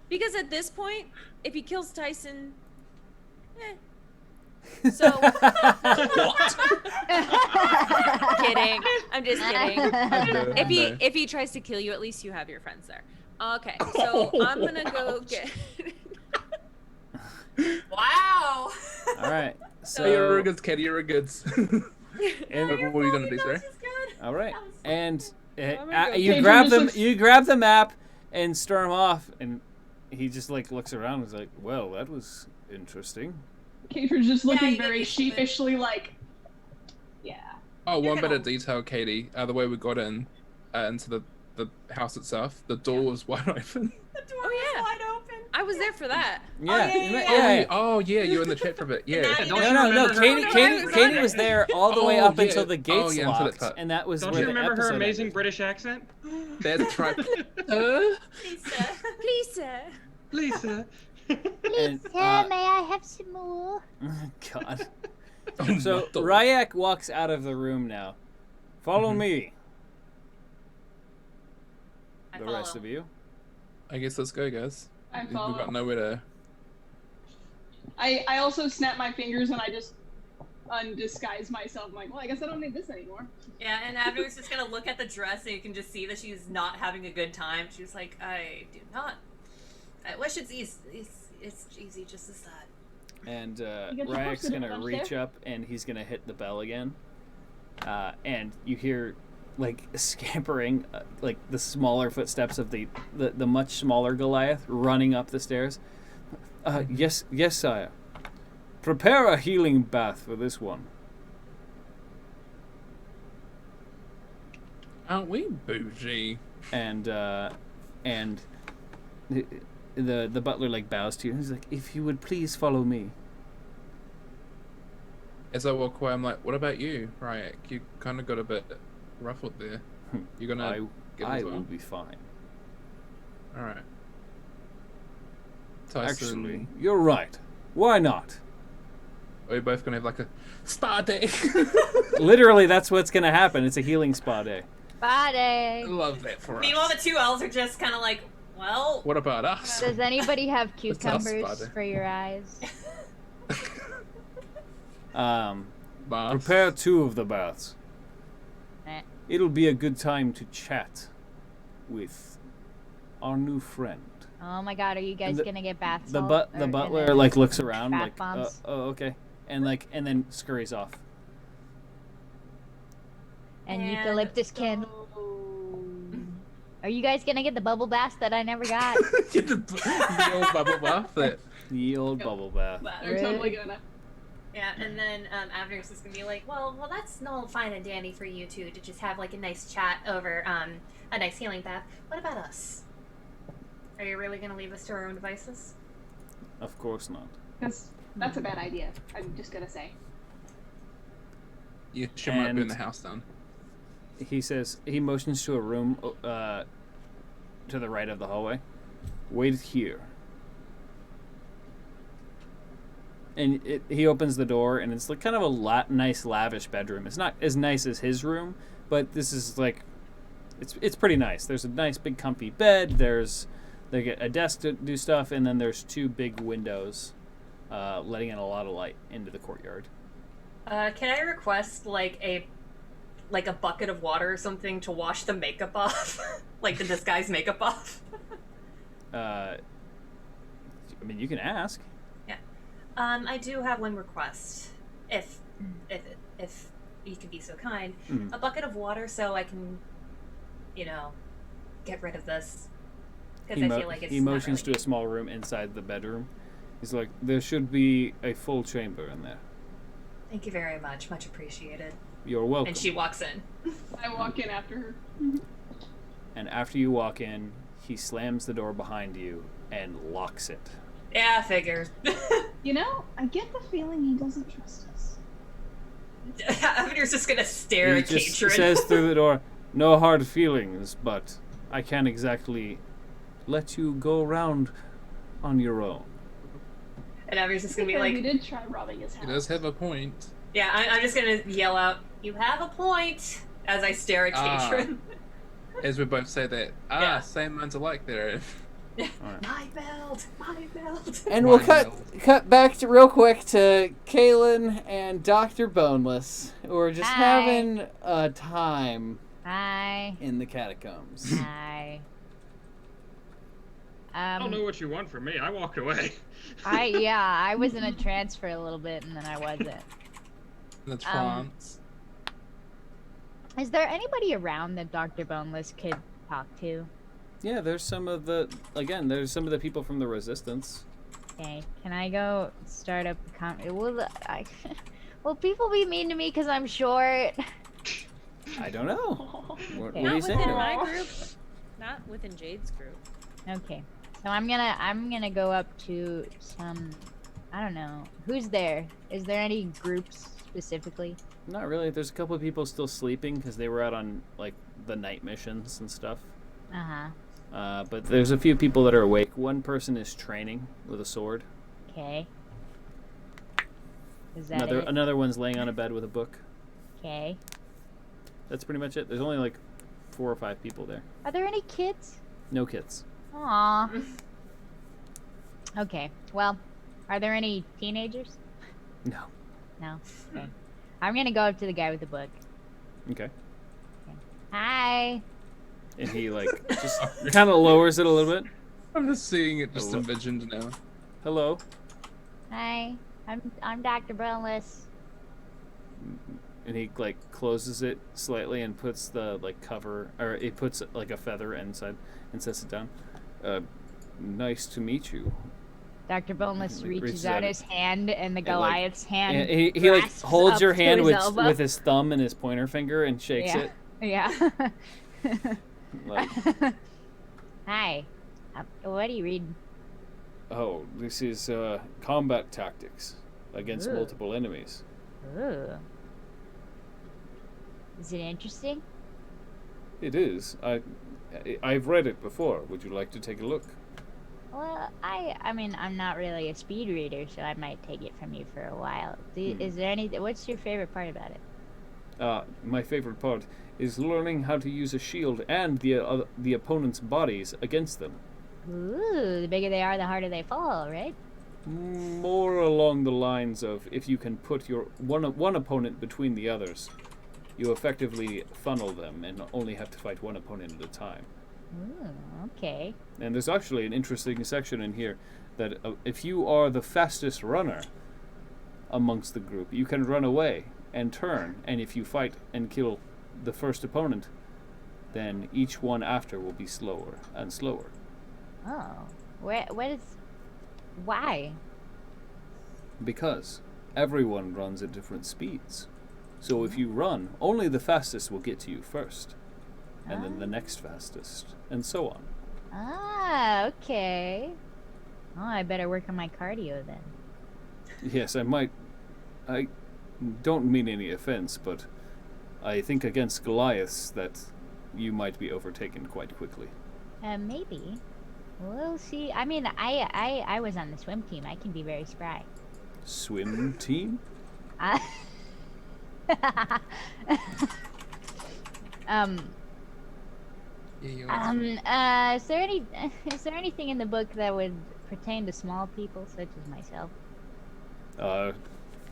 Because at this point, if he kills Tyson, So What? kidding. I'm just kidding. No, no. If he tries to kill you, at least you have your friends there. Okay, so I'm gonna go get. Wow. All right. You're a So good kid. You're a good. and, What were you gonna do, sorry? all right, and Oh my God. you Katrin grab just them. looks- You grab the map and storm off, and he just like looks around and is like, "Well, that was interesting." Katrin's just looking you get very used to it. sheepishly, like, yeah. Oh, You're one bit gonna- of detail, Katie. The way we got in into the house itself, the door was wide open. The door Oh, was yeah. wide open. I was there for that. Yeah, yeah. Oh yeah, you were in the chat for a bit. Yeah. Now you Don't No, you no, no. remember her- Katie, No, Katie, I was Katie on was it. there all the way Oh, up yeah. until the Oh, gates yeah, until that locked, part. and that was Don't where you the remember her episode amazing ended. British accent? That's right. Lisa. Please, sir. Lisa. And, Sir, may I have some more? God. Oh, So what the- Ry'Ak walks out of the room now. Follow Mhm. me, I the follow. rest of you. I guess let's go, guys. I We've follow. got nowhere to. I also snap my fingers and I just undisguise myself. I'm like, well, I guess I don't need this anymore. Yeah, and Abner's just gonna look at the dress and you can just see that she's not having a good time. She's like, I do not. I wish it's easy. It's easy just as that. And You got your Ry'Ak's person gonna downstairs? reach up and he's gonna hit the bell again. And you hear like scampering, like the smaller footsteps of the much smaller Goliath running up the stairs. Yes, sire. Prepare a healing bath for this one. Aren't we bougie? And the butler like bows to you. He's like, if you would please follow me. As I walk away, I'm like, what about you, Ry'Ak? You kind of got a bit ruffled there. You gonna get I as well? will be fine. All right. Tyson, Actually, you're right. Why not? are we both gonna have like a spa day? Literally, that's what's gonna happen. It's a healing spa day. Body. I love that for Meanwhile, the us. two elves are just kind of like, well, What about us? Does anybody have That's us, cucumbers buddy. for your eyes? Bath? Prepare 2 of the baths. Eh. It'll be a good time to chat with our new friend. Oh my god, are you guys the- gonna get bath The salt? the Or- butler and then like looks around bath like, bombs? oh okay, and then scurries off. and And eucalyptus candle. Are you guys gonna get the bubble bath that I never got? Get the old bubble bath that The old Yep. bubble bath. They're totally gonna. yeah. And then Avner's just gonna be like, well, that's all fine and dandy for you two to just have like a nice chat over a nice healing bath. What about us? Are you really gonna leave us to our own devices? Of course not. That's a bad idea. I'm just gonna say. you should might burn And- the house down. He motions to a room to the right of the hallway. Wait here. And he opens the door, and it's like kind of a nice, lavish bedroom. It's not as nice as his room, but this is like, it's pretty nice. There's a nice big comfy bed. They get a desk to do stuff, and then there's 2 big windows, letting in a lot of light into the courtyard. Can I request like a bucket of water or something to wash the makeup off, like the disguise makeup off? I mean, you can ask. I do have one request, if you could be so kind. Mm. A bucket of water so I can, get rid of this. Because I feel like it's he not motions really... to a small room inside the bedroom. He's like, there should be a full chamber in there. Thank you very much. Much appreciated. You're welcome. And she walks in. I walk in after her. And after you walk in, he slams the door behind you and locks it. Yeah, figures. You know, I get the feeling he doesn't trust us. Avenir's just gonna stare He at just Katrin. says through the door, no hard feelings, but I can't exactly let you go around on your own. And Avenir's just gonna be We like, did try robbing his He house. does have a point. yeah, I'm just gonna yell out, you have a point, as I stare at Katrin. As we both say that. Yeah. Same minds alike there. Alright. My belt! My belt! And we'll Mind cut back to real quick to Kaylin and Dr. Boneless, who are just Hi. having a time Hi. in the catacombs. Hi. I don't know what you want from me. I walked away. I was in a trance for a little bit and then I wasn't. The trance. Is there anybody around that Dr. Boneless could talk to? Yeah, there's some of the people from the Resistance. Okay, can I go start up the will people be mean to me because I'm short? I don't know. What Okay. are you Not saying? within my group. Not within Jade's group. Okay, so I'm gonna go up to some. I don't know who's there. Is there any groups specifically? Not really. There's a couple of people still sleeping because they were out on like the night missions and stuff. But there's a few people that are awake. One person is training with a sword. Okay. Is that it? Another one's laying on a bed with a book. Okay. That's pretty much it. There's only like 4 or 5 people there. Are there any kids? No kids. Aw. Okay. Well, are there any teenagers? No. No. Okay. I'm gonna go up to the guy with the book. Okay. Hi. And he like just kind of lowers it a little bit. I'm just seeing it just Hello. envisioned now. Hello. Hi. I'm Dr. Boneless. And he like closes it slightly and puts the like cover, or he puts like a feather inside and sets it down. Nice to meet you. Dr. Boneless Like, reaches reaches out out his hand, and the like- Goliath's hand. And he like grasps holds up your to hand his with elbow. his thumb and his pointer finger and shakes it. Yeah. Like, Hi. What are you reading? Oh, this is combat tactics against Ooh. multiple enemies. Ooh. Is it interesting? It is. I've read it before. Would you like to take a look? Well, I mean, I'm not really a speed reader, so I might take it from you for a while. Is there any? What's your favorite part about it? My favorite part is learning how to use a shield and the opponent's bodies against them. Ooh, the bigger they are, the harder they fall, right? More along the lines of if you can put your one opponent between the others, you effectively funnel them and only have to fight one opponent at a time. Ooh, okay. And there's actually an interesting section in here that if you are the fastest runner amongst the group, you can run away and turn, and if you fight and kill the first opponent, then each one after will be slower and slower. Oh, why? Because everyone runs at different speeds. So if you run, only the fastest will get to you first, and then the next fastest, and so on. Ah, okay. Oh, I better work on my cardio then. Yes, I don't mean any offense, but I think against Goliaths that you might be overtaken quite quickly. Maybe. We'll see. I mean, I was on the swim team. I can be very spry. Swim team? Is there anything in the book that would pertain to small people such as myself?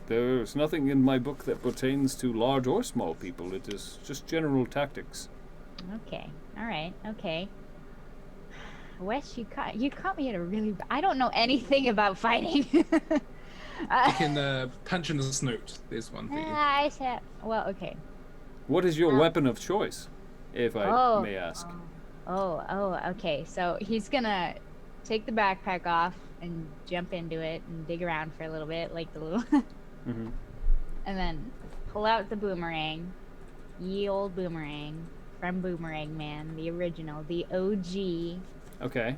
There's nothing in my book that pertains to large or small people. It is just general tactics. Okay. All right. Okay. Wes, you caught me at a really. I don't know anything about fighting. I can punch in the snoot. There's one for you. I said. Well, okay. What is your weapon of choice, if I may ask? Okay. So he's gonna take the backpack off and jump into it and dig around for a little bit, like the little. Mm-hmm. And then pull out the boomerang, ye old boomerang from Boomerang Man, the original, the OG. Okay.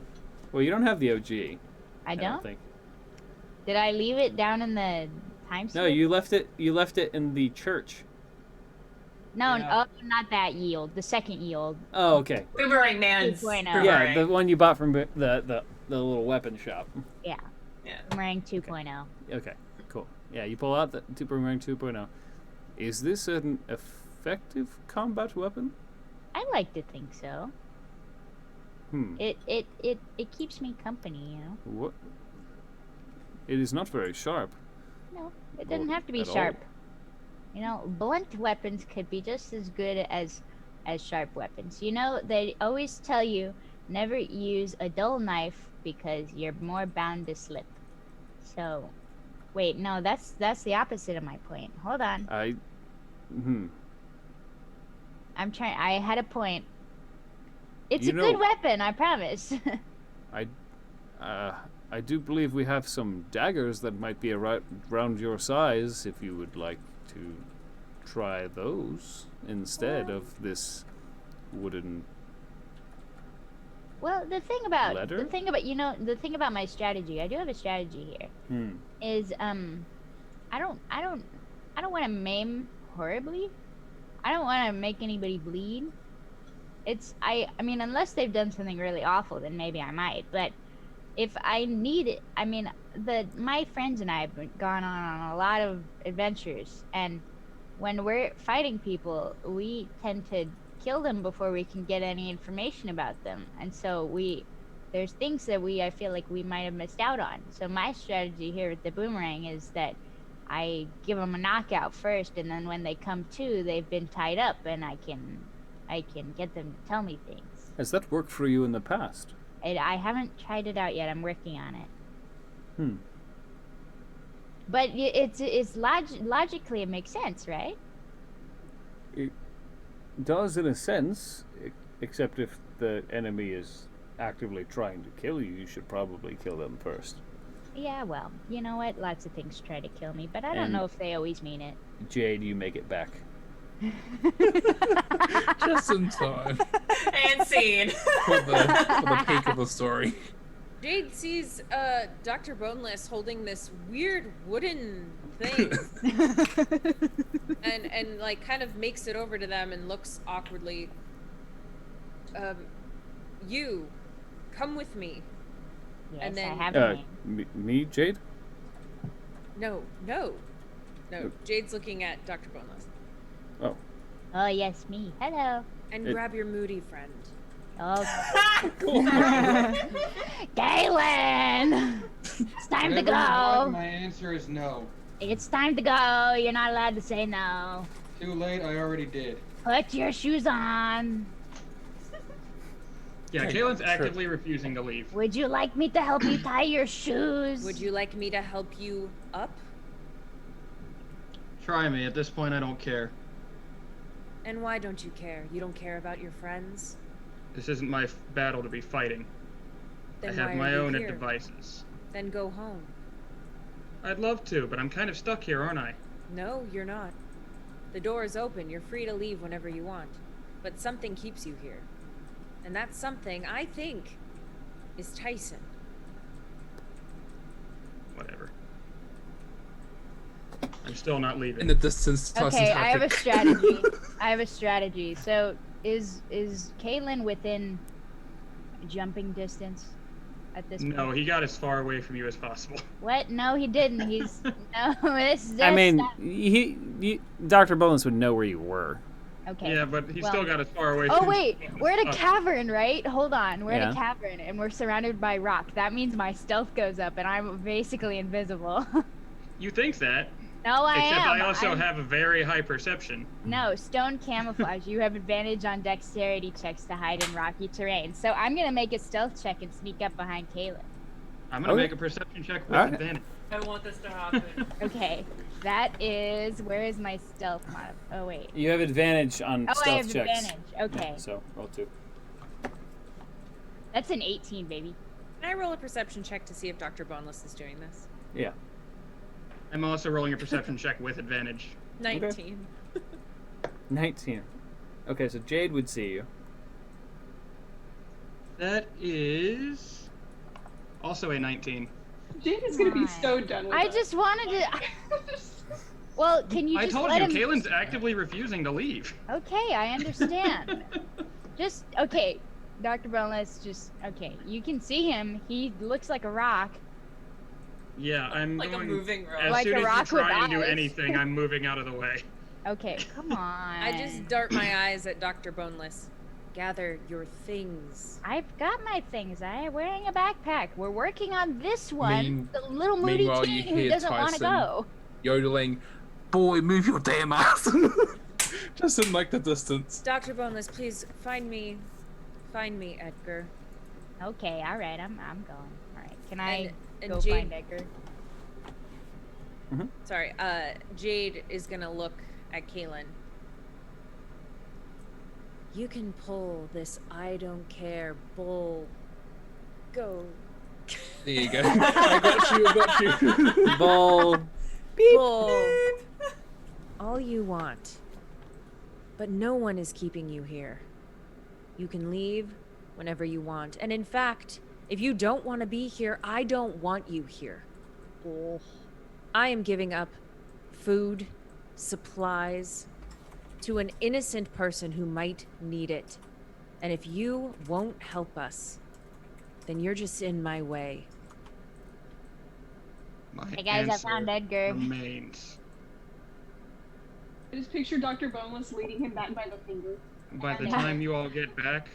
Well, you don't have the OG. I don't think. Did I leave it down in the time slip? No, you left it. You left it in the church. No, Yeah. not that ye old. The second ye old. Oh, okay. Boomerang Man's 2.0. Boomerang. Yeah, the one you bought from the little weapon shop. Yeah. Yeah. Boomerang 2.0. Okay, cool. Yeah, you pull out the Boomerang 2.0. Is this an effective combat weapon? I like to think so. It keeps me company, you know. What? It is not very sharp. No, it doesn't have to be at all. sharp. You know, blunt weapons could be just as good as sharp weapons. You know, they always tell you never use a dull knife because you're more bound to slip. So, wait, no, that's the opposite of my point. Hold on. I had a point. It's a good weapon, I promise. I do believe we have some daggers that might be around your size if you would like to try those instead of this wooden the thing about my strategy, I do have a strategy here. Is I don't want to maim horribly. I don't want to make anybody bleed. I mean, unless they've done something really awful, then maybe I might. But if I need it, I mean, my friends and I have gone on a lot of adventures, and when we're fighting people, we tend to kill them before we can get any information about them, and so there's things that I feel like we might have missed out on. So my strategy here with the boomerang is that I give them a knockout first, and then when they come to, they've been tied up, and I can get them to tell me things. Has that worked for you in the past? I haven't tried it out yet. I'm working on it. But it's logically it makes sense, right? It does in a sense, except if the enemy is actively trying to kill you, you should probably kill them first. Yeah, well, you know what? Lots of things try to kill me, but I don't know if they always mean it. Jade, you make it back. Just in time. And scene. For the peak of the story. Jade sees Dr. Boneless holding this weird wooden thing and like kind of makes it over to them and looks awkwardly. You come with me. Yes, And then- I have a name. Me, Jade? No. Jade's looking at Dr. Boneless. Oh. Oh, yes, me. Hello. And It- grab your moody friend. Oh. Galen! It's time to Whatever you want, go. my answer is no. It's time to go. You're not allowed to say no. Too late, I already did. Put your shoes on. Yeah, Kaylin's actively refusing to leave. Would you like me to help you tie your shoes? Would you like me to help you up? Try me. At this point, I don't care. And why don't you care? You don't care about your friends? This isn't my battle to be fighting. Then I why have are my you own here? devices. Then go home. I'd love to, but I'm kind of stuck here, aren't I? No, you're not. The door is open. You're free to leave whenever you want. But something keeps you here. And that something, I think, is Tyson. Whatever. I'm still not leaving. In the distance, Tyson's Okay, I have a haptic. strategy. So, is Kaylin within jumping distance at this point? No, he got as far away from you as possible. What? No, he didn't. He's no. This. I mean, Dr. Boneless would know where you were. Okay. Yeah, but he Well- still got as far away Oh from wait, we're in a us. cavern, right? Hold on, we're in Yeah. a cavern and we're surrounded by rock. That means my stealth goes up and I'm basically invisible. You think that? No, I Except am. I also I'm- have a very high perception. No, stone camouflage. You have advantage on dexterity checks to hide in rocky terrain. So I'm gonna make a stealth check and sneak up behind Kaylin. I'm gonna Okay. make a perception check with Alright. advantage. I want this to happen. Okay, that is. Where is my stealth mod? Oh wait. You have advantage on Oh, I stealth have checks. advantage. Okay, Yeah, so roll 2. that's an 18, baby. Can I roll a perception check to see if Dr. Boneless is doing this? Yeah. I'm also rolling a perception check with advantage. 19. 19. Okay, so Jade would see you. That is also a 19. Jade is gonna be Fine. so done with I us. just wanted to. Well, can you I just told let you, him? Kaylin's actively refusing to leave. Okay, I understand. Just okay, Dr. Boneless. Just okay. You can see him. He looks like a rock. Yeah, I'm Like a going. moving rock. As Like soon a as you rock with try and do eyes. anything, I'm moving out of the way. Okay, come on. I just dart my eyes at Dr. Boneless. Gather your things. I've got my things. I'm wearing a backpack. We're working on this one. Mean- the little moody meanwhile, you teen who hear doesn't want to Tyson. go. Yodeling, boy, move your damn ass. Just in like the distance. Dr. Boneless, please find me Edgar. Okay, all right. I'm going. All right. Can I And go Jade, find Edgar? sorry, Jade is gonna look at Kaylin. You can pull this I don't care bull. Go. There you go. I got you. Ball. Bull. All you want. But no one is keeping you here. You can leave whenever you want. And in fact, if you don't want to be here, I don't want you here. Oh. I am giving up food, supplies, to an innocent person who might need it. And if you won't help us, then you're just in my way. My Hey guys, I answer found Edgar. remains. I just picture Dr. Boneless leading him back by the finger. By the Yeah. time you all get back,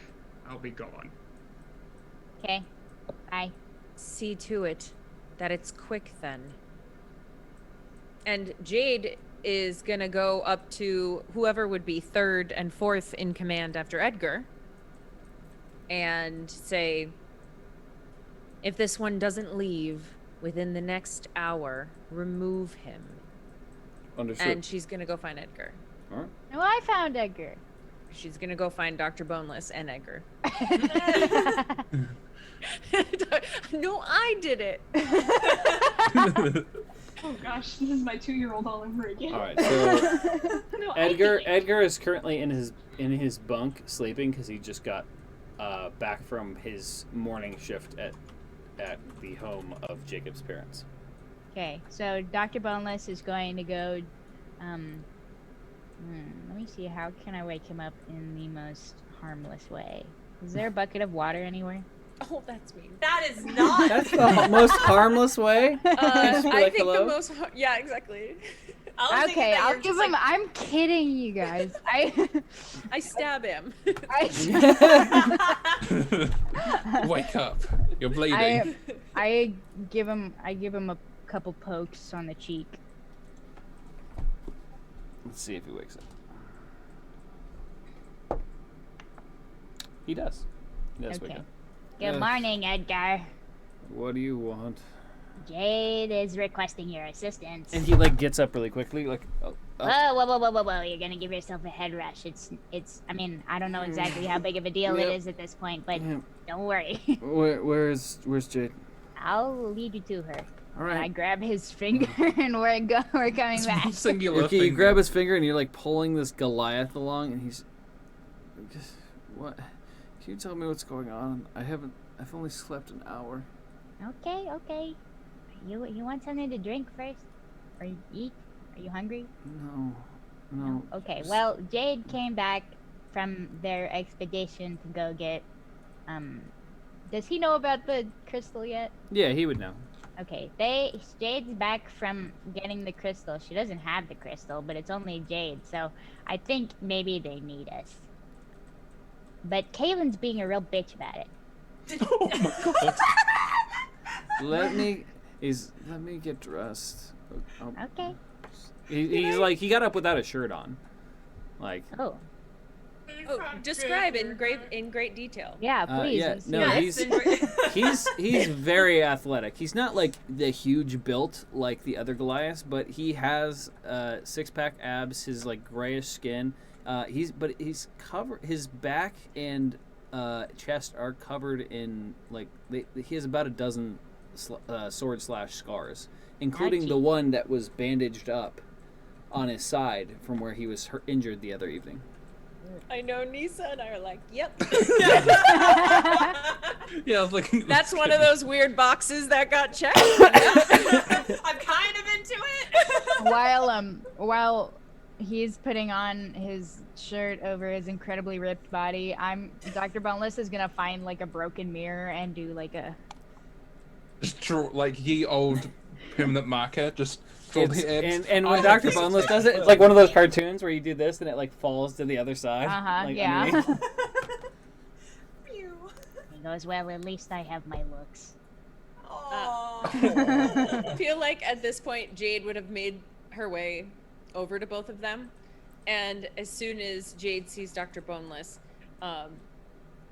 I'll be gone. Okay. Bye. See to it that it's quick then. And Jade is gonna go up to whoever would be third and fourth in command after Edgar and say, if this one doesn't leave within the next hour, remove him. Understood. And she's gonna go find Edgar. All right. No, I found Edgar. She's gonna go find Dr. Boneless and Edgar. No, I did it. Oh gosh, this is my 2-year-old all over again. All right. So No, I did it. Edgar is currently in his bunk sleeping because he just got back from his morning shift at at the home of Jacob's parents. Okay, so Dr. Boneless is going to go. Let me see. How can I wake him up in the most harmless way? Is there a bucket of water anywhere? Oh, that's mean. That is not. That's the most harmless way. I think hello? the most. Yeah, exactly. Okay, I'll give him. I'm kidding, you guys. I stab him. Wake up! You're bleeding. I give him a couple pokes on the cheek. Let's see if he wakes up. He does. He does wake Okay. up. Good morning, Edgar. What do you want? Jade is requesting your assistance. And he like gets up really quickly, like. Oh. Whoa! You're gonna give yourself a head rush. It's. I mean, I don't know exactly how big of a deal it is at this point, but don't worry. Where's Jade? I'll lead you to her. All right. I grab his finger and we're coming back. Singular Okay, you finger. grab his finger and you're like pulling this Goliath along, and he's. Just, what? Can you tell me what's going on? I've only slept an hour. Okay. You want something to drink first, or eat? Are you hungry? No. Okay. Well, Jade came back from their expedition to go get. Does he know about the crystal yet? Yeah, he would know. Okay, Jade's back from getting the crystal. She doesn't have the crystal, but it's only Jade, so I think maybe they need us. But Kaylin's being a real bitch about it. Oh my god. Let me get dressed. Okay. He's like, he got up without a shirt on. Like. Oh. Oh, describe in great detail. Yeah, please. He's very athletic. He's not like the huge built like the other Goliaths, but he has 6-pack abs. His like grayish skin. He's covered. His back and chest are covered in like he has about a dozen sword slash scars, including the one that was bandaged up on his side from where he was injured the other evening. I know Nisa and I are like, yep. Yeah, I was looking. That's one of those weird boxes that got checked. I'm kind of into it. While he's putting on his shirt over his incredibly ripped body, Dr. Boneless is gonna find like a broken mirror and do like a. Just draw like ye old permanent marker. Just draw the abs. And when Dr. Boneless does it, it's like one of those cartoons where you do this and it like falls to the other side. Like, yeah. underneath. He goes, well, at least I have my looks. I feel like at this point Jade would have made her way over to both of them, and as soon as Jade sees Dr. Boneless,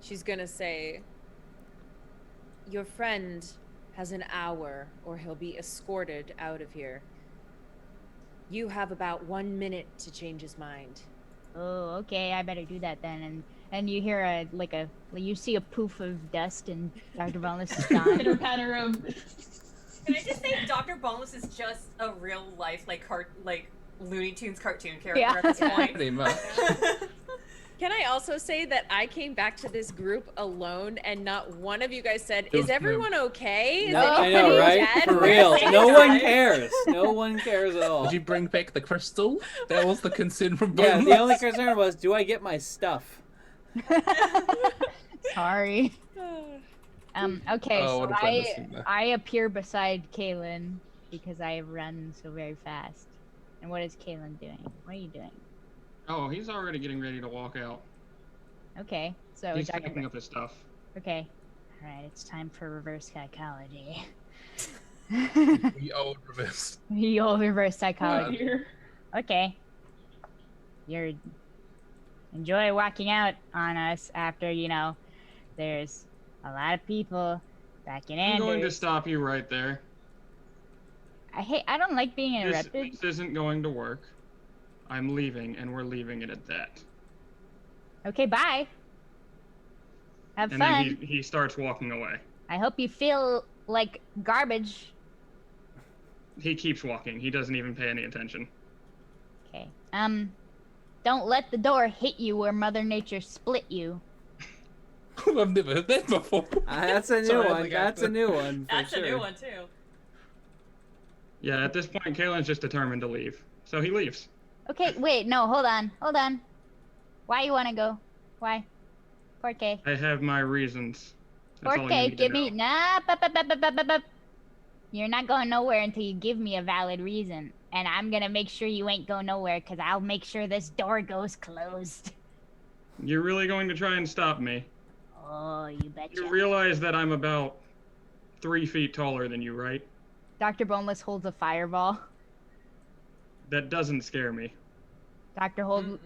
she's gonna say, your friend has an hour or he'll be escorted out of here. You have about 1 minute to change his mind. Oh, okay, I better do that then. And you hear you see a poof of dust and Dr. Boneless is gone. Pitter patter of. Can I just say Dr. Boneless is just a real life like Looney Tunes cartoon character at this point. Pretty much. Can I also say that I came back to this group alone and not one of you guys said, is everyone okay? Is I know, right? dead? For real. No one cares. No one cares at all. Did you bring back the crystal? That was the concern from both. Yeah, the only concern was, do I get my stuff? Sorry. Okay, Oh, so what a fun scene there. I appear beside Kaylin because I run so very fast. And what is Kaylin doing? What are you doing? Oh, he's already getting ready to walk out. Okay, so He's packing up his stuff. Okay. Alright, it's time for reverse psychology. The old reverse. The old reverse psychology. Here. Okay. Enjoy walking out on us after, there's a lot of people back in I'm going to Anders. stop you right there. I don't like being This interrupted. isn't going to work. I'm leaving, and we're leaving it at that. Okay, bye. Have And fun. then he starts walking away. I hope you feel like garbage. He keeps walking. He doesn't even pay any attention. Okay. Don't let the door hit you or Mother Nature split you. I've never heard that before. That's a new Sorry, one. like, That's a new one. For That's sure. a new one too. Yeah, at this point, Kalen's just determined to leave. So he leaves. Okay, wait, no, hold on. Why you wanna go? Why? Porque. I have my reasons. That's all you need to Give me know. nah. You're not going nowhere until you give me a valid reason, and I'm gonna make sure you ain't go nowhere, cause I'll make sure this door goes closed. You're really going to try and stop me. Oh, you betcha. You realize that I'm about 3 feet taller than you, right? Dr. Boneless holds a fireball. That doesn't scare me.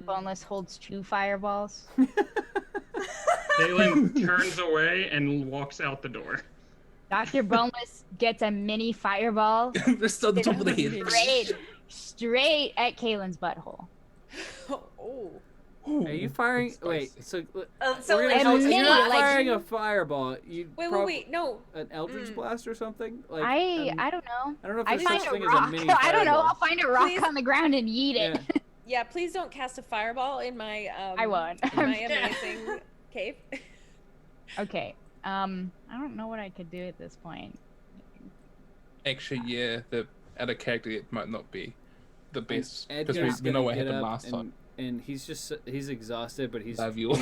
Boneless holds 2 fireballs. Kalen turns away and walks out the door. Dr. Boneless gets a mini fireball Just on the top of the head. straight at Kalen's butthole. Oh. Are you firing? Wait, so So we're like, gonna, a you're mini, not like- firing a fireball. You Wait, no. An Eldritch Blast or something? Like I don't know. I don't know if I there's find such a thing as a rock. mini I don't know. fireball. I'll find a rock Please. on the ground and eat it. Yeah. Yeah, please don't cast a fireball in my I won't. in my amazing cave. Okay. I don't know what I could do at this point. Actually, yeah, the out of character it might not be the best And because Edgar's we know gonna what get happened up last time. And he's exhausted, but he's Love you.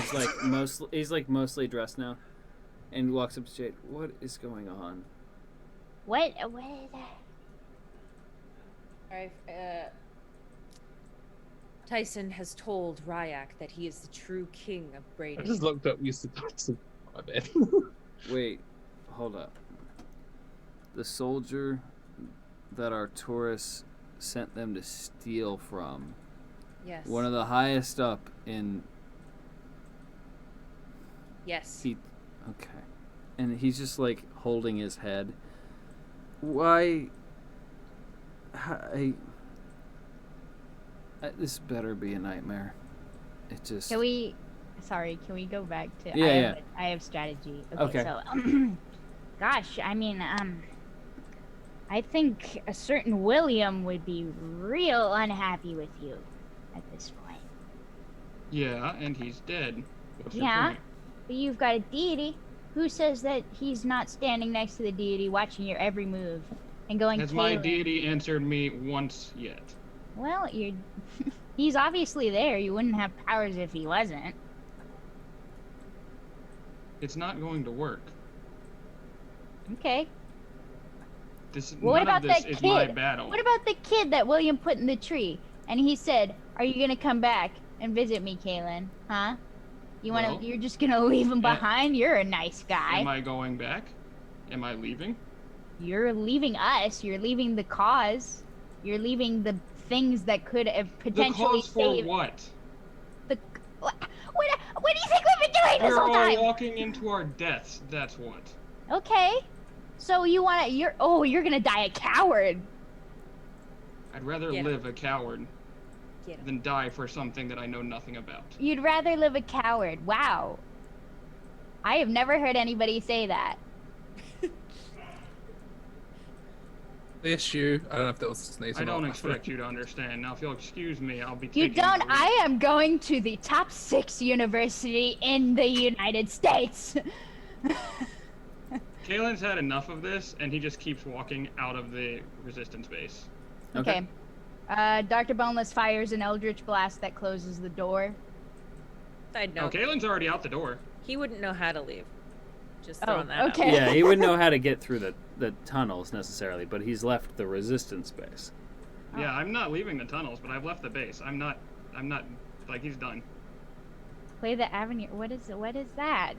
he's like mostly dressed now, and walks up to Jade. What is going on? What? Alright, Tyson has told Ry'Ak that he is the true king of I Brady. just looked up used to Tyson. My bad. Wait, hold up. The soldier that Arturus sent them to steal from. Yes. One of the highest up in. Yes. Okay. And he's just like holding his head. Why? This better be a nightmare. It just. Can we go back to? Yeah, I have strategy. Okay. So, gosh, I mean, I think a certain William would be real unhappy with you at this point. Yeah, and he's dead. What's your Yeah, point? but you've got a deity. Who says that he's not standing next to the deity, watching your every move, and going? Has my "Caleb." deity answered me once yet? Well, he's obviously there. You wouldn't have powers if he wasn't. It's not going to work. Okay. What What none about of this that is kid? my battle. What about the kid that William put in the tree? And he said, "Are you gonna come back and visit me, Kaylin? Huh? Well, You're just gonna leave him yeah. behind? You're a nice guy. Am I going back? Am I leaving? You're leaving us. You're leaving the cause. You're leaving the things that could have The potentially cause for saved what? the. What do you think we've been doing this We're whole all time? walking into our deaths. That's what. Okay. So you're gonna die a coward. I'd rather Yeah. live a coward Get him. than die for something that I know nothing about. You'd rather live a coward. Wow. I have never heard anybody say that. Bless you. I don't know if that was a sneeze or I don't not. expect you to understand. Now, if you'll excuse me, I'll be You taking don't. the lead. I am going to the top 6 university in the United States. Kalen's had enough of this, and he just keeps walking out of the resistance base. Okay. Dr. Boneless fires an Eldritch Blast that closes the door. Side No, note, Kalen's already out the door. he wouldn't know how to leave. Just Oh, throwing that out. okay. Yeah, he wouldn't know how to get through the tunnels necessarily, but he's left the resistance base. Yeah, I'm not leaving the tunnels, but I've left the base. I'm not, like, he's done. Play the Avenue. What is that?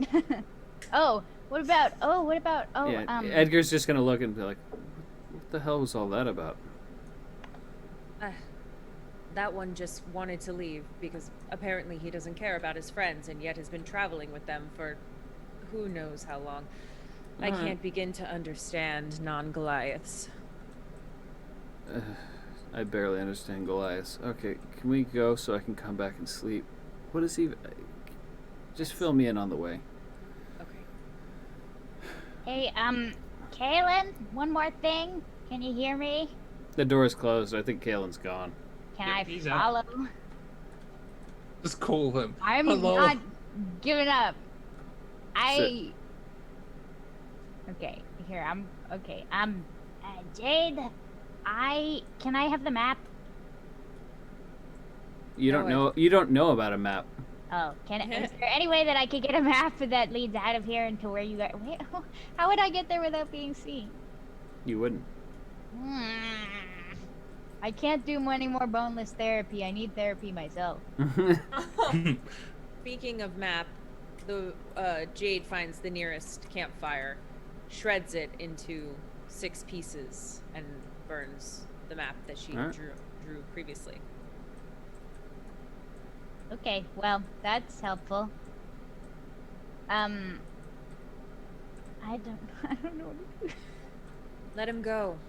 What about Yeah, Edgar's just gonna look and be like, "What the hell was all that about?" That one just wanted to leave because apparently he doesn't care about his friends and yet has been traveling with them for who knows how long. I Alright. can't begin to understand non-Goliaths. I barely understand Goliath. Okay, can we go so I can come back and sleep? What is he? Just fill me in on the way. Okay. Hey, Kaylin, one more thing. Can you hear me? The door is closed. I think Kalen's gone. Can Yep, I he's out. follow? Just call him. I'm Hello. not giving up. Okay, here, Jade, can I have the map? You don't know about a map. Oh, is there any way that I could get a map that leads out of here into where you guys... Wait, how would I get there without being seen? You wouldn't. I can't do any more boneless therapy. I need therapy myself. Speaking of map, the Jade finds the nearest campfire, shreds it into 6 pieces, and burns the map that she drew previously. Okay, well, that's helpful. I don't know what to do. Let him go.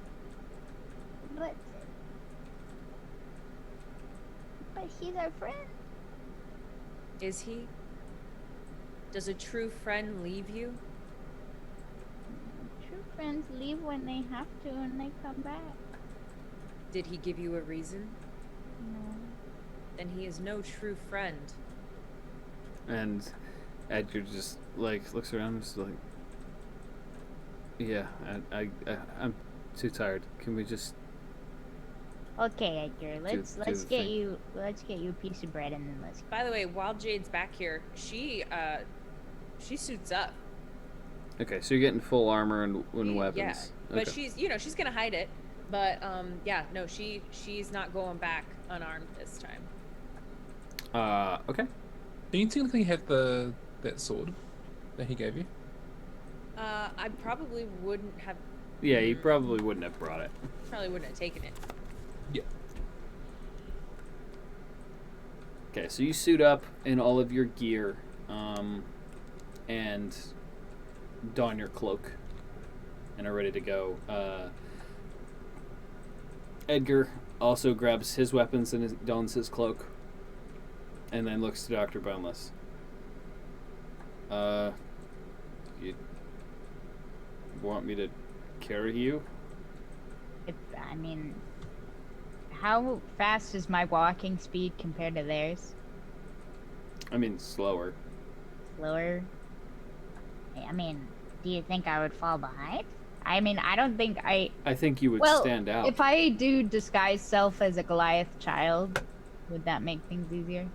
But he's our friend. Is he? Does a true friend leave you? True friends leave when they have to and they come back. Did he give you a reason? No. Then he is no true friend. And Edgar just looks around and just yeah, I'm too tired. Can we just... Okay, Edgar, let's get you a piece of bread and then let's... By the way, while Jade's back here, she suits up. Okay, so you're getting full armor and weapons. Yeah, but okay. she's gonna hide it. But yeah, no, she's not going back unarmed this time. Okay. Do you technically have that sword that he gave you? I probably wouldn't have. Yeah, you probably wouldn't have brought it. Probably wouldn't have taken it. Yeah. Okay, so you suit up in all of your gear, and don your cloak, and are ready to go. Edgar also grabs his weapons and dons his cloak, and then looks to Dr. Boneless. You want me to carry you? I mean, how fast is my walking speed compared to theirs? I mean, slower. Slower? I mean, do you think I would fall behind? I mean, I don't think I think you would stand out. If I do disguise self as a Goliath child, would that make things easier?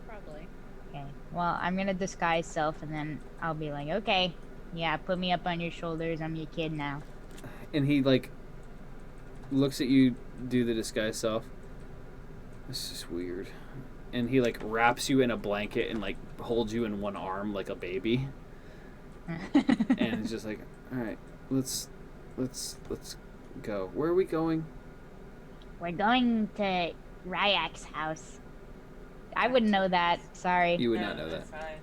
Probably. Okay. Well, I'm gonna disguise self, and then I'll be like, okay, yeah, put me up on your shoulders. I'm your kid now. And he looks at you, do the disguise self. This is weird. And he wraps you in a blanket and holds you in one arm like a baby. And it's just all right, let's go. Where are we going? We're going to Ry'Ak's house. I wouldn't know that. Sorry. You would not know that. Fine.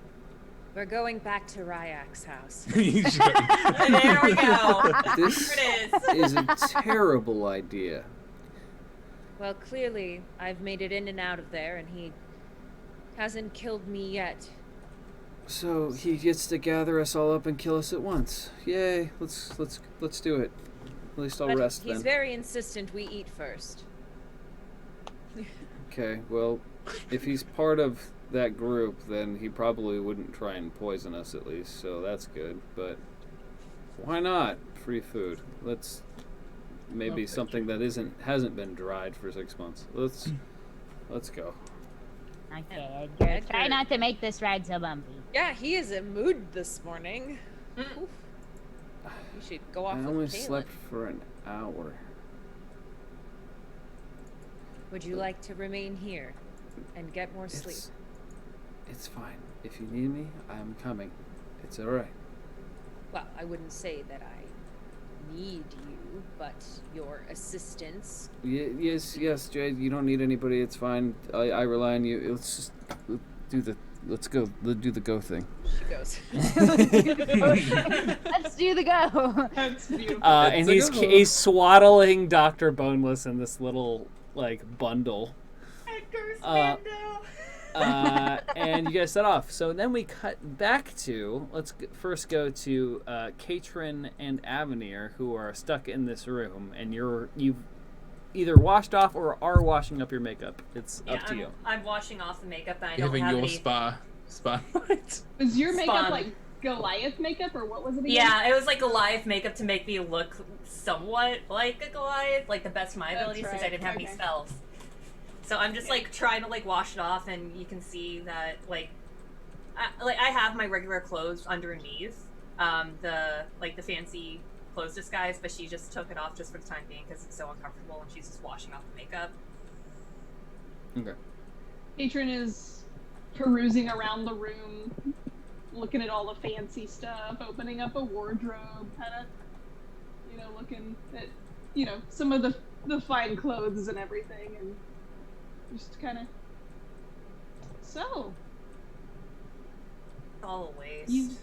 We're going back to Ry'Ak's house. There we go. This There it is a terrible idea. Well, clearly, I've made it in and out of there, and he hasn't killed me yet. So he gets to gather us all up and kill us at once. Yay! Let's do it. At least I'll rest then. He's very insistent we eat first. Okay. Well, if he's part of that group, then he probably wouldn't try and poison us at least. So that's good. But why not? Free food. Let's maybe something that hasn't been dried for 6 months. Let's go. Okay, Edgar. Try not to make this ride so bumpy. Yeah, he is in mood this morning. Oof. You should go off I with only Kaylin. slept for an hour. Would you like to remain here and get more sleep? It's fine. If you need me, I'm coming. It's alright. Well, I wouldn't say that I need you, but your assistance. Yes, Jade. You don't need anybody. It's fine. I rely on you. Let's just let's go the go thing. She goes. Let's do the go. That's beautiful. And he's swaddling Dr. Boneless in this little bundle. Edgar's Mando. And you guys set off. So then we cut back to, first go to Katrin and Avenir, who are stuck in this room, and you've either washed off or are washing up your makeup. It's up to you. I'm washing off the makeup, and I You're don't having have your any. spa. Spotlight. Was your makeup Spawn. like Goliath makeup, or what was it again? Yeah, it was like Goliath makeup to make me look somewhat like a Goliath, like the best of my That's abilities, since I right, didn't have any okay. spells. So I'm just like trying to like wash it off, and you can see that like I have my regular clothes underneath, the fancy clothes disguise, but she just took it off just for the time being because it's so uncomfortable, and she's just washing off the makeup. Okay. Patron is perusing around the room, looking at all the fancy stuff, opening up a wardrobe, kind of, looking at, some of the fine clothes and everything, and just kind of. So. It's all a waste.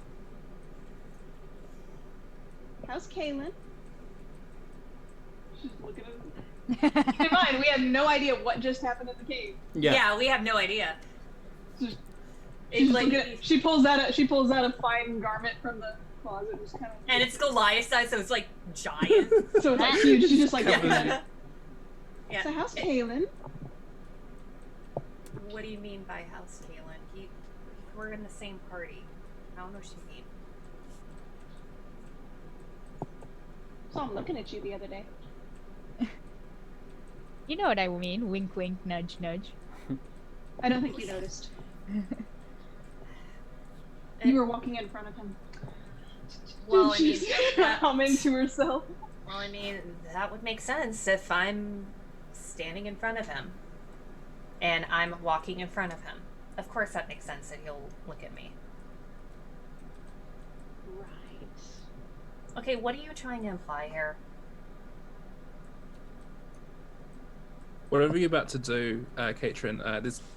How's Kaylin? She's looking at. Keep in mind, we have no idea what just happened in the cave. Yeah, we have no idea. She's she pulls out a fine garment from the closet, just kind of. And it's Goliath size, so it's like giant. So it's like huge. She's just like looking at it. Yeah. So how's Kaylin? What do you mean by house, Kaylin? We're in the same party. I don't know what you mean. So I'm looking at you the other day. You know what I mean. Wink, wink, nudge, nudge. I don't think you noticed. You were walking in front of him. Well, I mean, She's humming to herself. well, I mean, that would make sense if I'm standing in front of him and I'm walking in front of him. Of course, that makes sense that he'll look at me. Right. Okay, what are you trying to imply here? Whatever you're about to do, Katrin,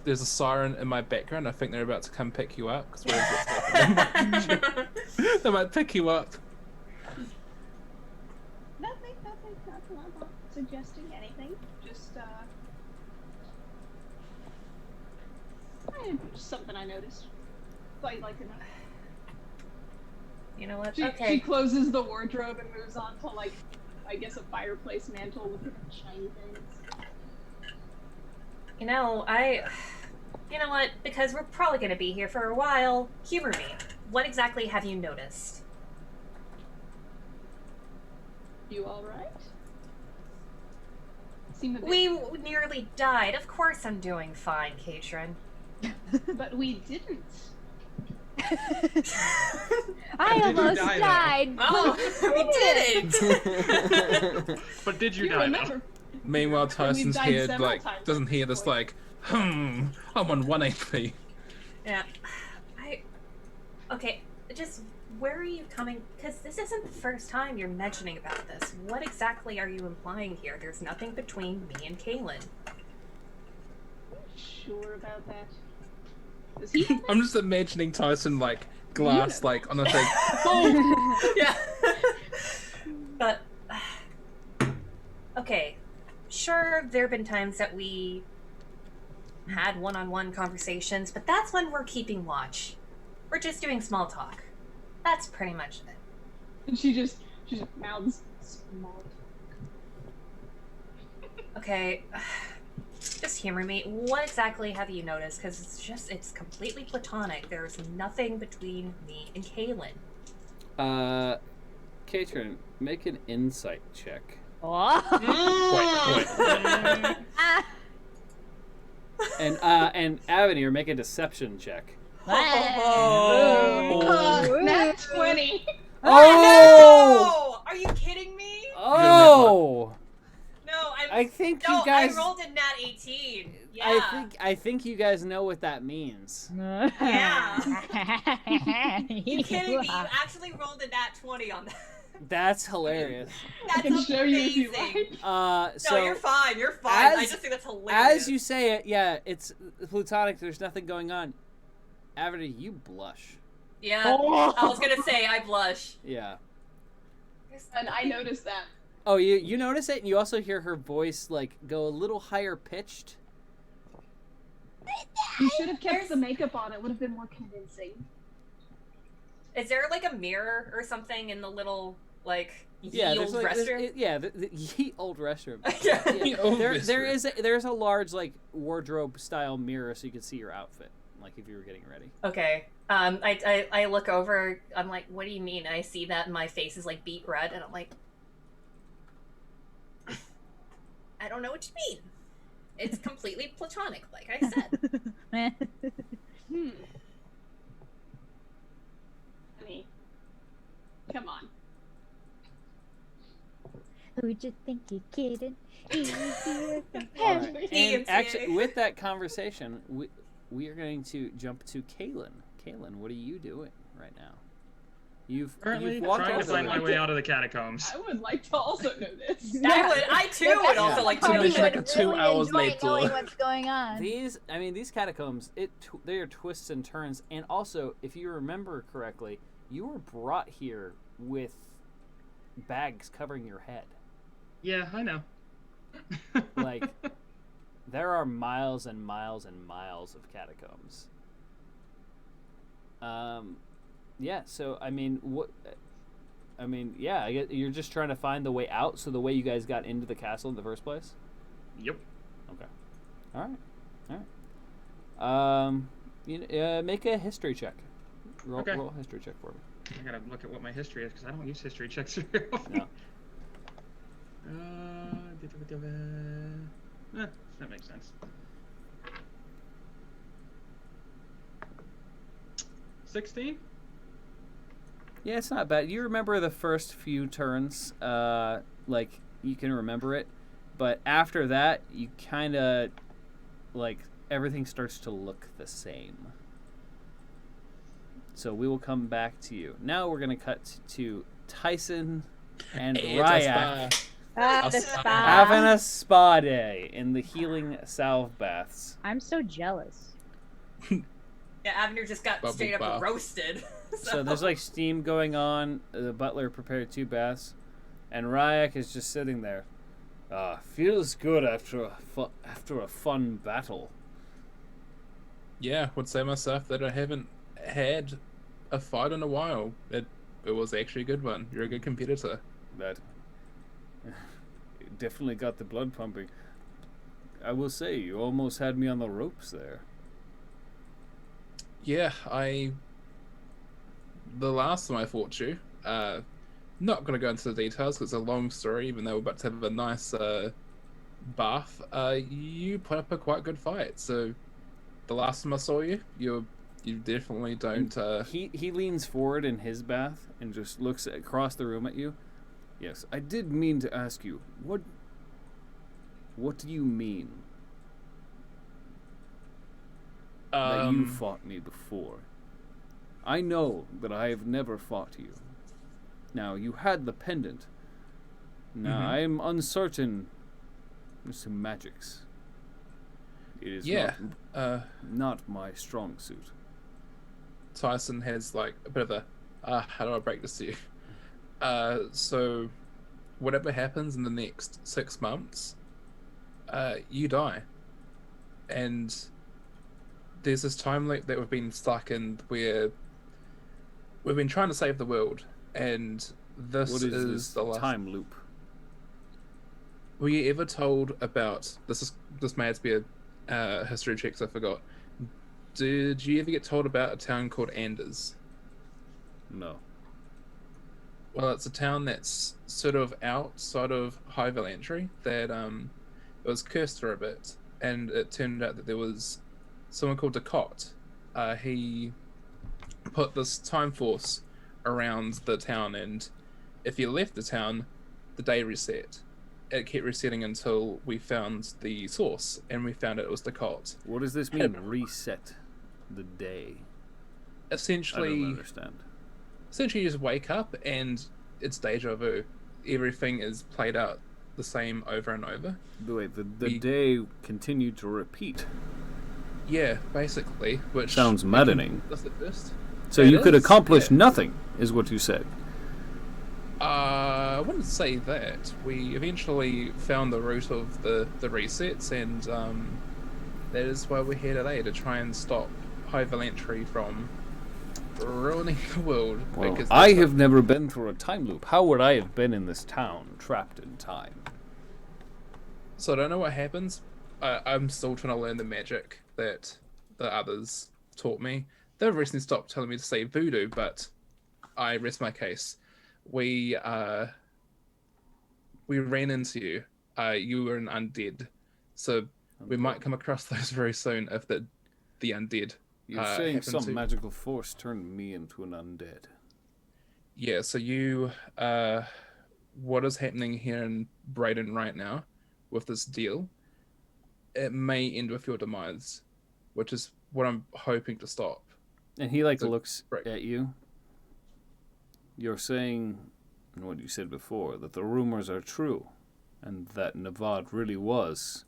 there's a siren in my background. I think they're about to come pick you up. 'Cause they might pick you up. Nothing. I'm not suggesting anything. Just something I noticed. Thought you'd like to know. You know what? She Okay. closes the wardrobe and moves on to like, I guess, a fireplace mantle with different shiny things. You know what? Because we're probably going to be here for a while. Humor me. What exactly have you noticed? You all right? Seem a bit... We nearly died. Of course I'm doing fine, Katrin. But we didn't. I almost die, though? died. Oh, we didn't! But did you You die? remember? Meanwhile, We've Tyson's died here, several like, times doesn't at hear this this, point. like, I'm on 1 HP. Yeah. Okay, just where are you coming? Because this isn't the first time you're mentioning about this. What exactly are you implying here? There's nothing between me and Kaylin. Sure about that? Does he have I'm just imagining Tyson, like, glass, like, on a thing. Yeah. But, okay. Sure, there have been times that we had one-on-one conversations, but that's when we're keeping watch. We're just doing small talk. That's pretty much it. And she just mouths small. Okay, just humor me. What exactly have you noticed? Because it's completely platonic. There's nothing between me and Kaylin. Katrin, make an insight check. Oh. And Avenir, make a deception check. Nat 20. Oh! Are you kidding me? Oh! No, I think no, you guys. I rolled a nat 18. Yeah. I think you guys know what that means. Yeah. You kidding me? You actually rolled a nat 20 on that. That's hilarious. That's can show you if you amazing. So No, you're fine. You're fine. I as- just think that's hilarious. as you say it, yeah, it's plutonic. There's nothing going on. Avenir, you blush. Yeah. I was gonna say I blush. Yeah. And I noticed that. Oh, you notice it, and you also hear her voice like go a little higher pitched. You should have kept the makeup on. It would have been more convincing. Is there like a mirror or something in the little like Yeah, old restroom? the ye old restroom. Yeah. Ye old There restroom. there's a large like wardrobe style mirror so you can see your outfit. like if you were getting ready. Okay. I look over. I'm like, what do you mean? I see that and my face is like beet red, and I'm like, I don't know what you mean. It's completely platonic, like I said. Honey, come on. Who'd you think you're kidding? Alright. And actually, with that conversation, we are going to jump to Kaylin. Kaylin, what are you doing right now? You've Currently walked trying all to the find way. my way out of the catacombs. I would like to also know this. I too would also like to know It's this. like a 2 hours enjoying later. knowing what's going on. These catacombs, they are twists and turns, and also, if you remember correctly, you were brought here with bags covering your head. Yeah, I know. Like, there are miles and miles and miles of catacombs. Yeah. So I mean, yeah. You're just trying to find the way out. So the way you guys got into the castle in the first place. Yep. Okay. All right. Make a history check. Roll a history check for me. I gotta look at what my history is because I don't use history checks very often. No. That makes sense. 16? Yeah, it's not bad. You remember the first few turns, like you can remember it, but after that, you kind of like everything starts to look the same. So we will come back to you. Now we're gonna cut to Tyson and Ry'Ak having a spa day in the healing salve baths. I'm so jealous. Yeah, Avenir just got Bubble straight up bath. roasted. So there's like steam going on. The butler prepared 2 baths, and Ry'Ak is just sitting there. Feels good after a fun battle. Yeah, would say myself that I haven't had a fight in a while. It was actually a good one. You're a good competitor. That definitely got the blood pumping. I will say, you almost had me on the ropes there. Yeah, the last time I fought you, not going to go into the details because it's a long story, even though we're about to have a nice bath, you put up a quite good fight. So the last time I saw you, you definitely don't... He leans forward in his bath and just looks across the room at you. Yes, I did mean to ask you, what do you mean that you fought me before? I know that I have never fought you. Now, you had the pendant. Now, I am uncertain as to magics. It is not my strong suit. Tyson has like a bit of a, how do I break this to you? So whatever happens in the next 6 months, you die. And there's this time loop that we've been stuck in where we've been trying to save the world, and this is the last time loop. Were you ever told about this may have to be a history check, 'cause I forgot. Did you ever get told about a town called Anders? No. Well, it's a town that's sort of outside of High Valentry that it was cursed for a bit, and it turned out that there was someone called Decot. He put this time force around the town, and if you left the town, the day reset. It kept resetting until we found the source, and we found it was Decot. What does this mean, reset the day? Essentially, I don't understand. Essentially, you just wake up and it's deja vu. Everything is played out the same over and over. Wait, the day continued to repeat. Yeah, basically. Which sounds maddening. That's the first. So you could accomplish nothing, is what you said. I wouldn't say that. We eventually found the root of the resets, and that is why we're here today, to try and stop High Valentry from ruining the world. Well, I have never been through a time loop. How would I have been in this town, trapped in time? So I don't know what happens. I'm still trying to learn the magic that the others taught me. They've recently stopped telling me to say voodoo, but I rest my case. We ran into you. You were an undead, so we might come across those very soon if the undead. You're saying happen some to. magical force turned me into an undead. Yeah. So you, what is happening here in Brayden right now, with this deal? It may end with your demise, which is what I'm hoping to stop. And he like So- looks right. at you. You're saying, and what you said before, that the rumors are true, and that Navad really was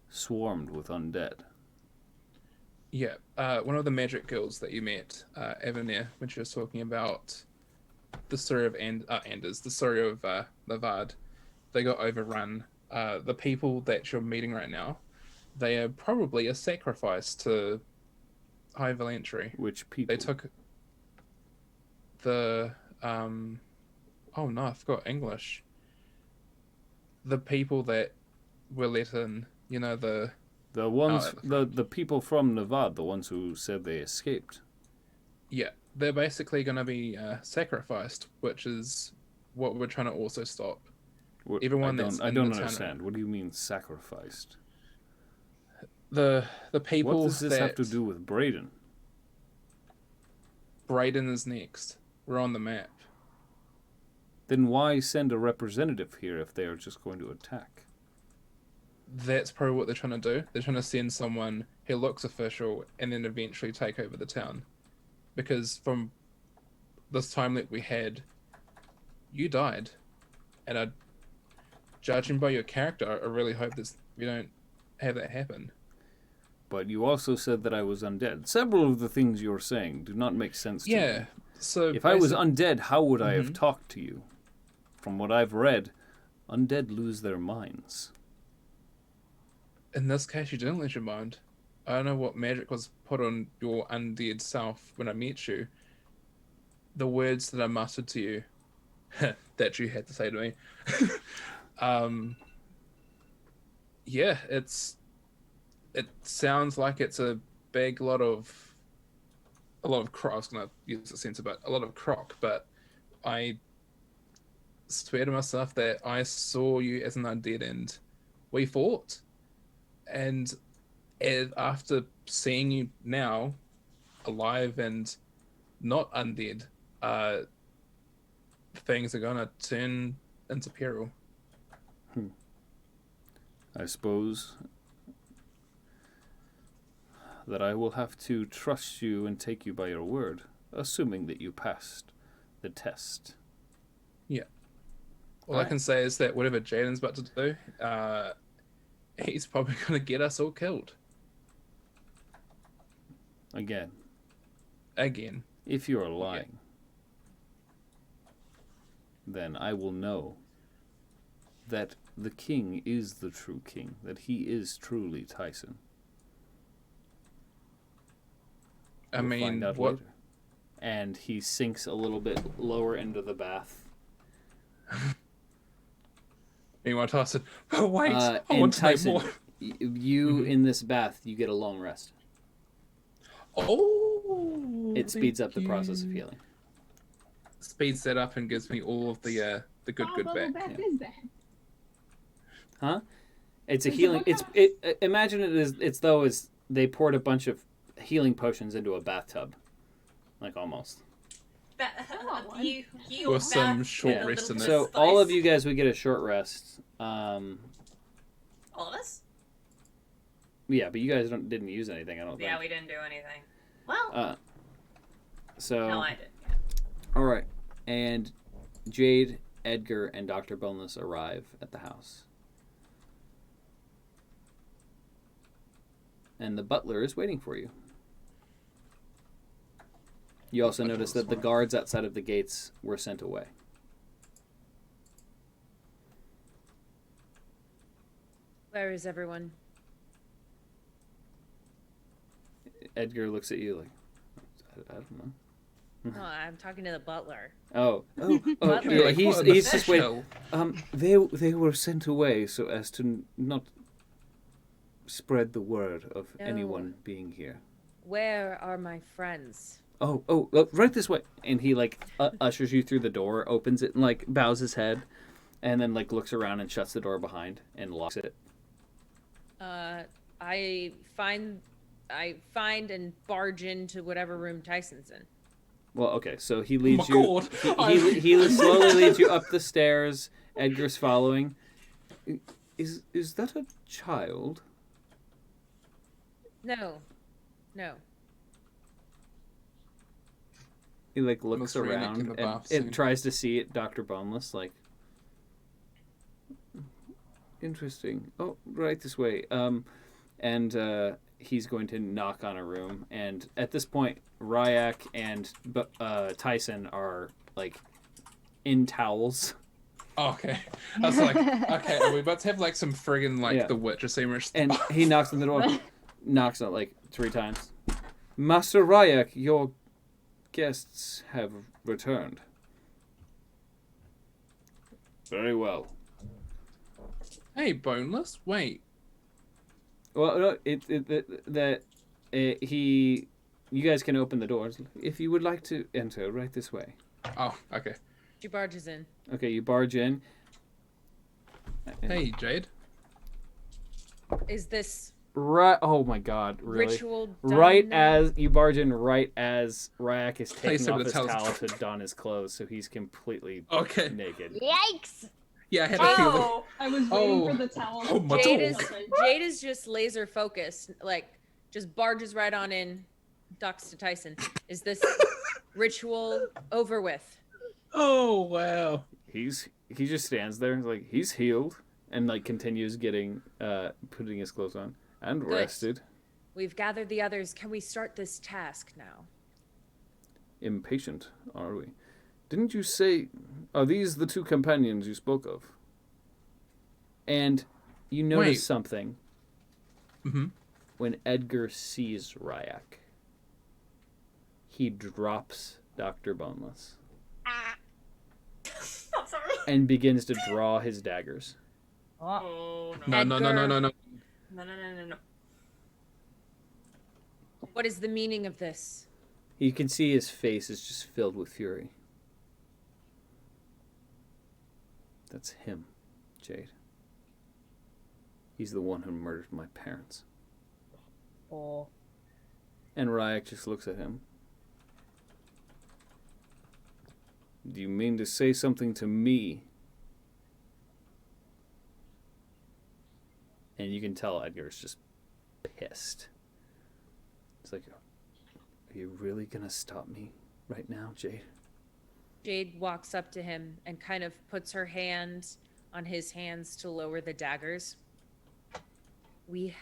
swarmed with undead. Yeah, one of the magic girls that you met, Avenir, when she was talking about the story of Anders, the story of Navad, they got overrun. The people that you're meeting right now, they are probably a sacrifice to High Valentry. Which people? They took the oh no, I forgot English. The people that were let in, you know, the ones, the people from Navad, the ones who said they escaped. yeah, they're basically going to be sacrificed, which is what we're trying to also stop. Everyone I that's don't, I in don't the town understand. What do you mean sacrificed? The people What does this that have to do with Brayden? Brayden is next. We're on the map. Then why send a representative here if they are just going to attack? That's probably what they're trying to do. They're trying to send someone who looks official and then eventually take over the town. Because from this time that we had, you died. And judging by your character, I really hope that we don't have that happen. But you also said that I was undead. Several of the things you're saying do not make sense to me. Yeah. So if I was undead, how would I have talked to you? From what I've read, undead lose their minds. In this case, you didn't lose your mind. I don't know what magic was put on your undead self when I met you. The words that I muttered to you, that you had to say to me. Yeah, it sounds like it's a big lot of crock. I was gonna use the censor, but a lot of crock. But I swear to myself that I saw you as an undead, and we fought. And after seeing you now, alive and not undead, things are gonna turn into peril. I suppose that I will have to trust you and take you by your word, assuming that you passed the test. Yeah. All I can say is that whatever Jaden's about to do, he's probably going to get us all killed. Again. If you're lying, then I will know that the king is the true king, that he is truly Tyson. We'll find out later. And he sinks a little bit lower into the bath. Meanwhile, Tyson, oh wait, I and want to know Tyson, more. You in this bath, you get a long rest. Oh, it speeds up the process of healing. Speeds that up and gives me all of the good back. Bath is that? Huh? It's a healing. Imagine it's though as they poured a bunch of healing potions into a bathtub, like almost. Or some short rest in it. So all of you guys would get a short rest. All of us? Yeah, but you guys didn't use anything. I don't think. Yeah, we didn't do anything. Well. So. No, I did. Yeah. All right, and Jade, Edgar, and Dr. Boneless arrive at the house. And the butler is waiting for you. You also notice that the guards outside of the gates were sent away. Where is everyone? Edgar looks at you like, I don't know. No, I'm talking to the butler. Oh, Butler. yeah, he's just waiting. They were sent away so as to not spread the word of anyone being here. Where are my friends? Oh, right this way. And he like ushers you through the door, opens it, and like bows his head, and then like looks around and shuts the door behind and locks it. I find and barge into whatever room Tyson's in. Well, okay, so he leads my you. God. He slowly leads you up the stairs. Edgar's following. Is that a child? No. He like looks Almost Ry'Ak in around the and bath it scene. tries to see it. Dr. Boneless, like, interesting. Oh, right this way. And he's going to knock on a room, and at this point, Ry'Ak and Tyson are like in towels. Oh, okay. I was like, okay, are we about to have like some friggin' like Yeah. the Witcher scene where it's And he knocks on the door, knocks on it like 3 times. Master Ry'Ak, your guests have returned. Very well. Hey, Boneless, wait. Well, no, you guys can open the doors if you would like to enter. Right this way. Oh, okay. She barges in. Okay, you barge in. Hey, Jade. Is this Right. Oh my God! Really? ritual done Right now? as you barge in, right as Ry'Ak is Place taking him off the his towels. towel to don his clothes, so he's completely Okay. naked. Yikes! Yeah, I had a feeling. Oh, I was waiting Oh. for the towel. Oh, my Jade tools. is just laser focused, like just barges right on in, ducks to Tyson. Is this ritual over with? Oh, wow. He just stands there like he's healed and like continues getting putting his clothes on and Good. rested. We've gathered the others. Can we start this task now? Impatient, are we? Didn't you say, are these the 2 companions you spoke of? And you notice Wait. something Mm-hmm. when Edgar sees Ry'Ak. He drops Dr. Boneless I'm sorry. and begins to draw his daggers. Oh No. no. Edgar. No. What is the meaning of this? You can see his face is just filled with fury. That's him, Jade. He's the one who murdered my parents. Oh. And Ry'Ak just looks at him. Do you mean to say something to me? And you can tell Edgar's just pissed. It's like, are you really gonna stop me right now, Jade? Jade walks up to him and kind of puts her hand on his hands to lower the daggers. We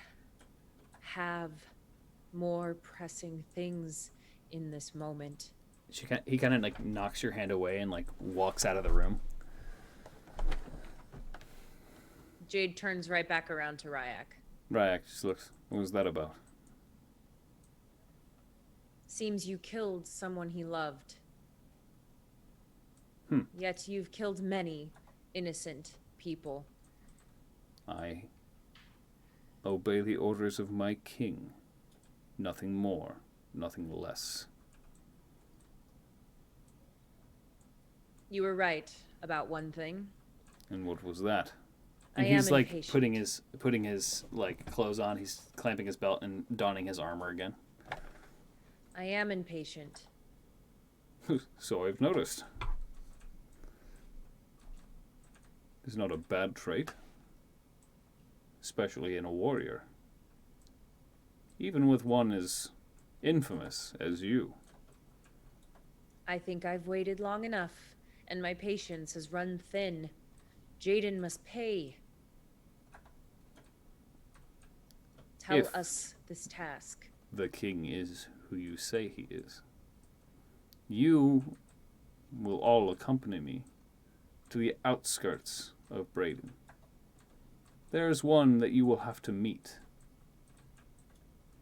have more pressing things in this moment. He kind of like knocks your hand away and like walks out of the room. Jade turns right back around to Ry'Ak. Ry'Ak just looks, what was that about? Seems you killed someone he loved. Hmm. Yet you've killed many innocent people. I obey the orders of my king. Nothing more, nothing less. You were right about one thing. And what was that? And I he's am like impatient. putting his like clothes on. He's clamping his belt and donning his armor again. I am impatient. So I've noticed. It's not a bad trait, especially in a warrior. Even with one as infamous as you. I think I've waited long enough, and my patience has run thin. Jaden must pay. Tell If- us this task. The king is who you say he is. You will all accompany me to the outskirts of Braden. There is one that you will have to meet.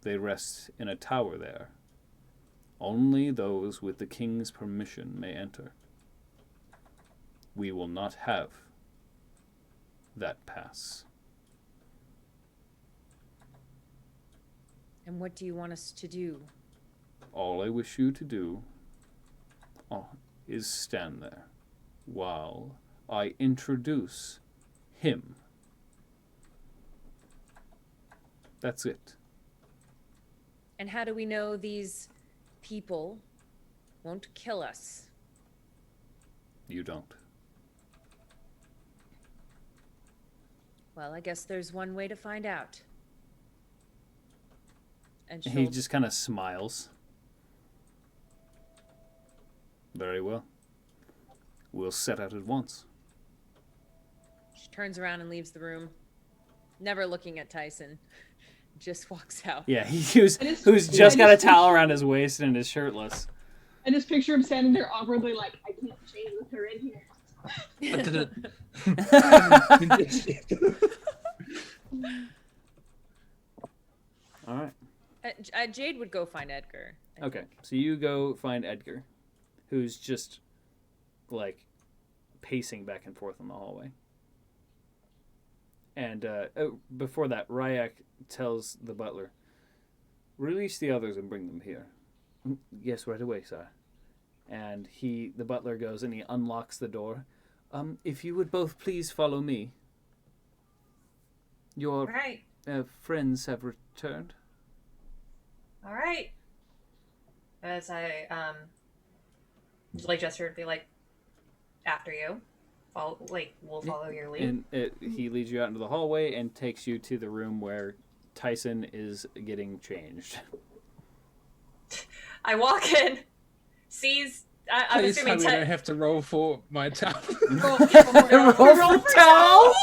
They rest in a tower there. Only those with the king's permission may enter. We will not have that pass. And what do you want us to do? All I wish you to do is stand there while I introduce him. That's it. And how do we know these people won't kill us? You don't. Well, I guess there's one way to find out. And He just kind of smiles. Very well. We'll set out at once. She turns around and leaves the room, never looking at Tyson. Just walks out. Yeah, who's just got a towel around his waist and is shirtless. I just picture him standing there awkwardly like, I can't change with her in here. All right. Jade would go find Edgar. Okay, so you go find Edgar, who's just, like, pacing back and forth in the hallway. And before that, Ry'Ak tells the butler, "Release the others and bring them here." "Yes, right away, sir." And the butler goes and he unlocks the door. If you would both please follow me. Your Right. Friends have returned. All right. As I like gesture and be like, after you, we'll follow your lead. And he leads you out into the hallway and takes you to the room where Tyson is getting changed. I walk in, sees. I'm Please assuming tell me I don't have to roll for my towel. Roll for towel.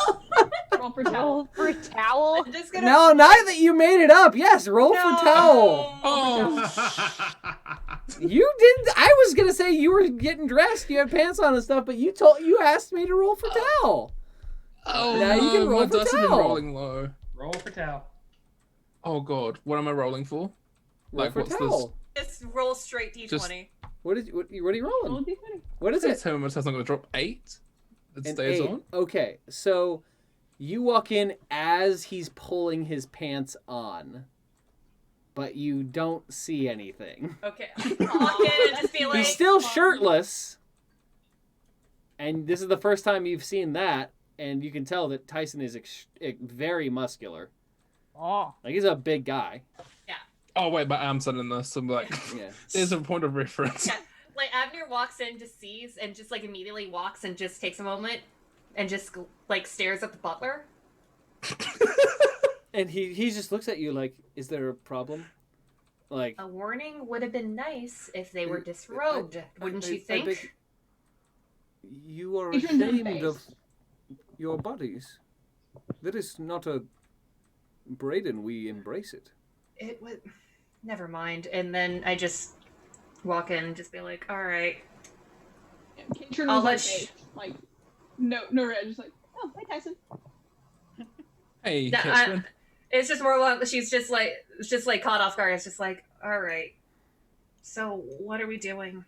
Roll for towel. Roll for towel. I'm just gonna. No, now that you made it up, yes, roll for towel. Oh, You didn't. I was gonna say you were getting dressed, you had pants on and stuff, but you asked me to roll for towel. oh Now you can no, roll my for dice have been towel. rolling low. Roll for towel. Oh god, what am I rolling for? Roll for what's towel. Just roll straight D20. What are you rolling? Roll D20. What is this? it? Tell me my dice not going to drop 8. It An stays 8. on. Okay, so you walk in as he's pulling his pants on, but you don't see anything. Okay. I'll walk in and just be like. He's still shirtless, and this is the first time you've seen that, and you can tell that Tyson is very muscular. Oh. Like, he's a big guy. Oh wait, my arms are in this. I'm like, Yeah. there's a point of reference. Yeah. Like Abner walks in, just sees, and just like immediately walks and just takes a moment, and just like stares at the butler. And he just looks at you like, is there a problem? Like, A warning would have been nice if they were disrobed, wouldn't you think? You are Patrons are ashamed of based. your bodies. That is not a Braden, we embrace it. It would. Never mind. And then I just walk in and just be like, all right. Yeah, Katrin I'll was let like, no red, just like, oh, hi Tyson. Hey, No, Catherine. it's just more along. She's just like caught off guard. It's just like, all right. So what are we doing?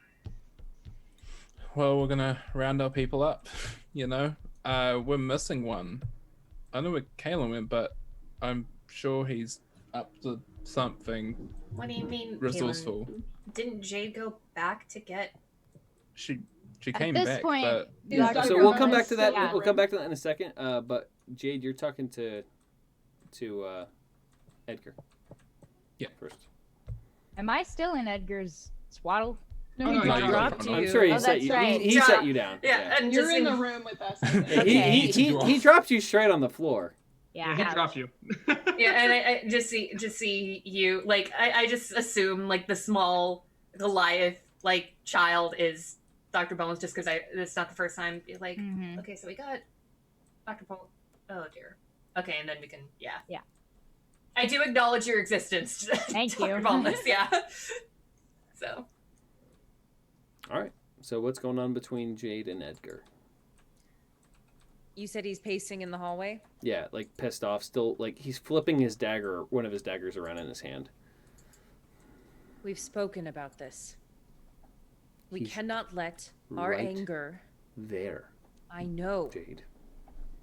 Well, we're gonna round our people up. You know, we're missing one. I know where Kalen went, but I'm sure he's up to something What do you mean, resourceful. Kaylin? Didn't Jade go back to get? She At came this back, point- but Yeah, So we'll come back to that. Yeah. We'll come back to that in a second. But Jade, you're talking to Edgar. Yeah. First. Am I still in Edgar's swaddle? No, Oh, he no, dropped you you. dropped you. I'm sure he Oh, set that's you. right. He set you down. Yeah, and You're just in the room with us. I Yeah, think. Okay. he dropped you straight on the floor. Yeah. He dropped you. Yeah, and I just see you like I just assume like the small Goliath like child is Dr. Bones just because it's not the first time like Mhm. okay, so we got Dr. Paul. Oh dear. Okay, and then we can yeah. Yeah. I do acknowledge your existence. Thank Dr. you. Bones, yeah. So All right. So what's going on between Jade and Edgar? You said he's pacing in the hallway? Yeah, like pissed off, still like he's flipping one of his daggers around in his hand. We've spoken about this. We He's cannot let our right anger. There, I know. Jade.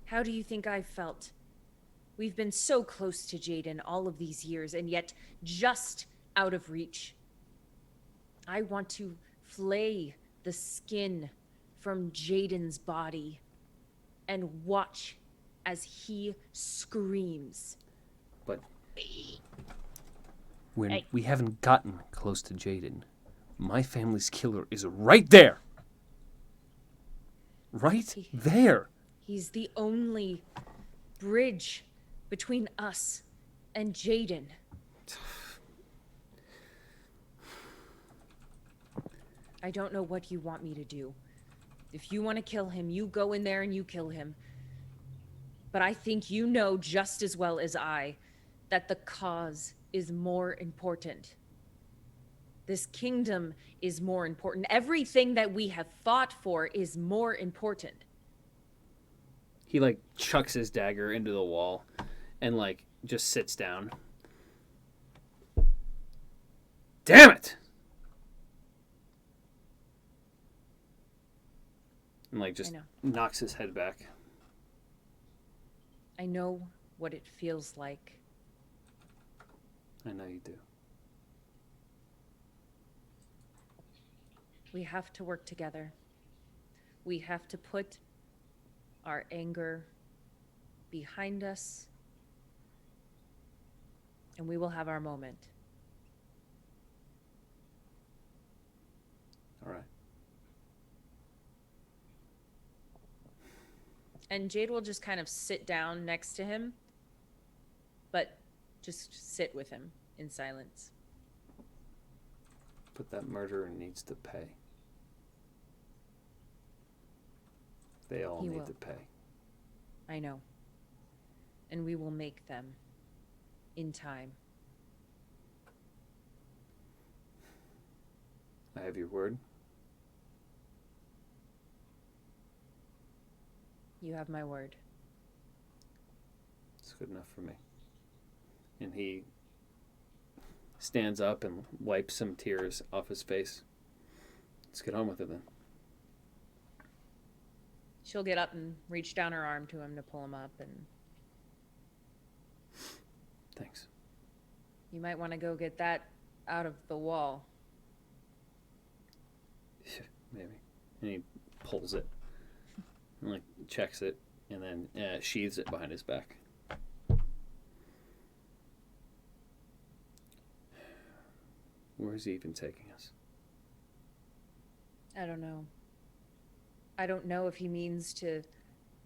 How do you think I felt We've been so close to Jaden all of these years, and yet just out of reach. I want to flay the skin from Jaden's body and watch as he screams. But we haven't gotten close to Jaden. My family's killer is right there. Right there. He's the only bridge between us and Jaden. I don't know what you want me to do. If you want to kill him, you go in there and you kill him. But I think you know just as well as I that the cause is more important. This kingdom is more important. Everything that we have fought for is more important. He, chucks his dagger into the wall and, just sits down. Damn it! And, just knocks his head back. I know what it feels like. I know you do. We have to work together. We have to put our anger behind us, and we will have our moment. All right. And Jade will just kind of sit down next to him, but just sit with him in silence. But that murderer needs to pay. They all need to pay. I know. And we will make them in time. I have your word. You have my word. It's good enough for me. And he stands up and wipes some tears off his face. Let's get on with it then. She'll get up and reach down her arm to him to pull him up, and thanks. You might want to go get that out of the wall. Maybe. And he pulls it and checks it and then sheathes it behind his back. Where is he even taking us? I don't know. I don't know if he means to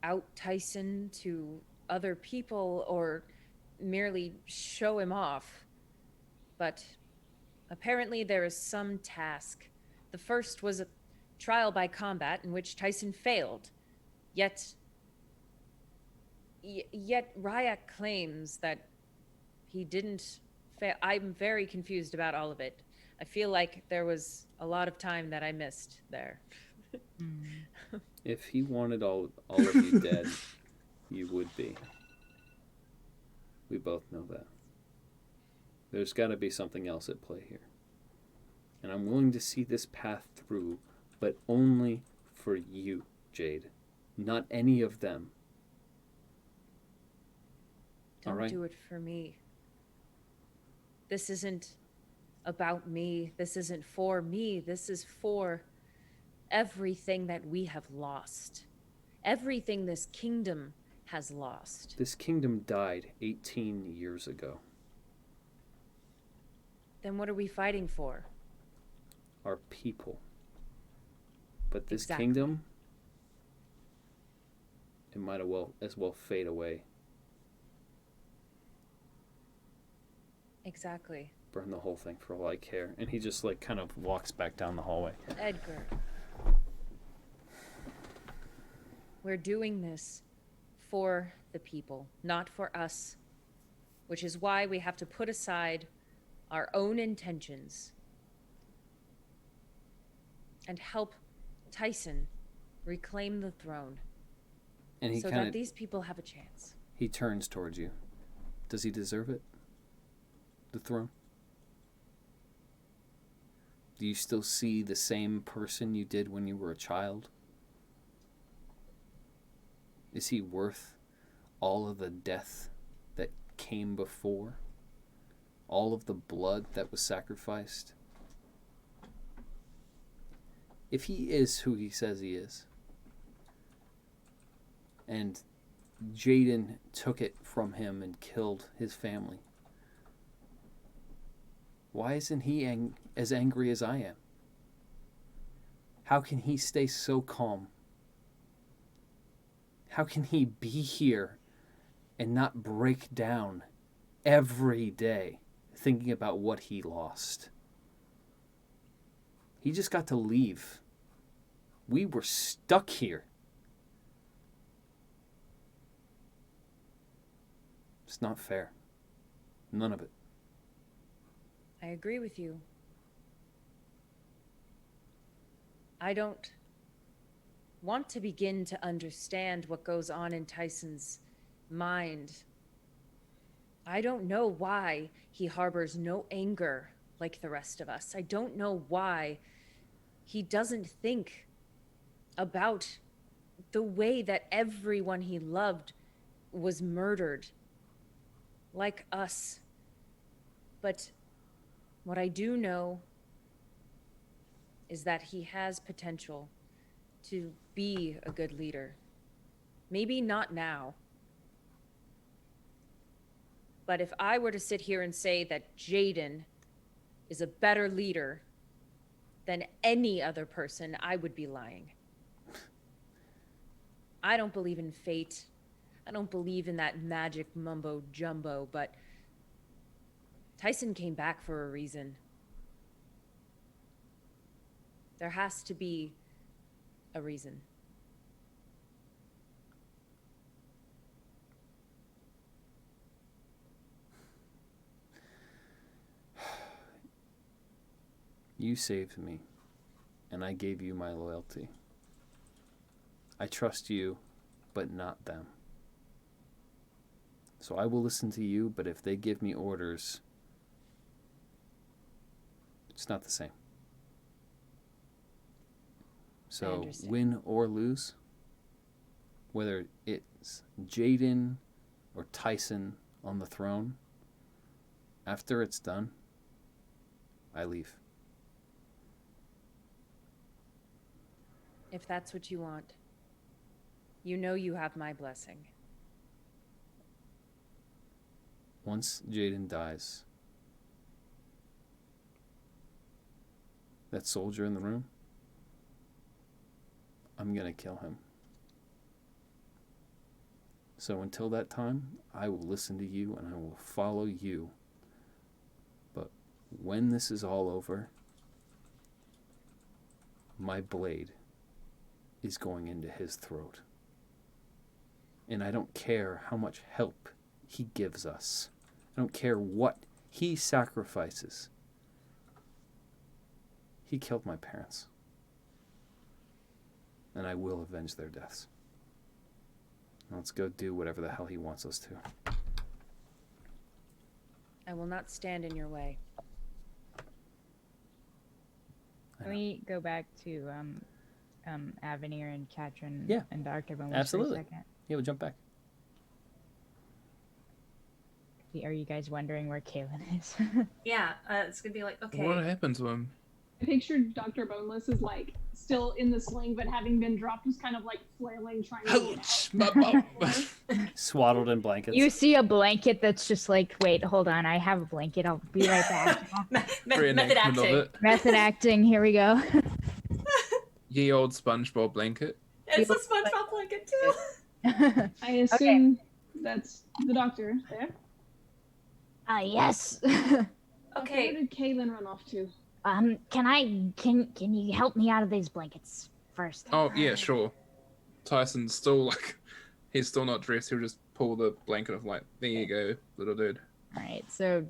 out Tyson to other people or merely show him off. But apparently there is some task. The first was a trial by combat in which Tyson failed. Yet Ry'Ak claims that he didn't fail. I'm very confused about all of it. I feel like there was a lot of time that I missed there. If he wanted all of you dead, you would be. We both know that. There's got to be something else at play here. And I'm willing to see this path through, but only for you, Jade. Not any of them. Don't all right? do it for me. This isn't about me. This isn't for me. This is for everything that we have lost. Everything this kingdom has lost. This kingdom died 18 years ago. Then what are we fighting for? Our people. But this Exactly. kingdom, it might as well fade away. Exactly. Burn the whole thing for all I care. And he just kind of walks back down the hallway. Edgar. We're doing this for the people, not for us. Which is why we have to put aside our own intentions and help Tyson reclaim the throne. And he so that these people have a chance. He turns towards you. Does he deserve it? The throne? Do you still see the same person you did when you were a child? Is he worth all of the death that came before, all of the blood that was sacrificed, if he is who he says he is, and Jaden took it from him and killed his family, why isn't he as angry as I am? How can he stay so calm? How can he be here and not break down every day thinking about what he lost? He just got to leave. We were stuck here. It's not fair. None of it. I agree with you. I don't want to begin to understand what goes on in Tyson's mind. I don't know why he harbors no anger like the rest of us. I don't know why he doesn't think about the way that everyone he loved was murdered, like us. But what I do know is that he has potential to be a good leader. Maybe not now. But if I were to sit here and say that Jaden is a better leader than any other person, I would be lying. I don't believe in fate. I don't believe in that magic mumbo jumbo, but Tyson came back for a reason. There has to be a reason. You saved me, and I gave you my loyalty. I trust you, but not them. So I will listen to you, but if they give me orders, it's not the same. So win or lose, whether it's Jaden or Tyson on the throne, after it's done, I leave. If that's what you want, you know you have my blessing. Once Jaden dies, that soldier in the room, I'm gonna kill him. So until that time, I will listen to you and I will follow you. But when this is all over, my blade is going into his throat. And I don't care how much help he gives us. I don't care what he sacrifices. He killed my parents. And I will avenge their deaths. Now let's go do whatever the hell he wants us to. I will not stand in your way. Can we go back to Avenir and Katrin and Dr. Bowman Absolutely. for a second? Yeah, we'll jump back. Are you guys wondering where Kaylin is? Yeah, it's gonna be like, okay. What happened to him? I pictured Dr. Boneless is like still in the sling, but having been dropped, was kind of like flailing, trying to get out. Swaddled in blankets. You see a blanket that's just like, wait, hold on, I have a blanket, I'll be right back. Method acting. Method acting, here we go. Ye old SpongeBob blanket. It's a SpongeBob blanket too. I assume that's the doctor there. Yes. Okay. Where did Kaylin run off to? Can you help me out of these blankets first? Oh, yeah, sure. Tyson's still he's still not dressed. He'll just pull the blanket off there you go, little dude. Alright, so,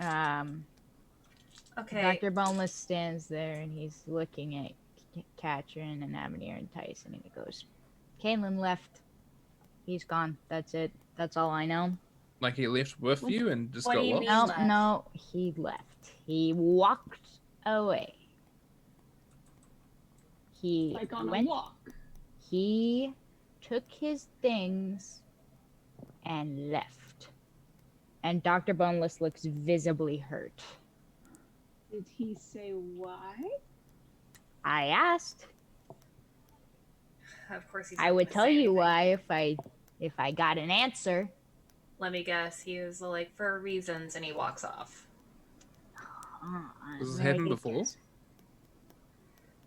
okay. Dr. Boneless stands there and he's looking at Katrin and Avenir and Tyson and he goes, Kaylin left. He's gone. That's it. That's all I know. Like he left with you and just What got do you lost? mean? No, he left. He walked away. He Like on went, a walk. He took his things and left. And Dr. Boneless looks visibly hurt. Did he say why? I asked. Of course, he's. I not would gonna tell say you anything. why if I got an answer. Let me guess. He was like, for reasons, and he walks off. Has this Very happened good before? guess.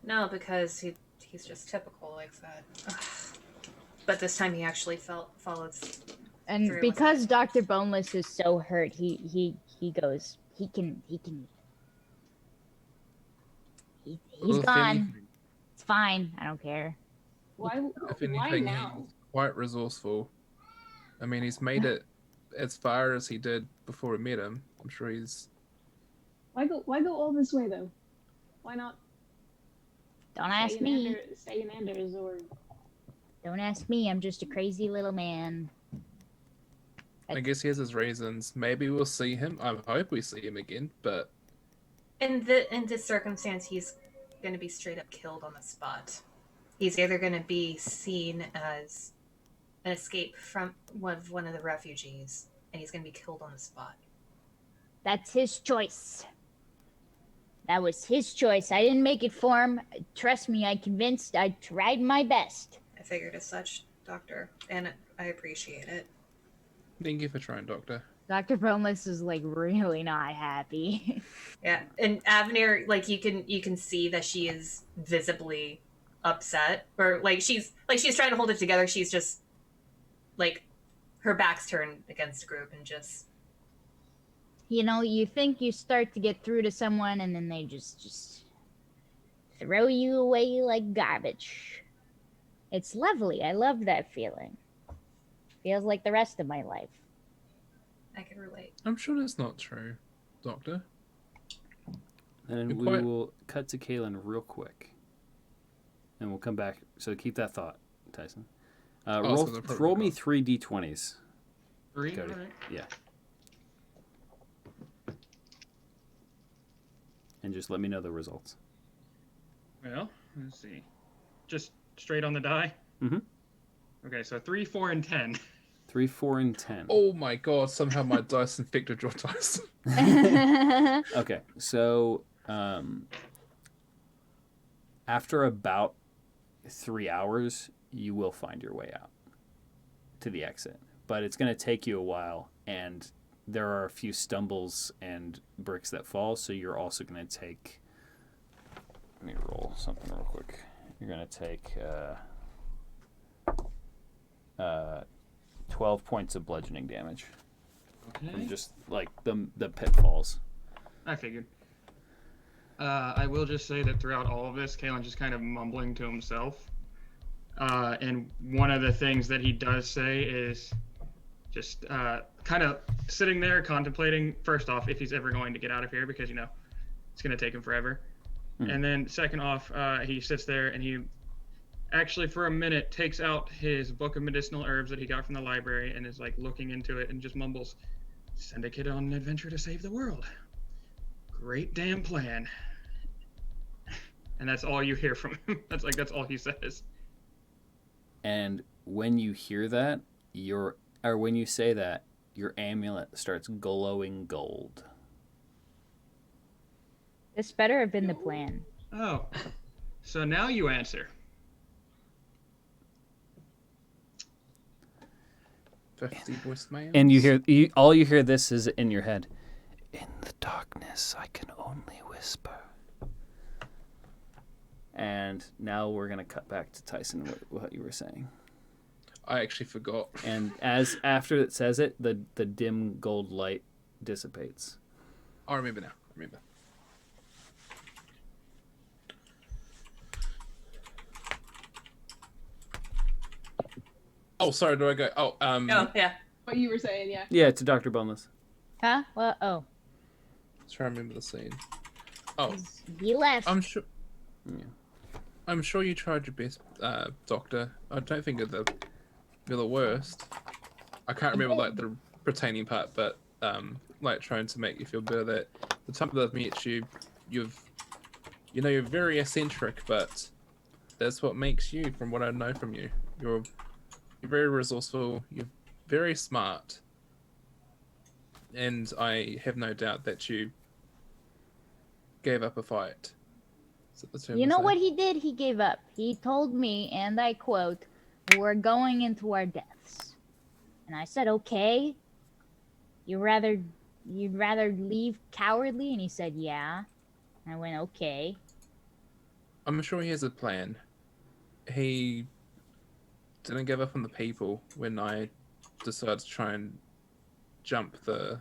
No, because he's just typical like that. But this time he actually followed. And through with because it. Dr. Boneless is so hurt, he goes, he's Well, if gone. anything- It's fine. I don't care. Why? If Why anything, now? he's quite resourceful. I mean, he's made it as far as he did before we met him. I'm sure he's. Why go all this way though? Why not? Don't ask me. Stay in Anders or. Don't ask me. I'm just a crazy little man. I guess he has his reasons. Maybe we'll see him. I hope we see him again, but In this circumstance, he's going to be straight up killed on the spot. He's either going to be seen as an escape from one of the refugees, and he's going to be killed on the spot. That's his choice. That was his choice. I didn't make it for him. Trust me, I tried my best. I figured as such, Doctor, and I appreciate it. thank you for trying, Doctor. Dr. Boneless is like really not happy. Yeah, and Avenir, like you can see that she is visibly upset, or like she's trying to hold it together. She's just like her back's turned against the group and just. You know, you think you start to get through to someone and then they just throw you away like garbage. It's lovely. I love that feeling. Feels like the rest of my life. I can relate. I'm sure that's not true, Doctor. And You're we quite- will cut to Kaylin real quick. And we'll come back. So keep that thought, Tyson. so Roll, the protocol. roll me 3 d20s. 3. Cody. All right. Yeah. And just let me know the results. Well, let's see. Just straight on the die. Mhm. Okay, so 3, 4, and 10. 3, 4, and 10. Oh my god, somehow my dice infected your dice. Okay, so after about 3 hours, you will find your way out to the exit. But it's going to take you a while, and there are a few stumbles and bricks that fall, so you're also going to take... Let me roll something real quick. You're going to take 12 points of bludgeoning damage. Okay. From just, like, the pitfalls. I figured. I will just say that throughout all of this, Kalen just kind of mumbling to himself. And one of the things that he does say is just kind of sitting there contemplating, first off, if he's ever going to get out of here, because, you know, it's going to take him forever. Hmm. And then second off, he sits there and he actually for a minute takes out his book of medicinal herbs that he got from the library and is like looking into it and just mumbles, "Send a kid on an adventure to save the world. Great damn plan." And that's all you hear from him. That's all he says. And when you hear that, when you say that, your amulet starts glowing gold. This better have been the plan. Oh, so now you answer. 50 voicemails. And all you hear this is in your head. In the darkness, I can only whisper. And now we're gonna cut back to Tyson. What you were saying. I actually forgot. And after it says it, the dim gold light dissipates. I remember now. Remember. Oh, sorry. Do I go? Oh, Oh yeah. What you were saying, yeah. Yeah, to Dr. Boneless. Huh? Well, oh. Try to remember the scene. Oh, He left. I'm sure. Yeah. I'm sure you tried your best, Doctor. I don't think you're the worst. I can't remember like the pertaining part, but like trying to make you feel better. That the time that I've met you, you're very eccentric, but that's what makes you. From what I know from you, you're very resourceful. very smart. And I have no doubt that you gave up a fight. Is that the term You to know say? what he did? He gave up. He told me, and I quote, "We're going into our deaths." And I said, "Okay. You'd rather leave cowardly?" And he said, "Yeah." I went, "Okay." I'm sure he has a plan. He didn't give up on the people when I decided to try and jump the...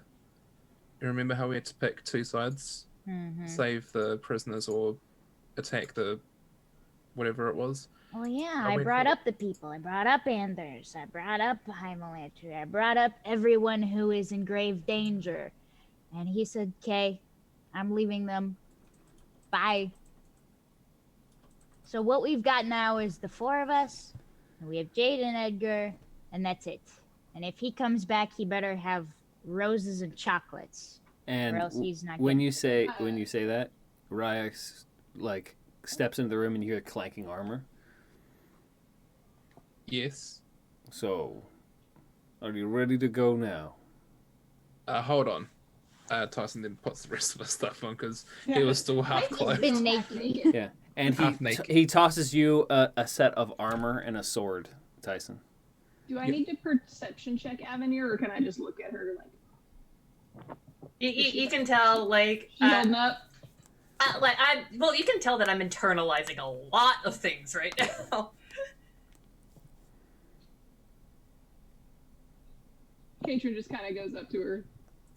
You remember how we had to pick two sides? Mm-hmm. Save the prisoners or attack the... whatever it was? Oh yeah, I I went brought for- up the people. I brought up Anders. I brought up High Military. I brought up everyone who is in grave danger. And he said, "Okay, I'm leaving them. Bye." So what we've got now is the four of us. And we have Jade and Edgar, and that's it. And if he comes back, he better have roses and chocolates, And or else he's not. when getting you it. say that, Ry'Ak like steps into the room and you hear clanking armor. Yes. So, are you ready to go now? Hold on. Tyson then puts the rest of his stuff on because he was still half He's clothed. been naked. Yeah, and Half naked. he tosses you a set of armor and a sword, Tyson. Do I need to perception check Avenir, or can I just look at her like You can tell, like, she's holding up? you can tell that I'm internalizing a lot of things right now. Katrin just kind of goes up to her.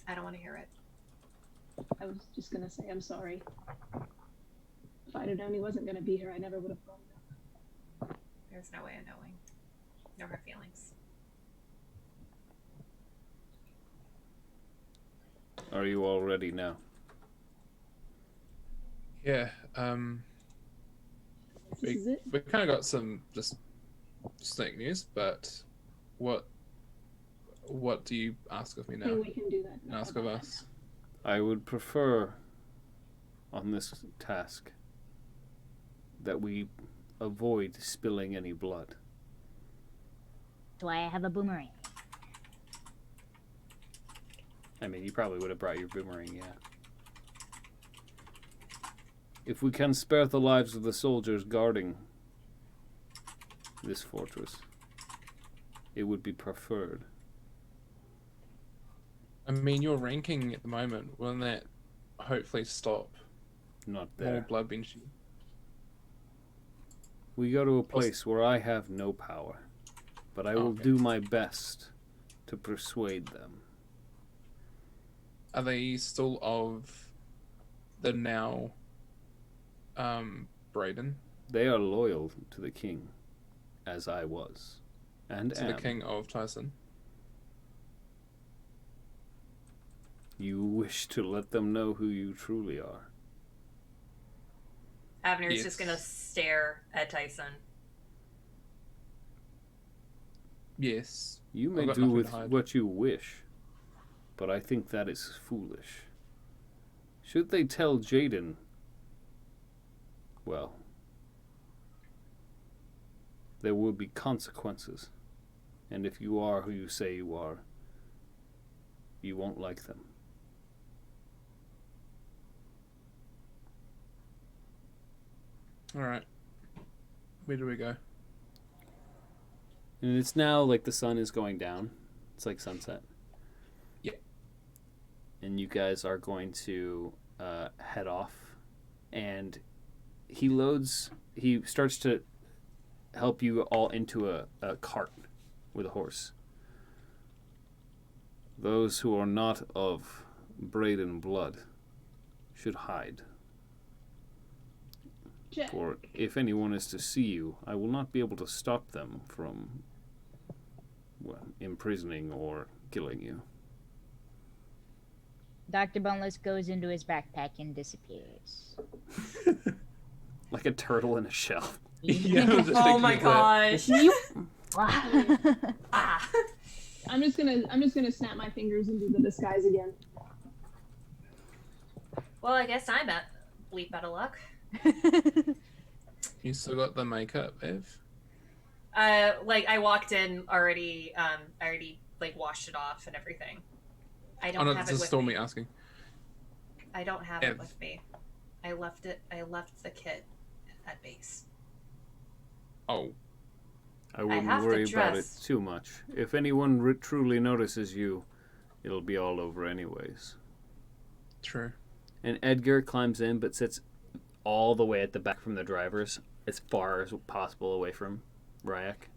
I don't want to hear it. I was just gonna say I'm sorry. If I'd have known he wasn't gonna be here, I never would have brought it up. There's no way of knowing. No hard feelings. Are you all ready now? Yeah. This is it. We kind of got some just snake news, but what do you ask of me now? Okay, we can do that. And ask of us. I would prefer, on this task, that we avoid spilling any blood. Do I have a boomerang? I mean, you probably would have brought your boomerang, yeah. If we can spare the lives of the soldiers guarding this fortress, it would be preferred. I mean, your ranking at the moment, wouldn't that hopefully stop Not more there. blood being shed? We go to a place where I have no power, but I will Okay. do my best to persuade them. Are they still of the now Brayden? They are loyal to the king, as I was, and To the am. king of Tyson? You wish to let them know who you truly are. Avenir's Yes. just gonna stare at Tyson. Yes. You I've may got do nothing with to hide. what you wish, but I think that is foolish. Should they tell Jaden, well, there will be consequences. And if you are who you say you are, you won't like them. Alright. Where do we go? And it's now like the sun is going down. It's like sunset. Yeah. And you guys are going to head off. And he starts to help you all into a cart with a horse. Those who are not of Brayden blood should hide. Check. For if anyone is to see you, I will not be able to stop them from, well, imprisoning or killing you. Dr. Boneless goes into his backpack and disappears. Like a turtle in a shell. Yeah, I was just Oh thinking my of that. gosh. Ah. I'm just gonna snap my fingers and do the disguise again. Well, I guess I'm at bleep out of luck. You still got the makeup, Ev? Like I walked in already. I already like washed it off and everything. I Oh don't no, have this it is with still me. me asking. I don't have it Ev. with me. I left the kit at base. Oh, I wouldn't have to worry about it trust. too much. If anyone truly notices you, it'll be all over anyways. true. And Edgar climbs in, but sits all the way at the back from the drivers, as far as possible away from Ry'Ak.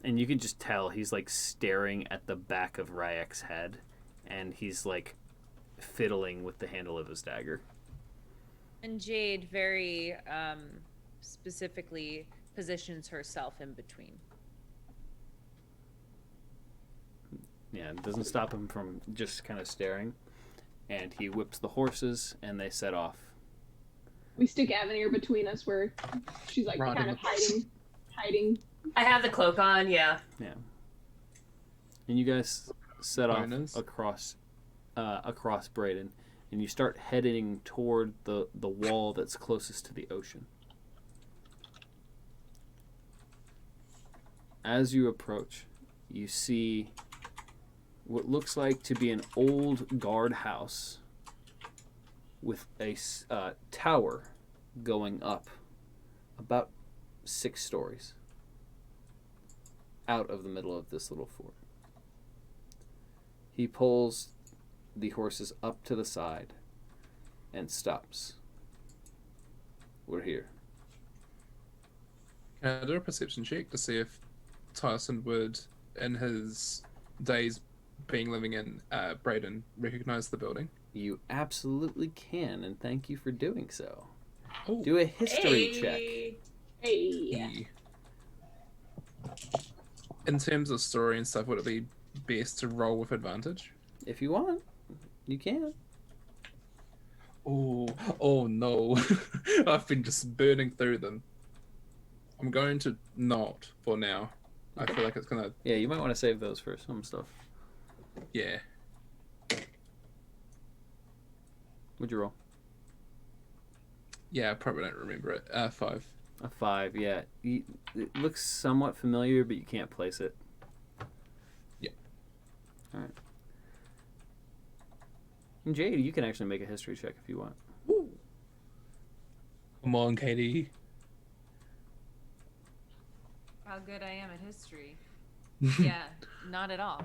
And you can just tell he's like staring at the back of Ryak's head, and he's like fiddling with the handle of his dagger. And Jade very specifically positions herself in between. Yeah, it doesn't stop him from just kind of staring. And he whips the horses, and they set off. We stick Avenir between us where she's like Riding kind of the- hiding. I have the cloak on, yeah. Yeah. And you guys set off Bonus. across Braden, and you start heading toward the wall that's closest to the ocean. As you approach, you see what looks like to be an old guardhouse with a tower going up about 6 stories out of the middle of this little fort. He pulls the horses up to the side and stops. We're here. Can I do a perception check to see if Tyson would, in his days living in Braden, recognize the building? You absolutely can, and thank you for doing so. Oh, Do a history check. Hey. Hey. In terms of story and stuff, would it be best to roll with advantage? If you want, you can. Oh no. I've been just burning through them. I'm going to not for now. I feel like it's gonna, Yeah, you might want to save those for some stuff. yeah. What'd you roll? Yeah, I probably don't remember it. 5. A 5, yeah. It looks somewhat familiar, but you can't place it. Yeah. Alright. And Jade, you can actually make a history check if you want. Come on, Katie. How good I am at history. Yeah, not at all.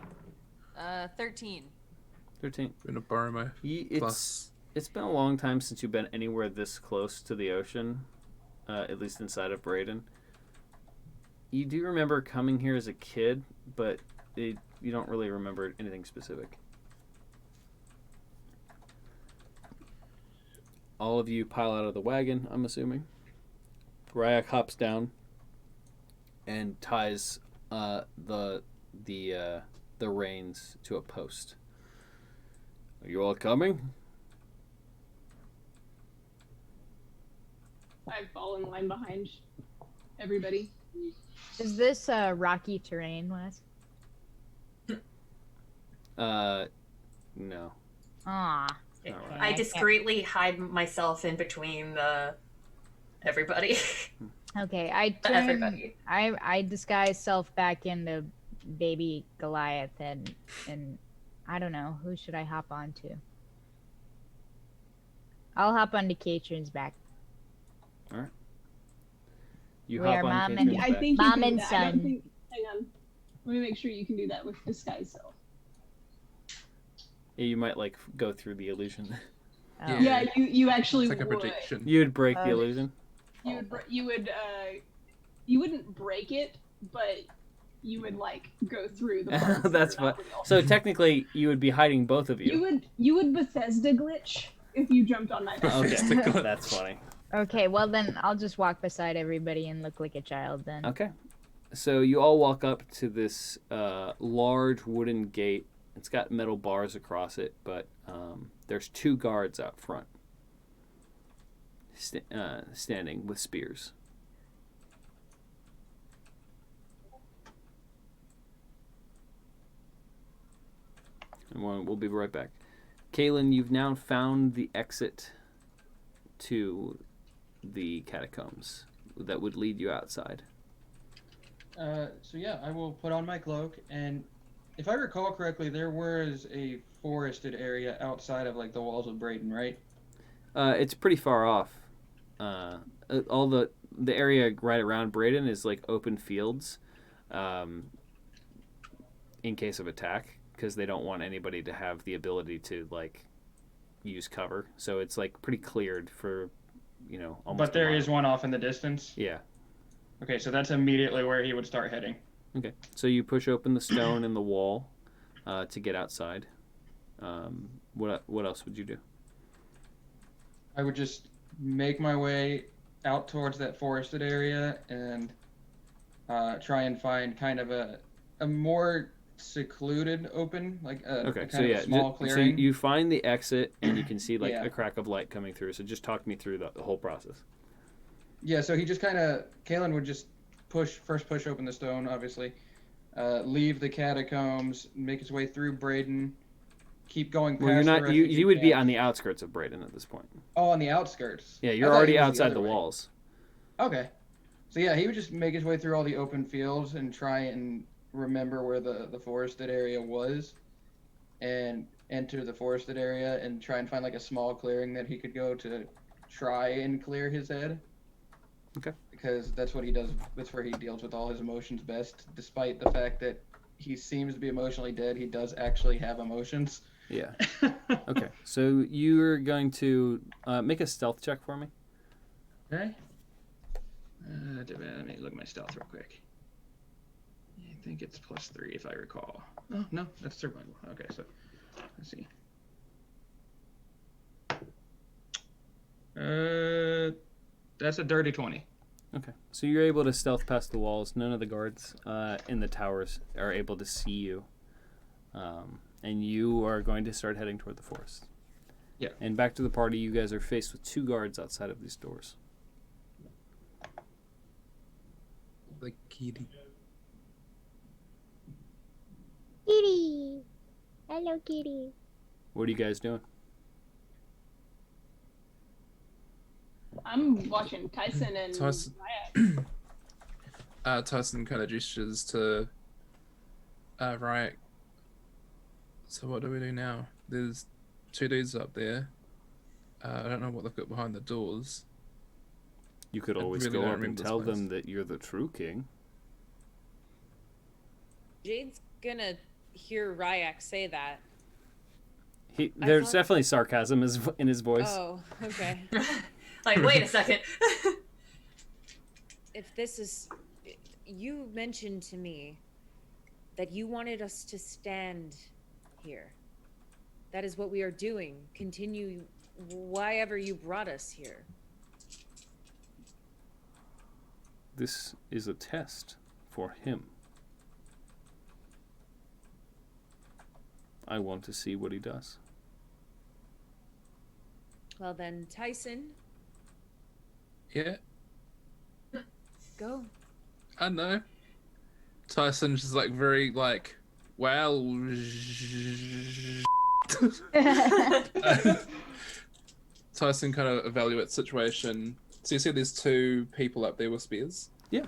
13. 13. I'm gonna borrow my plus. It's been a long time since you've been anywhere this close to the ocean, at least inside of Braden. You do remember coming here as a kid, but you don't really remember anything specific. All of you pile out of the wagon, I'm assuming. Ry'Ak hops down and ties the reins to a post. Are you all coming? I fall in line behind everybody. Is this rocky terrain, Wes? No. Aw. All right. I discreetly hide myself in between everybody. Okay, I Everybody. I disguise self back into baby Goliath and I don't know, who should I hop onto? I'll hop onto Katrin's back. You We hop are on mom Kate's and- I back. think you Mom can do and that. I don't son. think, hang on. Let me make sure you can do that with disguise self. Yeah, you might like go through the illusion. Oh. Yeah, you actually It's like a would. prediction. You would break the Okay. illusion. You wouldn't break it, but you would like go through the parts that That's are not fun. real. So technically, you would be hiding both of you. You would Bethesda glitch if you jumped on my back. Okay, that's funny. Okay, well then I'll just walk beside everybody and look like a child then. Okay. So you all walk up to this large wooden gate. It's got metal bars across it, but there's 2 guards out front standing with spears. And we'll be right back. Kaylin, you've now found the exit to the catacombs that would lead you outside. So yeah, I will put on my cloak, and if I recall correctly, there was a forested area outside of like the walls of Brayden, right? It's pretty far off. All the area right around Braden is like open fields, um, in case of attack, because they don't want anybody to have the ability to like use cover. So it's like pretty cleared for, almost. But there is one off in the distance. Yeah. Okay, so that's immediately where he would start heading. Okay. So you push open the stone in the wall to get outside. What else would you do? I would just make my way out towards that forested area and try and find kind of a more secluded open, like a kind of small clearing. So you find the exit and you can see like Yeah. a crack of light coming through. So just talk me through the whole process. Yeah, so he just Kalen would just push open the stone, obviously, leave the catacombs, make his way through Brayden, keep going past Well, you're the not. refugee You would be camp. on the outskirts of Braden at this point. Oh, on the outskirts. Yeah, I you're thought already he was outside other the way. walls. Okay. So yeah, he would just make his way through all the open fields and try and remember where the forested area was, and enter the forested area and try and find like a small clearing that he could go to try and clear his head. Okay. Because that's what he does. That's where he deals with all his emotions best, despite the fact that he seems to be emotionally dead. He does actually have emotions. Yeah. Okay. So you're going to make a stealth check for me. Okay. Let me look at my stealth real quick. I think it's +3 if I recall. Oh, no, that's survival. Okay, so let's see. That's a dirty 20. Okay. So you're able to stealth past the walls. None of the guards in the towers are able to see you. And you are going to start heading toward the forest. Yeah. And back to the party, you guys are faced with 2 guards outside of these doors. Like kitty. Kitty. Hello, kitty. What are you guys doing? I'm watching Tyson and Tyson- Ry'Ak. Tyson kind of gestures to Ry'Ak. So what do we do now? There's 2 dudes up there. I don't know what they've got behind the doors. You could I always really go don't up and remember this tell place. them that you're the true king. Jade's gonna hear Ry'Ak say that. There's thought- definitely sarcasm in his voice. Oh, okay. Like, wait a second. If this is. You mentioned to me that you wanted us to stand here. That is what we are doing. Continue why ever you brought us here. This is a test for him. I want to see what he does. Well then, Tyson, Yeah, go. I know. Tyson's just like very like, well. Tyson kind of evaluates situation. So you see there's 2 people up there with spears. Yeah.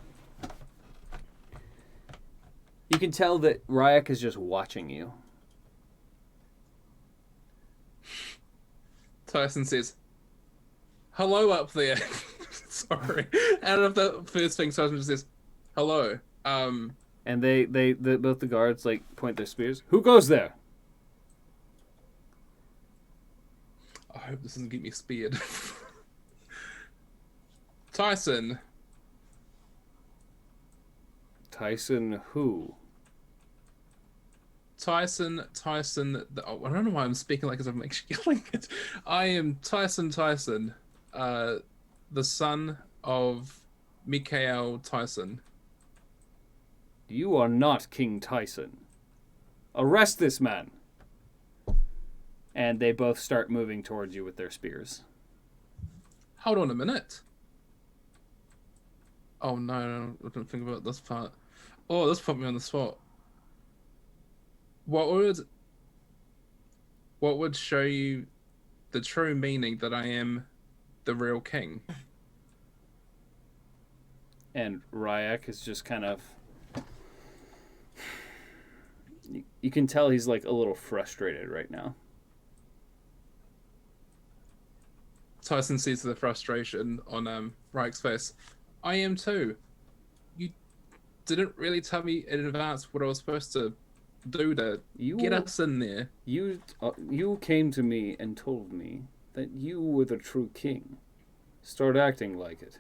You can tell that Ry'Ak is just watching you. Tyson says, "Hello up there." Sorry. Out of the first thing, Tyson just says, "Hello." And both the guards like point their spears. Who goes there? I hope this doesn't get me speared. Tyson. Tyson who? Tyson. Oh, I don't know why I'm speaking like as I'm actually yelling it. I am Tyson, the son of Mikael Tyson. You are not King Tyson. Arrest this man. And they both start moving towards you with their spears. Hold on a minute. Oh no, I don't think about this part. Oh, this put me on the spot. What would show you the true meaning that I am the real king? And Ry'Ak is just kind of you can tell he's like a little frustrated right now. Tyson sees the frustration on Ry'Ak's face. I am too. You didn't really tell me in advance what I was supposed to do to get us in there. You came to me and told me that you were the true king. Start acting like it.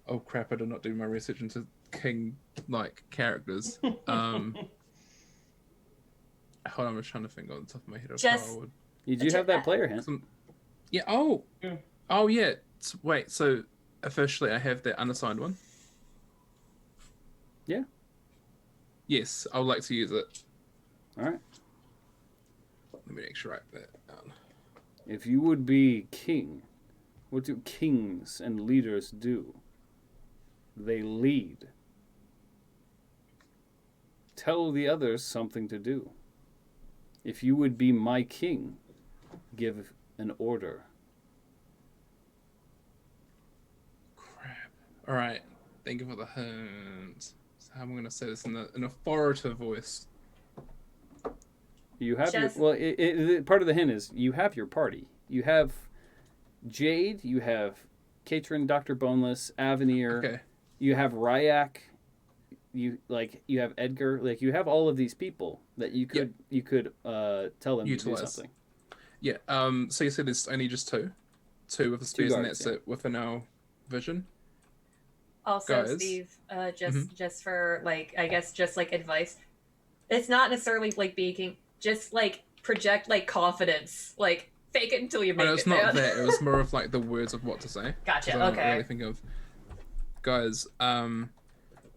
Oh crap! I did not do my research into king-like characters. Hold on, I'm just trying to think on the top of my head. You do have that player hint. Yeah. Oh. Yeah. Oh yeah. Wait. So officially, I have the unassigned one. Yeah. Yes, I would like to use it. All right. Let me actually write that down. If you would be king, what do kings and leaders do? They lead. Tell the others something to do. If you would be my king, give an order. Crap. All right. Thank you for the hint. So how am I going to say this in an authoritative voice? You have part of the hint is you have your party. You have Jade. You have Katrin, Dr. Boneless, Avenir. Okay. You have Ry'Ak. You have Edgar. Like you have all of these people that you could tell them utilize. To do something. Yeah. So you said there's only just two with the spears, and that's it within our vision. Also, Guys. Steve, just for I guess just advice, it's not necessarily being just project confidence, fake it until you make it. No, it's not that. It was more of the words of what to say. Gotcha. I Okay. don't really think of guys.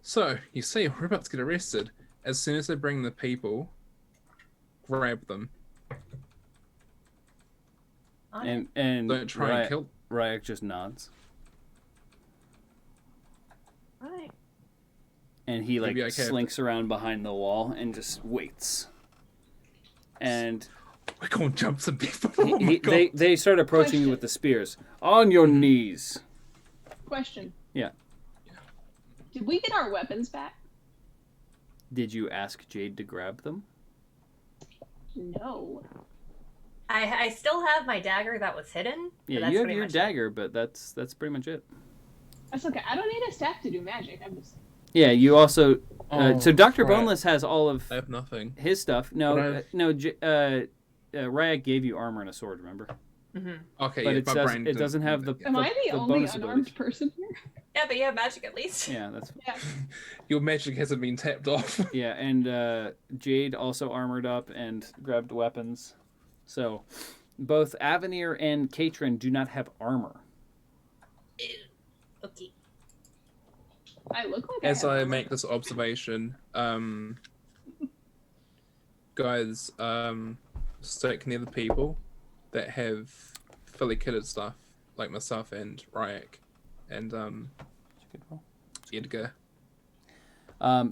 So you see, we're about to get arrested. As soon as they bring the people, grab them. And don't try and kill. Ry'Ak just nods. Right. And he slinks around behind the wall and just waits. And we're gonna jump some people. They start approaching you with the spears. On your knees. Question. Yeah. Did we get our weapons back? Did you ask Jade to grab them? No. I still have my dagger that was hidden. Yeah, you have your dagger, but that's pretty much it. That's okay. I don't need a staff to do magic. I'm just. Yeah, you also. So Dr. Boneless has all of. I have nothing. His stuff. No, Ry'Ak gave you armor and a sword. Remember? Mm-hmm. Okay, but yeah, it doesn't have the. Am I the only unarmed ability. person here? Yeah, but you have magic at least. Yeah, that's. Yeah. Your magic hasn't been tapped off. Yeah, and Jade also armored up and grabbed weapons. So, both Avenir and Katrin do not have armor. Okay. I look like As I make this observation, guys, stick near the people that have fully kitted stuff, like myself and Ry'Ak, and Edgar.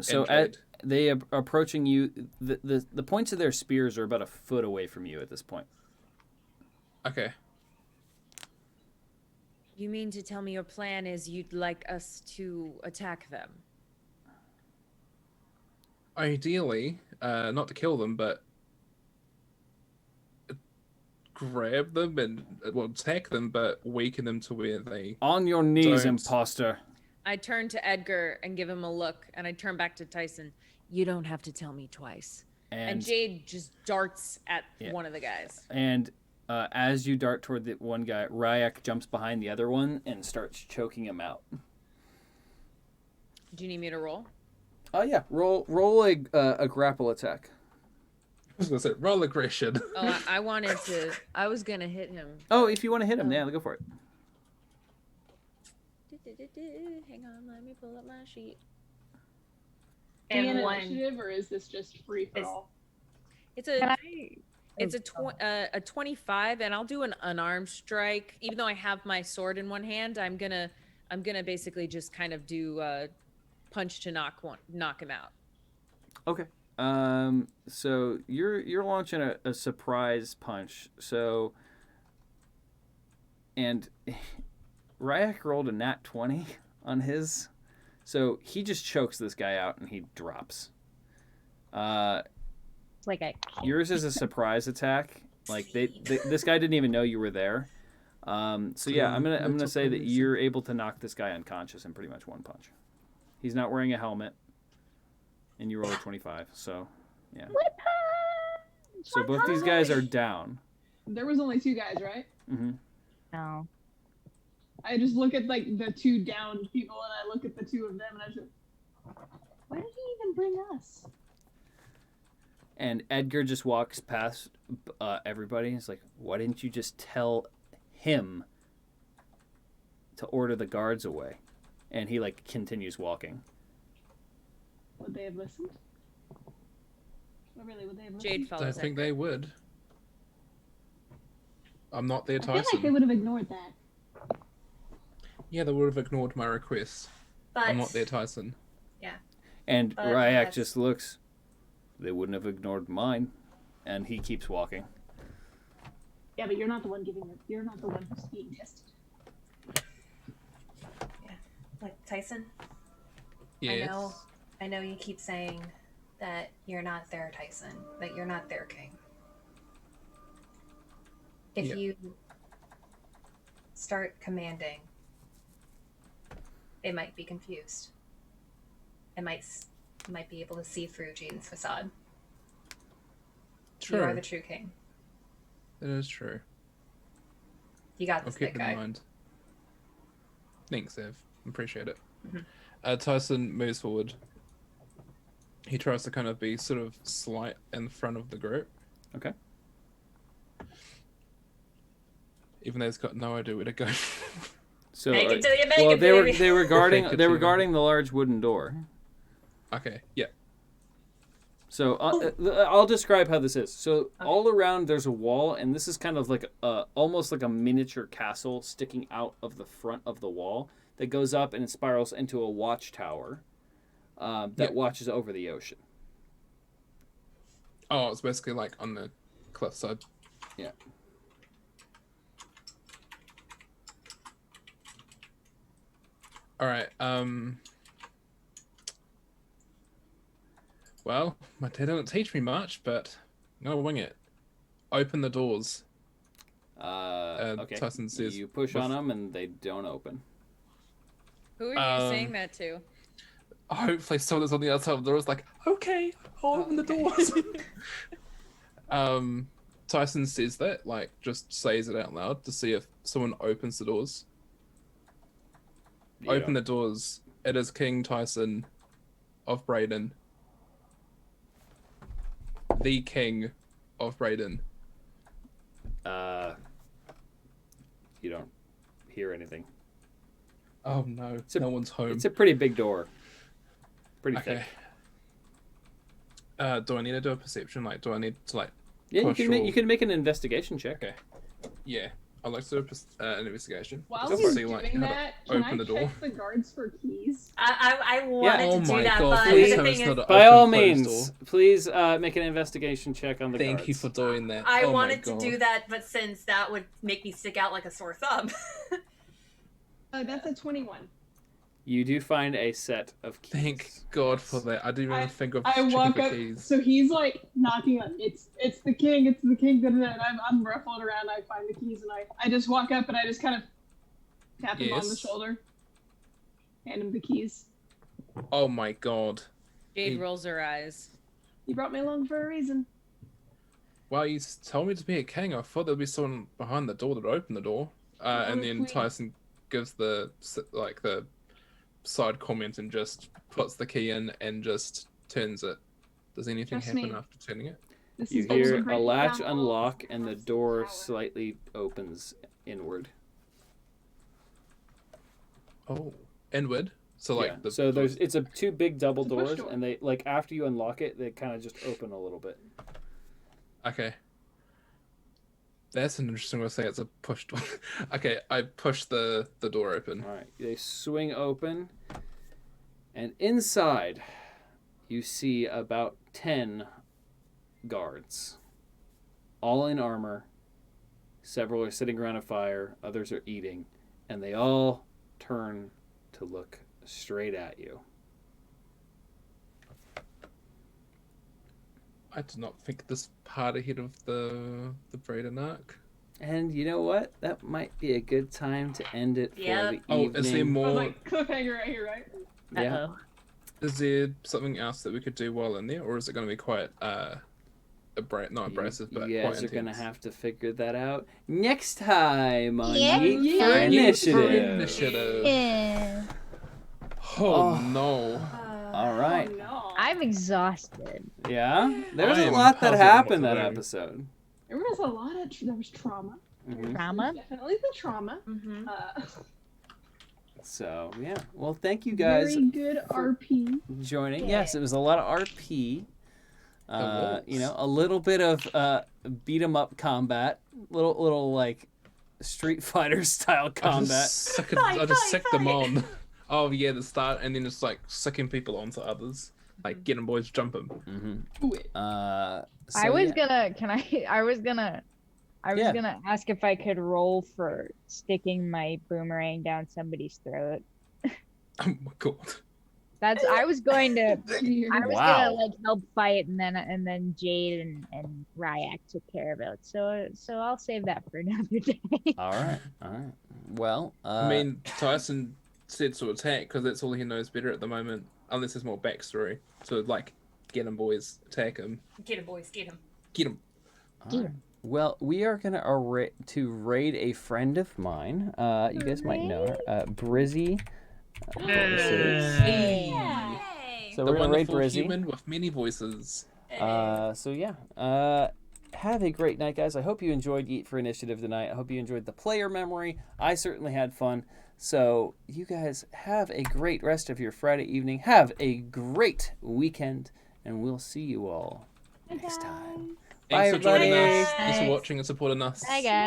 So they are approaching you. The points of their spears are about a foot away from you at this point. Okay. You mean to tell me your plan is you'd like us to attack them? Ideally, not to kill them, but grab them and attack them, but weaken them to where they. On your knees, don't. imposter. I turn to Edgar and give him a look, and I turn back to Tyson. You don't have to tell me twice. And Jade just darts at one of the guys. And as you dart toward the one guy, Ry'Ak jumps behind the other one and starts choking him out. Do you need me to roll? Oh yeah, roll a grapple attack. I was gonna say roll aggression. Oh, I wanted to. I was gonna hit him. Oh, if you want to hit him, yeah, go for it. Hang on, let me pull up my sheet. And initiative, or is this just free for all? It's a 25, and I'll do an unarmed strike. Even though I have my sword in one hand, I'm gonna basically just kind of do punch to knock him out. Okay. So you're launching a surprise punch. So, and Ry'Ak rolled a nat 20 on his, so he just chokes this guy out and he drops. It's like a Yours is a surprise attack. Like this guy didn't even know you were there. So yeah, I'm gonna say that you're able to knock this guy unconscious in pretty much one punch. He's not wearing a helmet, and you roll a 25. So yeah. So both these guys are down. There was only 2 guys, right? Mm-hmm. no. I just look at like the 2 downed people, and I look at the 2 of them, and I just, why did he even bring us? And Edgar just walks past everybody. He's like, "Why didn't you just tell him to order the guards away?" And he like continues walking. Would they have listened? Or really, would they have listened? Jade I follows don't think Edgar. they would. I'm not their I feel Tyson. like they would have ignored that. Yeah, they would have ignored my request. But I'm not their Tyson. And But Ry'Ak that's- just looks. They wouldn't have ignored mine, and he keeps walking. Yeah, but you're not the one you're not the one who's being tested. like Tyson, Yes. I know you keep saying that you're not their Tyson, that you're not their king. If Yeah. you start commanding, they might be confused. It might be able to see through Jaden's facade. True. You are the true king. It is true. You got I'll this, keep big it in guy. mind. Thanks, Ev. Appreciate it. Mhm. Tyson moves forward. He tries to kind of be sort of slight in front of the group. Okay. Even though he's got no idea where to go. So Make it till you make well, it, they were baby. they were guarding Take it they to were you. guarding the large wooden door. Okay, yeah. So I'll describe how this is. So all around there's a wall, and this is kind of like almost like a miniature castle sticking out of the front of the wall that goes up and it spirals into a watchtower that Yep. watches over the ocean. Oh, it's basically like on the cliffside. Yeah. Alright, well, my dad didn't teach me much, but I'm gonna wing it. Open the doors. Okay. Tyson says You push with- on them and they don't open. Who are you saying that to? Hopefully someone that's on the outside of the door is like, okay, I'll open the doors. Tyson says that, like, just says it out loud to see if someone opens the doors. You Open don't. the doors. It is King Tyson of Brayden. The King of Brayden. You don't hear anything. Oh no, a- no one's home. It's a pretty big door. Pretty Okay. thick. Do I need to do a perception? Like, do I need to, like, Yeah, you push can or- you can make an investigation check. Okay. Yeah, I'd like to do a an investigation. While Just to he's see, like, doing how to that, can I open the door. check the guards for keys? I wanted Oh to do my that, God, but please the tell me thing it's is, not a By all open, closed means, door. please make an investigation check on the Thank guards. you for doing that. I Oh my wanted to God. do that, but since that would make me stick out like a sore thumb. That's a 21. You do find a set of keys. Thank God for that. I didn't even think of I checking walk for up, keys. so he's like knocking on. It's the king. It's the king. And I'm ruffling around. I find the keys and I just walk up and I just kind of tap him on the Yes. shoulder, hand him the keys. Oh my God. Jade Hey. rolls her eyes. You brought me along for a reason. Well, you told me to be a king. I thought there'd be someone behind the door that would open the door. And then queen. Tyson gives the side comment and just puts the key in and just turns it. Does anything Trust happen me. after turning it? This You is going to hear a break latch down all unlock the and the houses door in power. slightly opens inward. Oh, inward. So like Yeah. So it's a two big double It's a push doors, door. and they like after you unlock it, they kind of just open a little bit. Okay. That's an interesting way to say it's a push door. Okay, I push the door open. All right, they swing open, and inside, you see about 10 guards, all in armor. Several are sitting around a fire, others are eating, and they all turn to look straight at you. I do not think this part ahead of the Brayden arc. And you know what? That might be a good time to end it for Yep. the evening. Oh, is there Oh, more? like cliffhanger right here, right? Yeah. Uh-oh. Is there something else that we could do while in there, or is it going to be quite not abrasive, but You quite guys are going to intense? have to figure that out next time on Yeah. Yeet Yeah. for Yeet Initiative. Initiative. Yeah. Oh, Oh. no. All right. Oh, no. I'm exhausted. Yeah? There was I a am lot that puzzled happened what that to do. episode. There was a lot of there was trauma. Mhm. Trauma? Definitely the trauma. Mm-hmm. So, yeah. Well, thank you guys Very good for RP. joining. Yeah. Yes, it was a lot of RP. was. You know, a little bit of beat 'em up combat, little like Street Fighter style I combat. just sick them on. Oh yeah, the start, and then just like sicking people onto others, like get them boys, jump them. Mm-hmm. So, I was yeah. gonna. I was gonna Yeah. ask if I could roll for sticking my boomerang down somebody's throat. Oh my god. I was going to. I was Wow. gonna like help fight, and then Jade and Ry'Ak took care of it. So I'll save that for another day. All right. Well, I mean, Tyson said to attack because that's all he knows better at the moment, unless there's more backstory. So like, get him boys, attack him, Get him, boys, get him. get him. all right. Well, we are gonna raid a friend of mine. You guys might know her, Brizzy. Yay. So The we're gonna raid wonderful Brizzy. human with many voices. So yeah. Have a great night, guys. I hope you enjoyed Yeet for Initiative tonight. I hope you enjoyed the player memory. I certainly had fun. So you guys have a great rest of your Friday evening. Have a great weekend, and we'll see you all next time. Thanks Bye, for joining everybody. us. Thanks for watching and supporting us. Bye, guys.